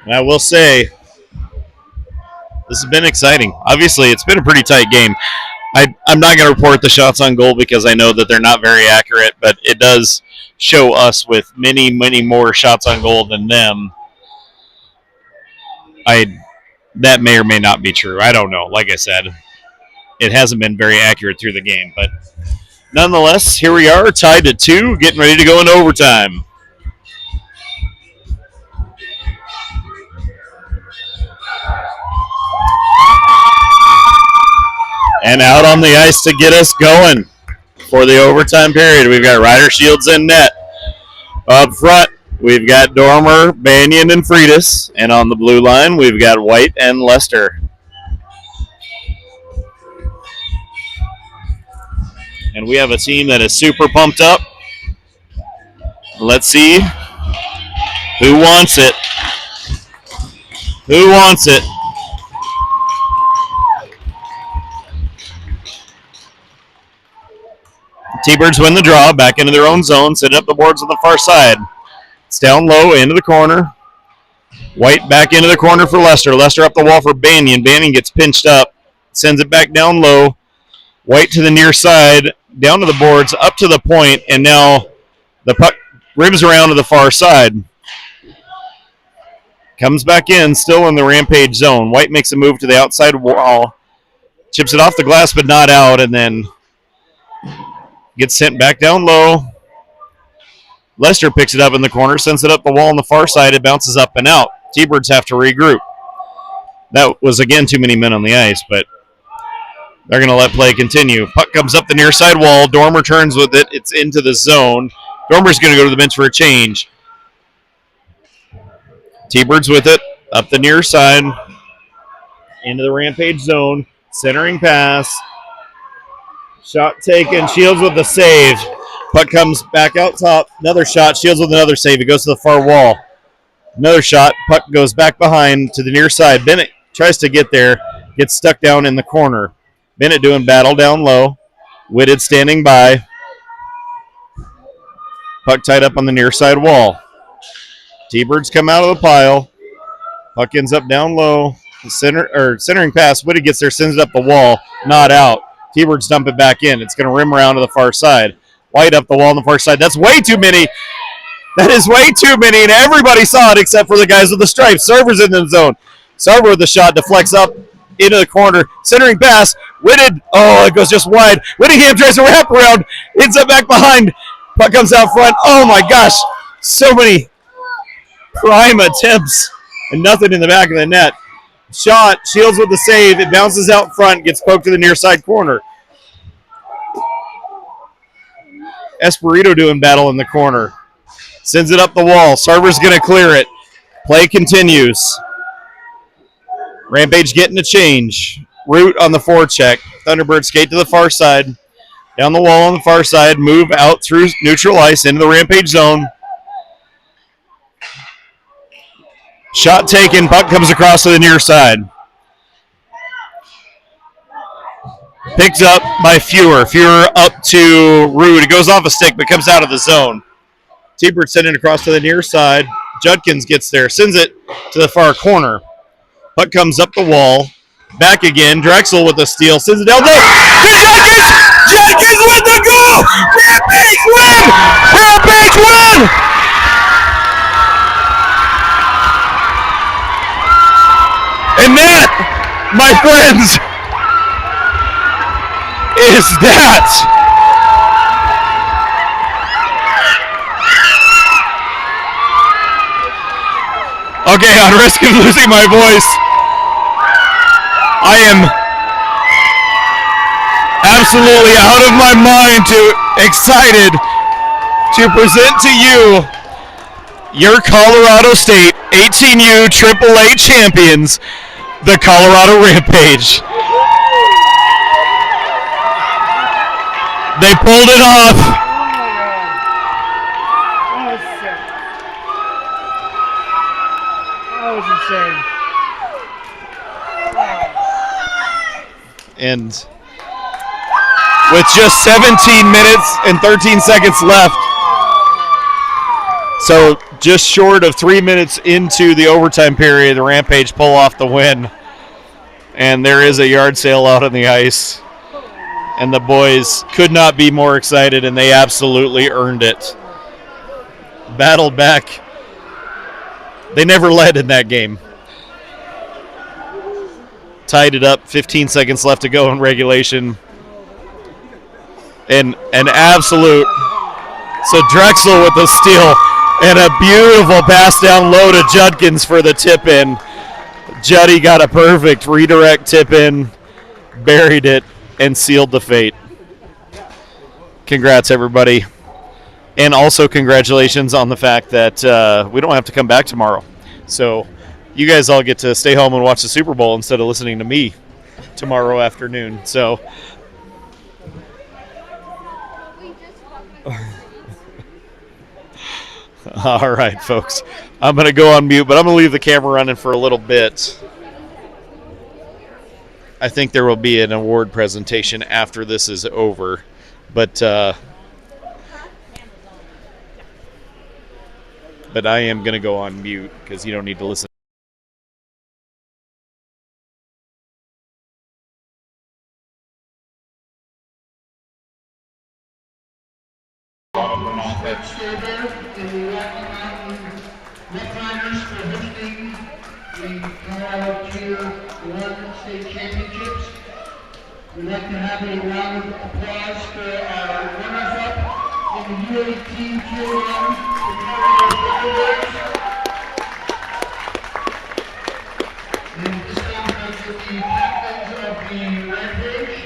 Speaker 1: And I will say, this has been exciting. Obviously, it's been a pretty tight game. I'm not going to report the shots on goal because I know that they're not very accurate, but it does show us with many, many more shots on goal than them. That may or may not be true. I don't know. Like I said, it hasn't been very accurate through the game, but nonetheless, here we are, tied at 2, getting ready to go into overtime. And out on the ice to get us going for the overtime period, we've got Ryder Shields in net. Up front, we've got Dormer, Banyan, and Freitas. And on the blue line, we've got White and Lester. And we have a team that is super pumped up. Let's see who wants it. Who wants it? T-Birds win the draw, back into their own zone, setting up the boards on the far side. It's down low, into the corner. White back into the corner for Lester. Lester up the wall for Banyan. Banyan gets pinched up, sends it back down low. White to the near side, down to the boards, up to the point, and now the puck ribs around to the far side. Comes back in, still in the Rampage zone. White makes a move to the outside wall, chips it off the glass but not out, and then gets sent back down low. Lester picks it up in the corner, sends it up the wall on the far side. It bounces up and out. T-Birds have to regroup. That was, again, too many men on the ice, but they're going to let play continue. Puck comes up the near side wall. Dormer turns with it. It's into the zone. Dormer's going to go to the bench for a change. T-Birds with it. Up the near side. Into the Rampage zone. Centering pass. Shot taken. Shields with the save. Puck comes back out top. Another shot. Shields with another save. It goes to the far wall. Another shot. Puck goes back behind to the near side. Bennett tries to get there. Gets stuck down in the corner. Bennett doing battle down low. Whitted standing by. Puck tied up on the near side wall. T-Birds come out of the pile. Puck ends up down low. The centering pass. Whitted gets there, sends it up the wall. Not out. T-Birds dump it back in. It's going to rim around to the far side. White up the wall on the far side. That's way too many. That is way too many, and everybody saw it except for the guys with the stripes. Server's in the zone. Server with the shot deflects up into the corner. Centering pass. Whitted. Oh, it goes just wide. Whittingham tries to wrap around. Ends up back behind. Puck comes out front. Oh, my gosh. So many prime attempts and nothing in the back of the net. Shot. Shields with the save. It bounces out front. Gets poked to the near side corner. Esperito doing battle in the corner. Sends it up the wall. Server's going to clear it. Play continues. Rampage getting a change. Root on the forecheck. Thunderbird skate to the far side. Down the wall on the far side. Move out through neutral ice into the Rampage zone. Shot taken. Puck comes across to the near side. Picked up by Fewer. Fewer up to Rude. It goes off a stick but comes out of the zone. T-Bird sending it across to the near side. Judkins gets there. Sends it to the far corner. Puck comes up the wall. Back again. Drexel with the steal. Sends it down low. Judkins! Judkins with the goal! Rampage win! Rampage win! And that, my friends,
Speaker 3: is that? Okay, on risk of losing my voice, I am absolutely out of my mind excited to present to you your Colorado State 18U AAA champions, the Colorado Rampage. They pulled it off.
Speaker 1: That was insane.
Speaker 3: And with just 17 minutes and 13 seconds left, so just short of 3 minutes into the overtime period, the Rampage pull off the win. And there is a yard sale out on the ice. And the boys could not be more excited, and they absolutely earned it. Battled back. They never led in that game. Tied it up, 15 seconds left to go in regulation. And an absolute, so Drexel with the steal, and a beautiful pass down low to Judkins for the tip in. Juddy got a perfect redirect tip in, buried it, and sealed the fate. Congrats, everybody. And also congratulations on the fact that we don't have to come back tomorrow. So you guys all get to stay home and watch the Super Bowl instead of listening to me tomorrow afternoon. So all right, folks. I'm going to go on mute, but I'm going to leave the camera running for a little bit. I think there will be an award presentation after this is over. But I am going to go on mute because you don't need to listen.
Speaker 5: We'd like to have a round of applause for our runners-up in the U18 Q1, the Colorado Rampage. And this time comes with the captains of the Rampage.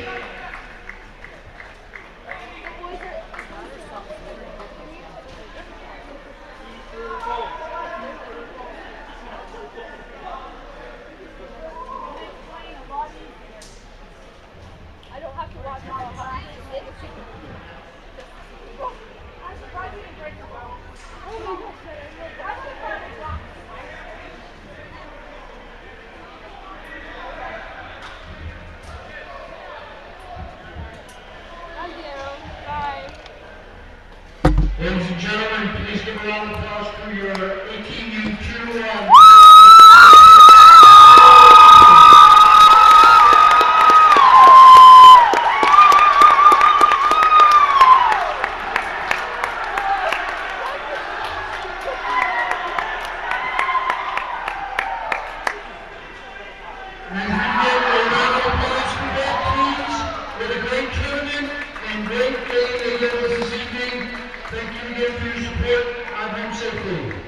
Speaker 5: Ladies and gentlemen, please give a round of applause for your 18U Q1. And we give a round of applause for that, please, with a great tournament and great day they gave us this evening. Thank you again for your support. I've been safely.